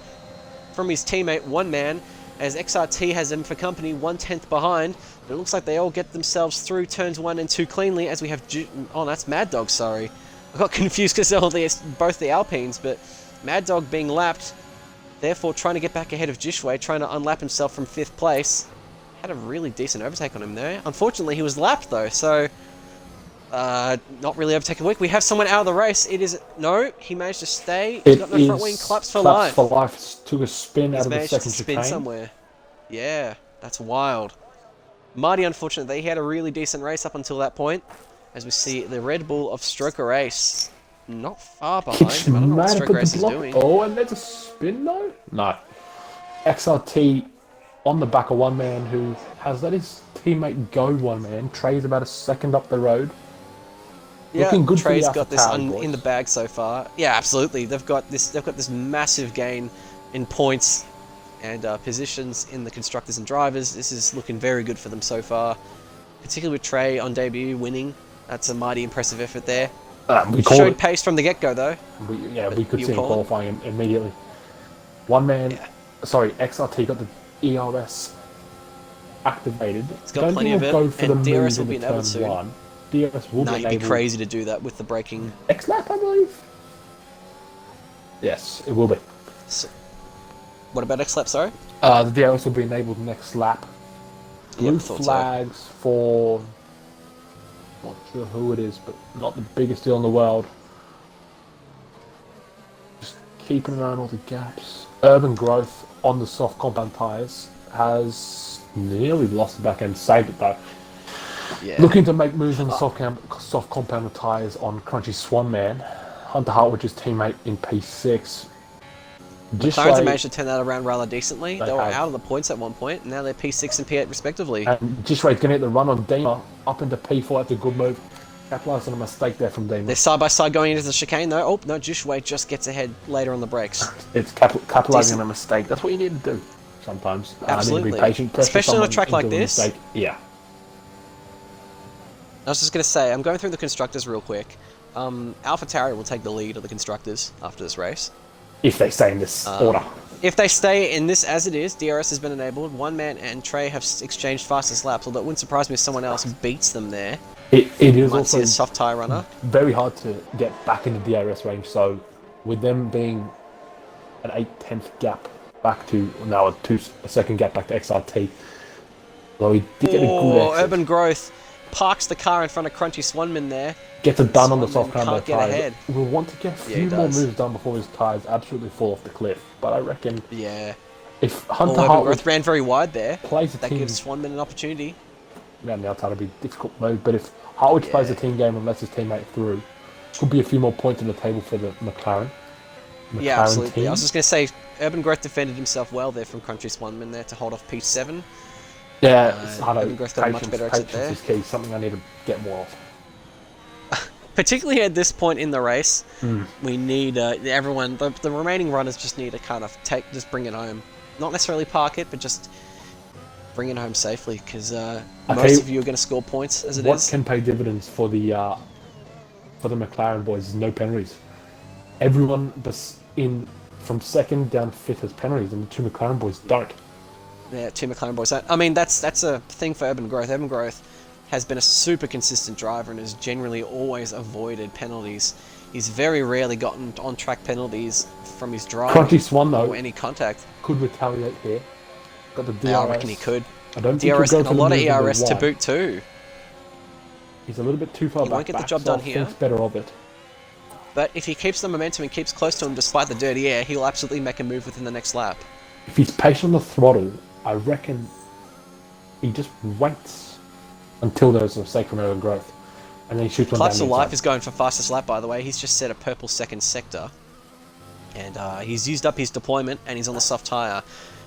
Speaker 1: from his teammate, one man, as XRT has him for company, 1/10 behind. But it looks like they all get themselves through turns 1 and 2 cleanly, as we have... Oh, that's Mad Dog, sorry. I got confused because they're both the Alpines, but Mad Dog being lapped, therefore trying to get back ahead of Jishway, trying to unlap himself from 5th place. Had a really decent overtake on him there. Unfortunately, he was lapped though, so not really overtaken weak. We have someone out of the race. It is... No, he managed to stay. He's got no front wing. Claps for life.
Speaker 2: Claps for life. Took a spin out of the second chicane.
Speaker 1: Spin somewhere. Yeah, that's wild. Mighty unfortunate that he had a really decent race up until that point. As we see the Red Bull of Stroker Ace not far behind him. I don't know what Stroker Ace is doing.
Speaker 2: Oh, and there's a spin though? No. XRT on the back of one man who has let his teammate go one man. Trey's about a second up the road.
Speaker 1: Yeah,
Speaker 2: looking good.
Speaker 1: Trey's got this in the bag so far. Yeah, absolutely. They've got this massive gain in points and positions in the constructors and drivers. This is looking very good for them so far, particularly with Trey on debut winning. That's a mighty impressive effort there.
Speaker 2: We
Speaker 1: showed pace from the get-go though.
Speaker 2: We could see him qualifying immediately. One man, sorry, XRT got the ERS activated.
Speaker 1: It's got plenty of it, and DRS will be enabled soon.
Speaker 2: DRS will be enabled.
Speaker 1: It'd be crazy to do that with the braking.
Speaker 2: X-lap, I believe. Yes, it will be.
Speaker 1: So, what about X-lap, sorry?
Speaker 2: The DRS will be enabled next lap. Blue
Speaker 1: thought
Speaker 2: flags
Speaker 1: so.
Speaker 2: for... Not sure who it is, but not the biggest deal in the world. Just keeping an eye on all the gaps. Urban Growth on the soft compound tyres has nearly lost the back end, saved it though.
Speaker 1: Yeah.
Speaker 2: Looking to make moves on the soft compound tyres on Crunchy Swan Man. Hunter Hartwich's teammate in P6.
Speaker 1: McLaren's managed to turn that around rather decently. They were out of the points at one point, and now they're P6 and P8 respectively.
Speaker 2: And Jishway's going to hit the run on Dima up into P4. That's a good move. Capitalised on a mistake there from Dima.
Speaker 1: They're side by side going into the chicane though. Oh, no, Jishway just gets ahead later on the brakes.
Speaker 2: It's capitalising on a mistake. That's what you need to do sometimes.
Speaker 1: Absolutely.
Speaker 2: Need to be patient.
Speaker 1: Especially on a track like this.
Speaker 2: Mistake. Yeah.
Speaker 1: I was just going to say, I'm going through the constructors real quick. AlphaTauri will take the lead of the constructors after this race.
Speaker 2: If they stay in this order.
Speaker 1: If they stay in this as it is, DRS has been enabled. One man and Trey have exchanged fastest laps, although it wouldn't surprise me if someone else beats them there.
Speaker 2: It is also
Speaker 1: a soft tyre runner.
Speaker 2: Very hard to get back into DRS range, so with them being an 8/10 gap back to now a second gap back to XRT. Though he did get a good exit.
Speaker 1: Urban Growth parks the car in front of Crunchy Swanman there.
Speaker 2: Gets it done on the soft ground
Speaker 1: can't get ahead.
Speaker 2: We'll want to get a few more moves done before his tyres absolutely fall off the cliff. But I reckon if Hunter
Speaker 1: Urban
Speaker 2: Hartwood
Speaker 1: Growth ran very wide there,
Speaker 2: plays a
Speaker 1: that
Speaker 2: team,
Speaker 1: gives Swanman an opportunity.
Speaker 2: Yeah, now it's going to be a difficult move. But if Hartwood plays a team game and lets his teammate through, could be a few more points on the table for the McLaren.
Speaker 1: Yeah, absolutely. Team. I was just going to say, Urban Growth defended himself well there from Crunchy Swanman there to hold off P7.
Speaker 2: Yeah,
Speaker 1: Urban Growth got a much better exit there.
Speaker 2: Patience is key, something I need to get more of.
Speaker 1: Particularly at this point in the race, we need everyone. The remaining runners just need to kind of just bring it home. Not necessarily park it, but just bring it home safely, because most of you are going to score points as it is.
Speaker 2: What can pay dividends for the McLaren boys is no penalties. Everyone from second down to fifth has penalties, and the two McLaren boys don't.
Speaker 1: Yeah, two McLaren boys. I mean, that's a thing for Urban Growth. Urban Growth has been a super consistent driver and has generally always avoided penalties. He's very rarely gotten on-track penalties from his drive.
Speaker 2: Crunchy Swan, though,
Speaker 1: or any contact.
Speaker 2: Could retaliate here. Got the DRS.
Speaker 1: Yeah, I reckon he could.
Speaker 2: I don't
Speaker 1: DRS and a lot of ERS to boot too.
Speaker 2: He's a little bit too far back.
Speaker 1: He won't get the job done here.
Speaker 2: Thinks better of it.
Speaker 1: But if he keeps the momentum and keeps close to him despite the dirty air, he'll absolutely make a move within the next lap.
Speaker 2: If he's patient on the throttle, I reckon he just waits until there's a mistake from Urban Growth, and then he shoots one down.
Speaker 1: Clutch of Life is going for fastest lap, by the way. He's just set a purple second sector, and he's used up his deployment, and he's on the soft tyre.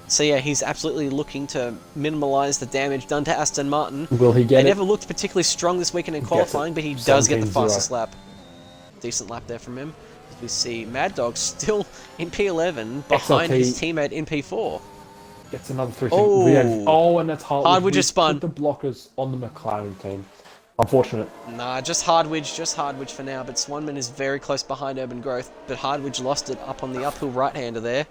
Speaker 1: So yeah, he's absolutely looking to minimalise the damage done to Aston Martin.
Speaker 2: Will he get it?
Speaker 1: They never looked particularly strong this weekend in qualifying, but he does get the fastest lap. Decent lap there from him. As we see Mad Dog still in P11 behind his teammate in P4.
Speaker 2: Gets another 3 seconds. And that's
Speaker 1: Hardwidge just spun.
Speaker 2: Put the blockers on the McLaren team. Unfortunate.
Speaker 1: Nah, just Hardwidge for now. But Swanman is very close behind Urban Growth. But Hardwidge lost it up on the uphill right-hander there.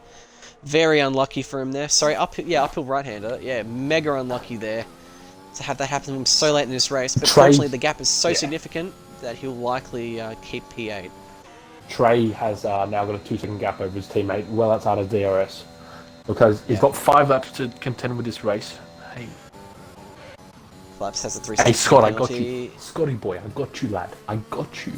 Speaker 1: Very unlucky for him there. Sorry, uphill right-hander. Yeah, mega unlucky there to have that happen to him so late in this race. But fortunately, the gap is so significant that he'll likely keep P8.
Speaker 2: Trey has now got a 2 second gap over his teammate, well outside of DRS. Because he's got 5 laps to contend with this race. Hey.
Speaker 1: Laps has a 3
Speaker 2: Hey, Scott, I got you. Scotty boy, I got you, lad. I got you.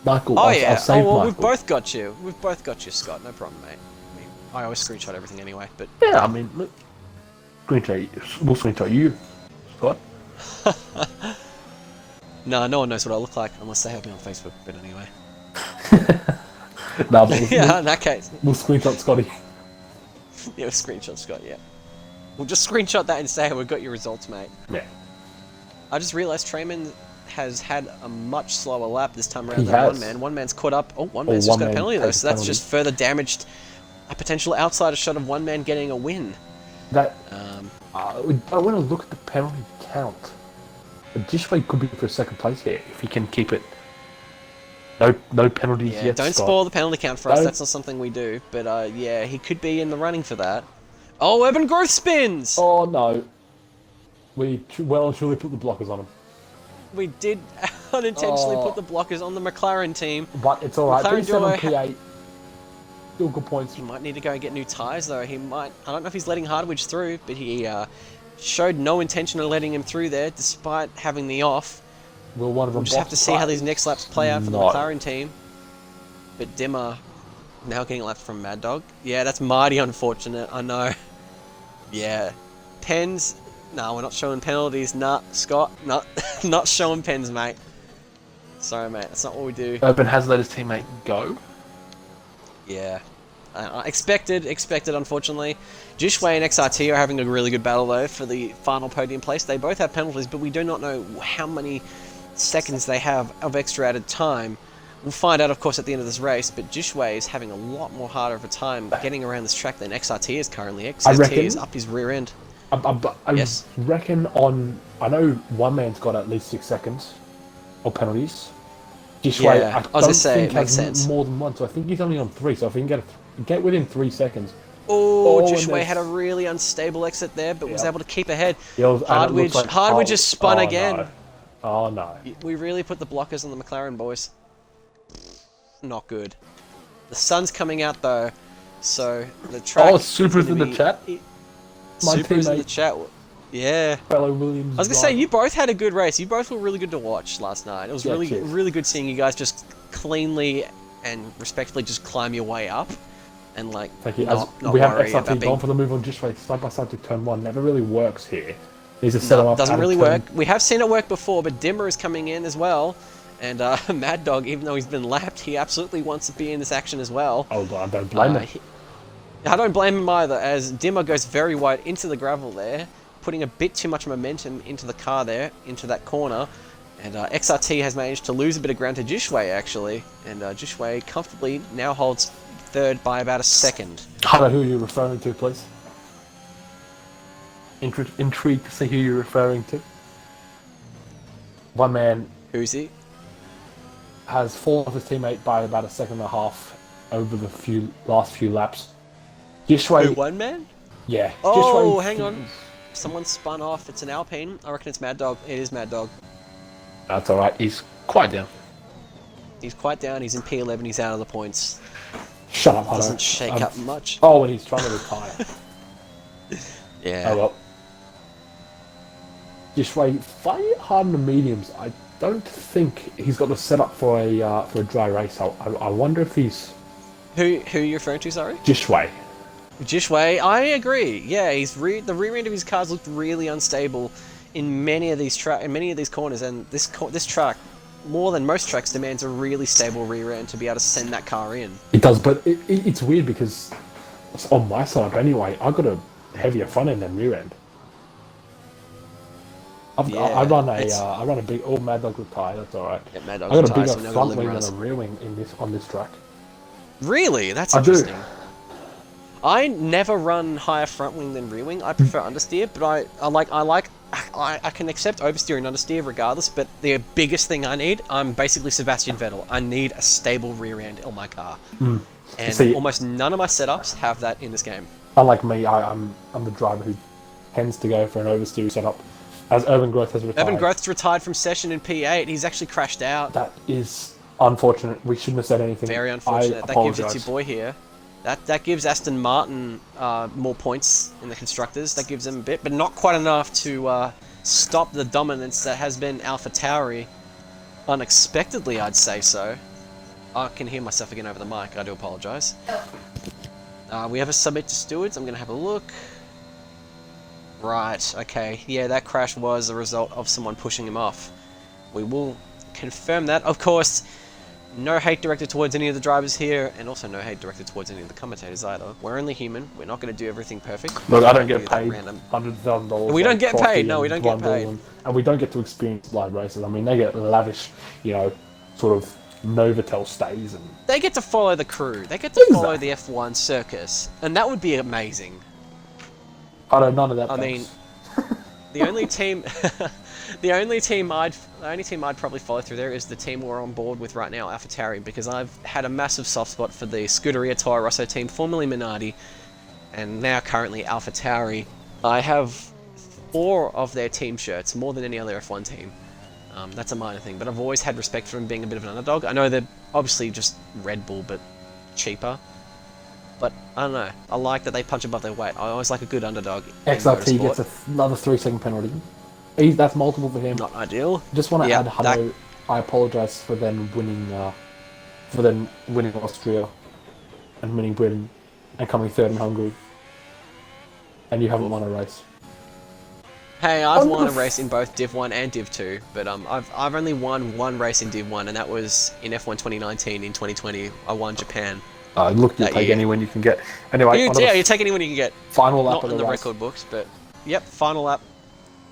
Speaker 2: Michael, I'll save
Speaker 1: well,
Speaker 2: Michael.
Speaker 1: we've both got you. We've both got you, Scott. No problem, mate. I mean, I always screenshot everything anyway, but...
Speaker 2: Yeah, I mean, look. We'll screenshot you, Scott.
Speaker 1: No one knows what I look like unless they have me on Facebook, but anyway.
Speaker 2: In
Speaker 1: that case.
Speaker 2: We'll screenshot Scotty.
Speaker 1: Yeah, we'll screenshot Scott, yeah. We'll just screenshot that and say, we've got your results, mate.
Speaker 2: Yeah.
Speaker 1: I just realised Trayman has had a much slower lap this time around than One Man. One Man's caught up. Oh, One Man's just got a penalty, though, so that's just further damaged a potential outsider shot of One Man getting a win.
Speaker 2: I want to look at the penalty count. Dishway could be for second place here if he can keep it. No penalties yet.
Speaker 1: Don't spoil the penalty count for us. That's not something we do. But yeah, he could be in the running for that. Oh, Urban Growth spins!
Speaker 2: Oh no, we well and truly put the blockers on him.
Speaker 1: We did unintentionally put the blockers on the McLaren team.
Speaker 2: But it's all right. P7, P8. Still good points.
Speaker 1: He might need to go and get new tyres though. He might. I don't know if he's letting Hardwidge through, but he showed no intention of letting him through there, despite having the off. We'll just have to see how these next laps play out for the McLaren team. But Dimmer now getting lapped from Mad Dog. Yeah, that's mighty unfortunate. I know. Yeah, pens. No, we're not showing penalties. Nah, Scott, not showing pens, mate. Sorry, mate. That's not what we do.
Speaker 2: Urban has let his teammate go.
Speaker 1: Yeah. Expected, unfortunately. Jishway and XRT are having a really good battle, though, for the final podium place. They both have penalties, but we do not know how many seconds they have of extra added time. We'll find out, of course, at the end of this race, but Jishway is having a lot more harder of a time getting around this track than XRT is currently. XRT is up his rear end.
Speaker 2: I reckon I know One Man's got at least 6 seconds of penalties. Jishway,
Speaker 1: I was going to say, it makes
Speaker 2: sense. More than one, so I think he's only on 3, so if he can get within 3 seconds.
Speaker 1: Jishway had a really unstable exit there, but was able to keep ahead. Hardwidge just spun again.
Speaker 2: No. Oh no.
Speaker 1: We really put the blockers on the McLaren boys. Not good. The sun's coming out though. So the track.
Speaker 2: Oh, Super's in the chat. My
Speaker 1: Super's in the
Speaker 2: teammate.
Speaker 1: chat. Yeah.
Speaker 2: Fellow Williams.
Speaker 1: I was gonna say you both had a good race. You both were really good to watch last night. It was
Speaker 2: cheers.
Speaker 1: really good seeing you guys just cleanly and respectfully just climb your way up, and like
Speaker 2: Thank you.
Speaker 1: not
Speaker 2: We have
Speaker 1: worry about
Speaker 2: XRT
Speaker 1: being.
Speaker 2: going for the move on Dishway side by side to turn 1. Never really works here. Needs to set him up.
Speaker 1: Doesn't really work. We have seen it work before, but Dimmer is coming in as well, and Mad Dog, even though he's been lapped, he absolutely wants to be in this action as well.
Speaker 2: Oh, I don't blame him.
Speaker 1: I don't blame him either, as Dimmer goes very wide into the gravel there, putting a bit too much momentum into the car there, into that corner. And XRT has managed to lose a bit of ground to Jishway, actually. And Jishway comfortably now holds third by about a second.
Speaker 2: I don't know who you're referring to, please. Intrigued to see who you're referring to. One man
Speaker 1: Who's he?
Speaker 2: has fallen off his teammate by about a second and a half over the last few laps. Jishway...
Speaker 1: Who, one man?
Speaker 2: Yeah.
Speaker 1: Oh,
Speaker 2: Jishway,
Speaker 1: hang on. Someone spun off. It's an Alpine. I reckon it's Mad Dog. It is Mad Dog.
Speaker 2: That's alright. He's quite down.
Speaker 1: He's quite down. He's in P11. He's out of the points.
Speaker 2: Shut up, Hutto.
Speaker 1: Doesn't shake up much.
Speaker 2: Oh, and he's trying to retire.
Speaker 1: Yeah.
Speaker 2: Oh well. Jishway fighting it hard in the mediums. I don't think he's got the setup for a dry race. I wonder if he's...
Speaker 1: Who are you referring to, sorry?
Speaker 2: Jishway.
Speaker 1: Jishway, I agree. Yeah, the rear end of his cars looked really unstable in many of these corners, and this track, more than most tracks, demands a really stable rear end to be able to send that car in.
Speaker 2: It does, but it's weird because on my setup anyway, I got a heavier front end than rear end. I run a big... Oh, Mad Dog retired. That's all right.
Speaker 1: Yeah, Mad Dog
Speaker 2: I got a
Speaker 1: retired,
Speaker 2: bigger
Speaker 1: so we're not
Speaker 2: front
Speaker 1: gonna
Speaker 2: wing
Speaker 1: live
Speaker 2: than a rear wing on this track.
Speaker 1: Really? That's
Speaker 2: I do.
Speaker 1: interesting. I never run higher front wing than rear wing. I prefer understeer, but I can accept oversteer and understeer regardless. But the biggest thing I need, I'm basically Sebastian Vettel. I need a stable rear end on my car, and
Speaker 2: See,
Speaker 1: almost none of my setups have that in this game.
Speaker 2: Unlike me, I'm the driver who tends to go for an oversteer setup. As Urban Growth has retired.
Speaker 1: Urban Growth's retired from session in P8. He's actually crashed out.
Speaker 2: That is unfortunate. We shouldn't have said anything.
Speaker 1: Very unfortunate.
Speaker 2: I
Speaker 1: That gives it
Speaker 2: apologise.
Speaker 1: to your boy here. That gives Aston Martin more points in the constructors. That gives them a bit, but not quite enough to stop the dominance that has been AlphaTauri. Unexpectedly, I'd say so. I can hear myself again over the mic. I do apologise. We have a submit to stewards. I'm going to have a look. Right, okay. Yeah, that crash was a result of someone pushing him off. We will confirm that. Of course, no hate directed towards any of the drivers here, and also no hate directed towards any of the commentators either. We're only human. We're not going to do everything perfect.
Speaker 2: Look, I don't get
Speaker 1: Do that
Speaker 2: paid
Speaker 1: random.
Speaker 2: $100,000.
Speaker 1: We don't get
Speaker 2: trophy
Speaker 1: paid. No, we
Speaker 2: and
Speaker 1: don't get paid.
Speaker 2: And we don't get to experience live races. I mean, they get lavish, sort of Novotel stays and...
Speaker 1: They get to follow the crew. They get to follow the F1 circus, and that would be amazing.
Speaker 2: I don't none of that.
Speaker 1: I mean, the only team, the only team I'd probably follow through there is the team we're on board with right now, AlphaTauri, because I've had a massive soft spot for the Scuderia Toro Rosso team, formerly Minardi, and now currently AlphaTauri. I have 4 of their team shirts, more than any other F1 team. That's a minor thing, but I've always had respect for them being a bit of an underdog. I know they're obviously just Red Bull, but cheaper. But, I don't know, I like that they punch above their weight. I always like a good underdog in
Speaker 2: XRT
Speaker 1: motorsport.
Speaker 2: gets another 3-second penalty. That's multiple for him.
Speaker 1: Not ideal.
Speaker 2: Just want to
Speaker 1: Yeah,
Speaker 2: add, Hutto, I apologise for them winning Austria and winning Britain and coming third in Hungary. And you haven't won a race.
Speaker 1: Hey, I've won a race in both Div 1 and Div 2, but I've only won one race in Div 1, and that was in F1 2019. In 2020, I won Japan.
Speaker 2: Look, you take any win you can get. Anyway,
Speaker 1: you take any win you can get.
Speaker 2: Final lap
Speaker 1: Not
Speaker 2: of
Speaker 1: in
Speaker 2: the
Speaker 1: the
Speaker 2: race.
Speaker 1: record books, but yep, final lap.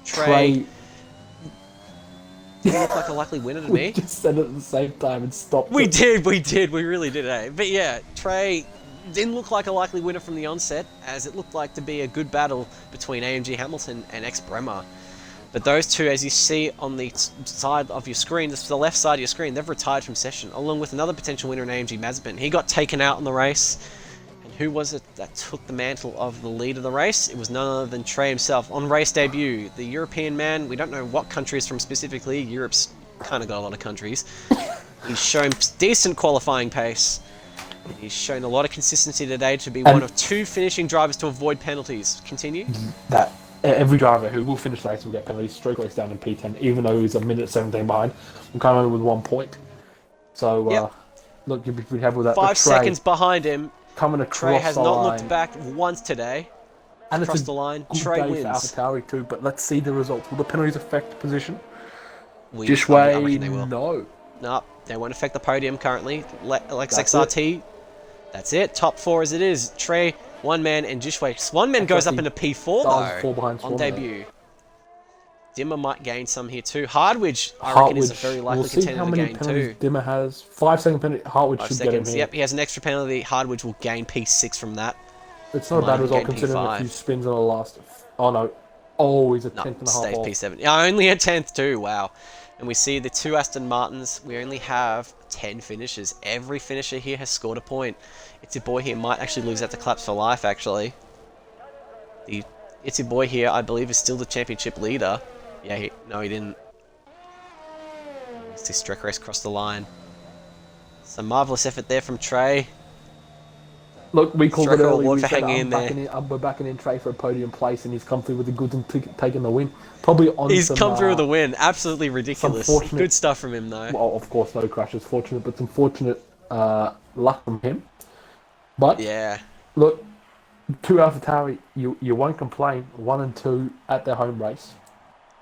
Speaker 2: Trey.
Speaker 1: You look like a likely winner to
Speaker 2: We
Speaker 1: me.
Speaker 2: just said it at the same time and stopped.
Speaker 1: We did, we really did, eh? But yeah, Trey didn't look like a likely winner from the onset, as it looked like to be a good battle between AMG Hamilton and ex-Bremer. But those two, as you see on the side of your screen, the left side of your screen, they've retired from session, along with another potential winner in AMG Mazepin. He got taken out in the race, and who was it that took the mantle of the lead of the race? It was none other than Trey himself. On race debut, the European man, we don't know what country he's from specifically, Europe's kind of got a lot of countries. He's shown decent qualifying pace, He's shown a lot of consistency today to be one of 2 finishing drivers to avoid penalties. Continue.
Speaker 2: That every driver who will finish the race will get penalties. Stroke race down in P10, even though he's a minute 17 behind. I'm coming with 1 point. So, look, you'll be pretty happy with that.
Speaker 1: 5 seconds behind him.
Speaker 2: Coming across
Speaker 1: Trey has
Speaker 2: the
Speaker 1: not
Speaker 2: line.
Speaker 1: looked back once today.
Speaker 2: And
Speaker 1: Across
Speaker 2: it's
Speaker 1: the line,
Speaker 2: good
Speaker 1: Trey
Speaker 2: day
Speaker 1: wins.
Speaker 2: for AlphaTauri too, but let's see the results. Will the penalties affect position?
Speaker 1: I reckon
Speaker 2: Dishway,
Speaker 1: they will.
Speaker 2: no.
Speaker 1: No, they won't affect the podium currently. Lex XRT, that's it. Top 4 as it is. Trey, One Man, and Dishway. One Man goes up into P4 though,
Speaker 2: 4 behind
Speaker 1: on debut. Dimmer might gain some here too. Hardwidge, I reckon, is a very likely contender to gain too.
Speaker 2: Dimmer has 5 second penalty. Hardwidge
Speaker 1: 5
Speaker 2: should
Speaker 1: seconds.
Speaker 2: get him here.
Speaker 1: Yep, he has an extra penalty. Hardwidge will gain P6 from that.
Speaker 2: It's not a bad result considering a few spins on the last. Oh no. Oh, he's a 10th and a half
Speaker 1: stays
Speaker 2: off.
Speaker 1: P7. Yeah, only a 10th too. Wow. And we see the 2 Aston Martins. We only have 10 finishers. Every finisher here has scored a point. It's your boy here might actually lose out to Claps for life. Actually, It's your boy here, I believe, is still the championship leader. Yeah, no, he didn't. Let's see Streck Race cross the line. Some marvellous effort there from Trey.
Speaker 2: Look, we called it early.
Speaker 1: We said,
Speaker 2: we're backing in Trey for a podium place, and he's come through with the goods and taking the win. Probably on
Speaker 1: He's come through with the win. Absolutely ridiculous. Good stuff from him, though.
Speaker 2: Well, of course, no crashes. Fortunate, but some fortunate luck from him. But
Speaker 1: yeah,
Speaker 2: look, 2 AlphaTauri, you won't complain. 1 and 2 at their home race.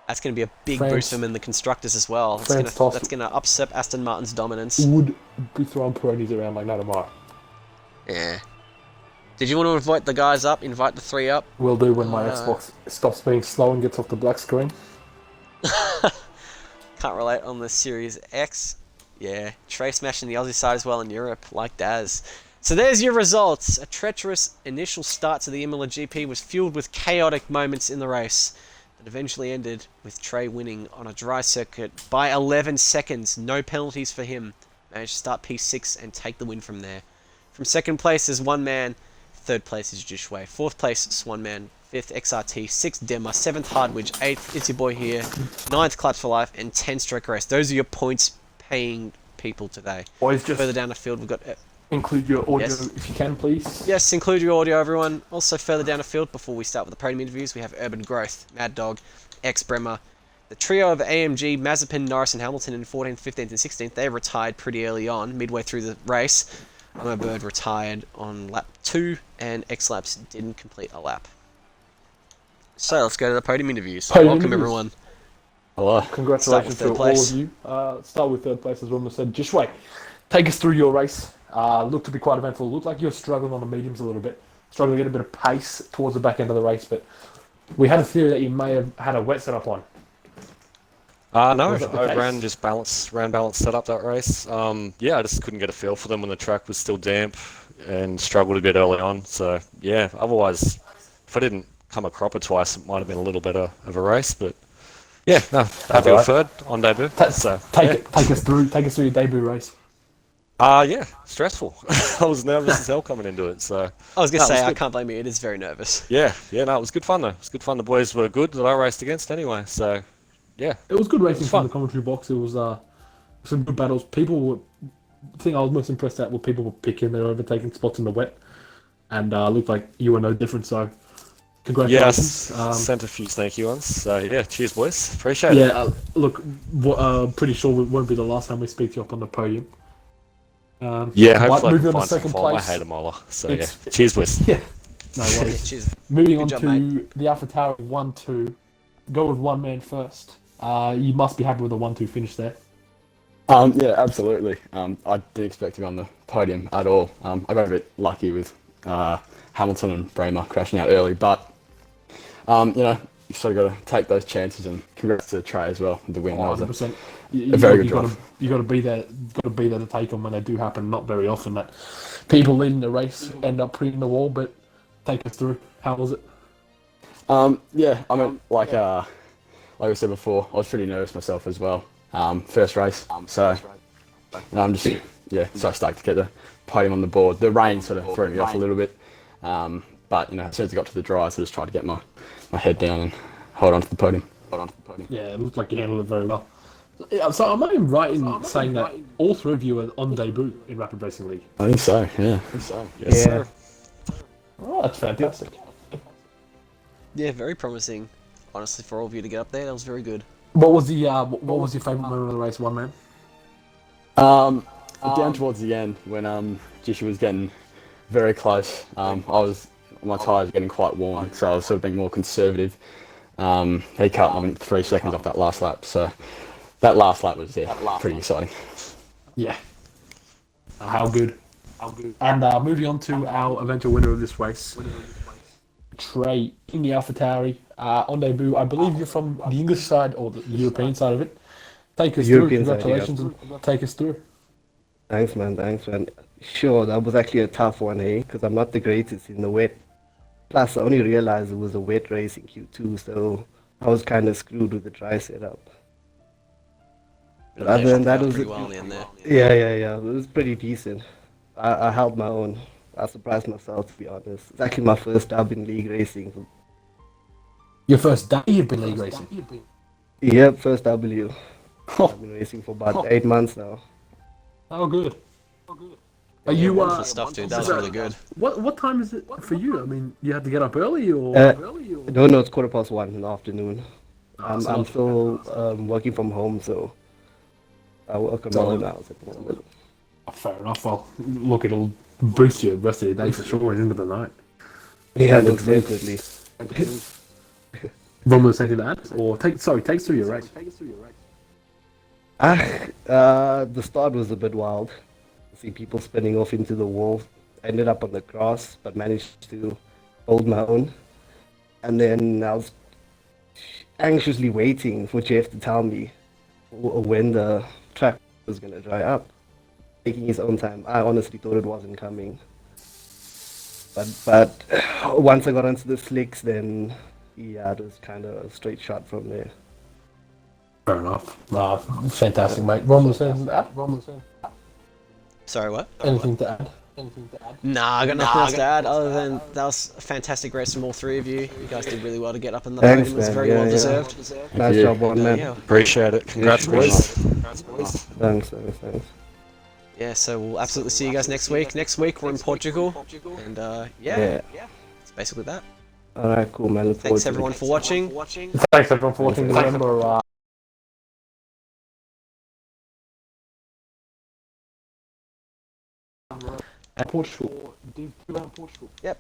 Speaker 1: That's going to be a big boost for them in the constructors as well. That's going to upset Aston Martin's dominance.
Speaker 2: Would be throwing Peronis around like no tomorrow.
Speaker 1: Yeah. Did you want to invite the guys up? Invite the 3 up?
Speaker 2: Will do when my Xbox stops being slow and gets off the black screen.
Speaker 1: Can't relate on the Series X. Yeah, Trey smashing the Aussie side as well in Europe, like Daz. So there's your results. A treacherous initial start to the Imola GP was fueled with chaotic moments in the race that eventually ended with Trey winning on a dry circuit by 11 seconds. No penalties for him. Managed to start P6 and take the win from there. From second place is One Man. Third place is Jushway. Fourth place, Swan Man. Fifth, XRT. Sixth, Demmer. Seventh, Hardwidge. Eighth, It's Your Boy Here. Ninth, Claps for Life. And 10, Stroke Race. Those are your points-paying people today.
Speaker 2: Boys, just
Speaker 1: further down the field, we've got...
Speaker 2: include your audio if you can, please.
Speaker 1: Yes, include your audio, everyone. Also, further down the field, before we start with the podium interviews, we have Urban Growth, Mad Dog, X-Bremer. The trio of AMG, Mazepin, Norris, and Hamilton in 14th, 15th, and 16th, they retired pretty early on, midway through the race. I'm Bird retired on lap 2, and X-Laps didn't complete a lap. So let's go to the podium interviews. Welcome, everyone.
Speaker 2: Hello. Congratulations to all of you. Start with third place, as Roman said. Jishway, take us through your race. Looked to be quite eventful. Looked like you were struggling on the mediums a little bit. Struggling to get a bit of pace towards the back end of the race, but we had a theory that you may have had a wet setup on.
Speaker 3: No, I ran balanced setup that race. Yeah, I just couldn't get a feel for them when the track was still damp and struggled a bit early on. So yeah, otherwise, if I didn't come a cropper twice, it might have been a little better of a race. But yeah, no, happy with third on debut.
Speaker 2: Take us through your debut race.
Speaker 3: Yeah, stressful. I was nervous as hell coming into it. So
Speaker 1: I was gonna say I can't blame you. It is very nervous.
Speaker 3: Yeah, no, it was good fun though. It was good fun. The boys were good that I raced against anyway. So. Yeah,
Speaker 2: it was good racing from the commentary box. It was some good battles. The thing I was most impressed at were people were picking, they were overtaking spots in the wet, and looked like you were no different. So, congratulations.
Speaker 3: Yes, sent a few sneaky ones. So yeah, cheers, boys. Appreciate it.
Speaker 2: Yeah, look, pretty sure it won't be the last time we speak to you up on the podium.
Speaker 3: Yeah, hopefully
Speaker 2: moving
Speaker 3: I can
Speaker 2: on to
Speaker 3: find some
Speaker 2: second
Speaker 3: form.
Speaker 2: place.
Speaker 3: I hate Imola. So yeah, cheers, boys.
Speaker 2: Yeah, no worries.
Speaker 1: Cheers.
Speaker 2: Moving on to the AlphaTauri 1-2. Go with One Man first. You must be happy with the 1-2 finish there.
Speaker 4: Yeah, absolutely. I didn't expect to be on the podium at all. I got a bit lucky with Hamilton and Bremer crashing out early, but you sort of got to take those chances. And congrats to Trey as well. The win was
Speaker 2: 100%.
Speaker 4: A very good drive.
Speaker 2: You got to be there. Got to be there to take them when they do happen. Not very often that people leading the race end up hitting the wall. But take us through. How was it?
Speaker 4: Yeah, I mean, like I said before, I was pretty nervous myself as well. First race, so I'm just so stoked to get the podium on the board. The rain sort of threw me off a little bit, but as soon as I got to the dries, I just tried to get my head down and hold on to the podium.
Speaker 2: Yeah, it looked like you handled it very well. Yeah, so am I right in saying that all three of you are on debut in Rapid Racing League?
Speaker 4: I think so. Yeah.
Speaker 3: Yes, sir.
Speaker 2: Oh, that's fantastic.
Speaker 1: Yeah, very promising. Honestly, for all of you to get up there, that was very good.
Speaker 2: What was your favourite moment of the race, one man?
Speaker 4: Down towards the end when Jishu was getting very close. My tyres were getting quite worn, so I was sort of being more conservative. He cut, I think, 3 seconds off that last lap. So that last lap was pretty exciting.
Speaker 2: Yeah. How good. And moving on to our eventual winner of this race, Trey in the AlphaTauri. On debut, I believe you're from the English side or the European side of it. Take us through.
Speaker 5: European side, yeah.
Speaker 2: Congratulations and take us through.
Speaker 5: Thanks, man. Thanks, man. Sure, that was actually a tough one, eh? Because I'm not the greatest in the wet. Plus, I only realized it was a wet race in Q2, so I was kind of screwed with the dry setup. But other than that, it was
Speaker 1: pretty well in there.
Speaker 5: yeah. It was pretty decent. I held my own. I surprised myself, to be honest. It's actually my first dub in league racing.
Speaker 2: Your first day you've been league racing.
Speaker 5: Yep, first W. I've been racing for about 8 months now.
Speaker 2: Oh, good. Are
Speaker 1: Yeah,
Speaker 2: you
Speaker 1: wonderful stuff, dude. That was really good.
Speaker 2: What time is it for you? I mean, you had to get up early or?
Speaker 5: No, it's 1:15 in the afternoon.
Speaker 2: it's
Speaker 5: I'm
Speaker 2: not-
Speaker 5: still working from home, so I work on my own hours at the moment.
Speaker 2: Oh, fair enough. Well, look, it'll boost you the rest of the day for sure and into the night.
Speaker 5: Yeah, most definitely.
Speaker 2: One more second to add, or take us through your race.
Speaker 5: The start was a bit wild. See people spinning off into the wall. I ended up on the grass, but managed to hold my own. And then I was anxiously waiting for Jeff to tell me when the track was going to dry up. Taking his own time. I honestly thought it wasn't coming. But once I got onto the slicks, then yeah, it was kind of a straight shot from there.
Speaker 2: Fair enough. Fantastic, mate. Ron was anything to add?
Speaker 1: Sorry, what?
Speaker 2: Anything to add?
Speaker 1: Nah, I got nothing else to add other than that was a fantastic race from all three of you. You guys did really well to get up in the
Speaker 5: Thanks,
Speaker 1: podium. It was
Speaker 5: man.
Speaker 1: very
Speaker 5: Yeah,
Speaker 1: well
Speaker 5: yeah.
Speaker 1: deserved.
Speaker 5: Nice job, one man.
Speaker 1: Yeah,
Speaker 3: Appreciate it. Congrats, boys.
Speaker 5: Thanks.
Speaker 1: yeah, so we'll absolutely see you guys next week. Next week we're in Portugal, and
Speaker 5: Yeah.
Speaker 1: it's basically that.
Speaker 5: Alright, cool, man. Look forward
Speaker 1: Thanks
Speaker 5: to it.
Speaker 1: everyone for watching.
Speaker 2: Thanks everyone for watching. Remember, Portugal.
Speaker 1: Yep.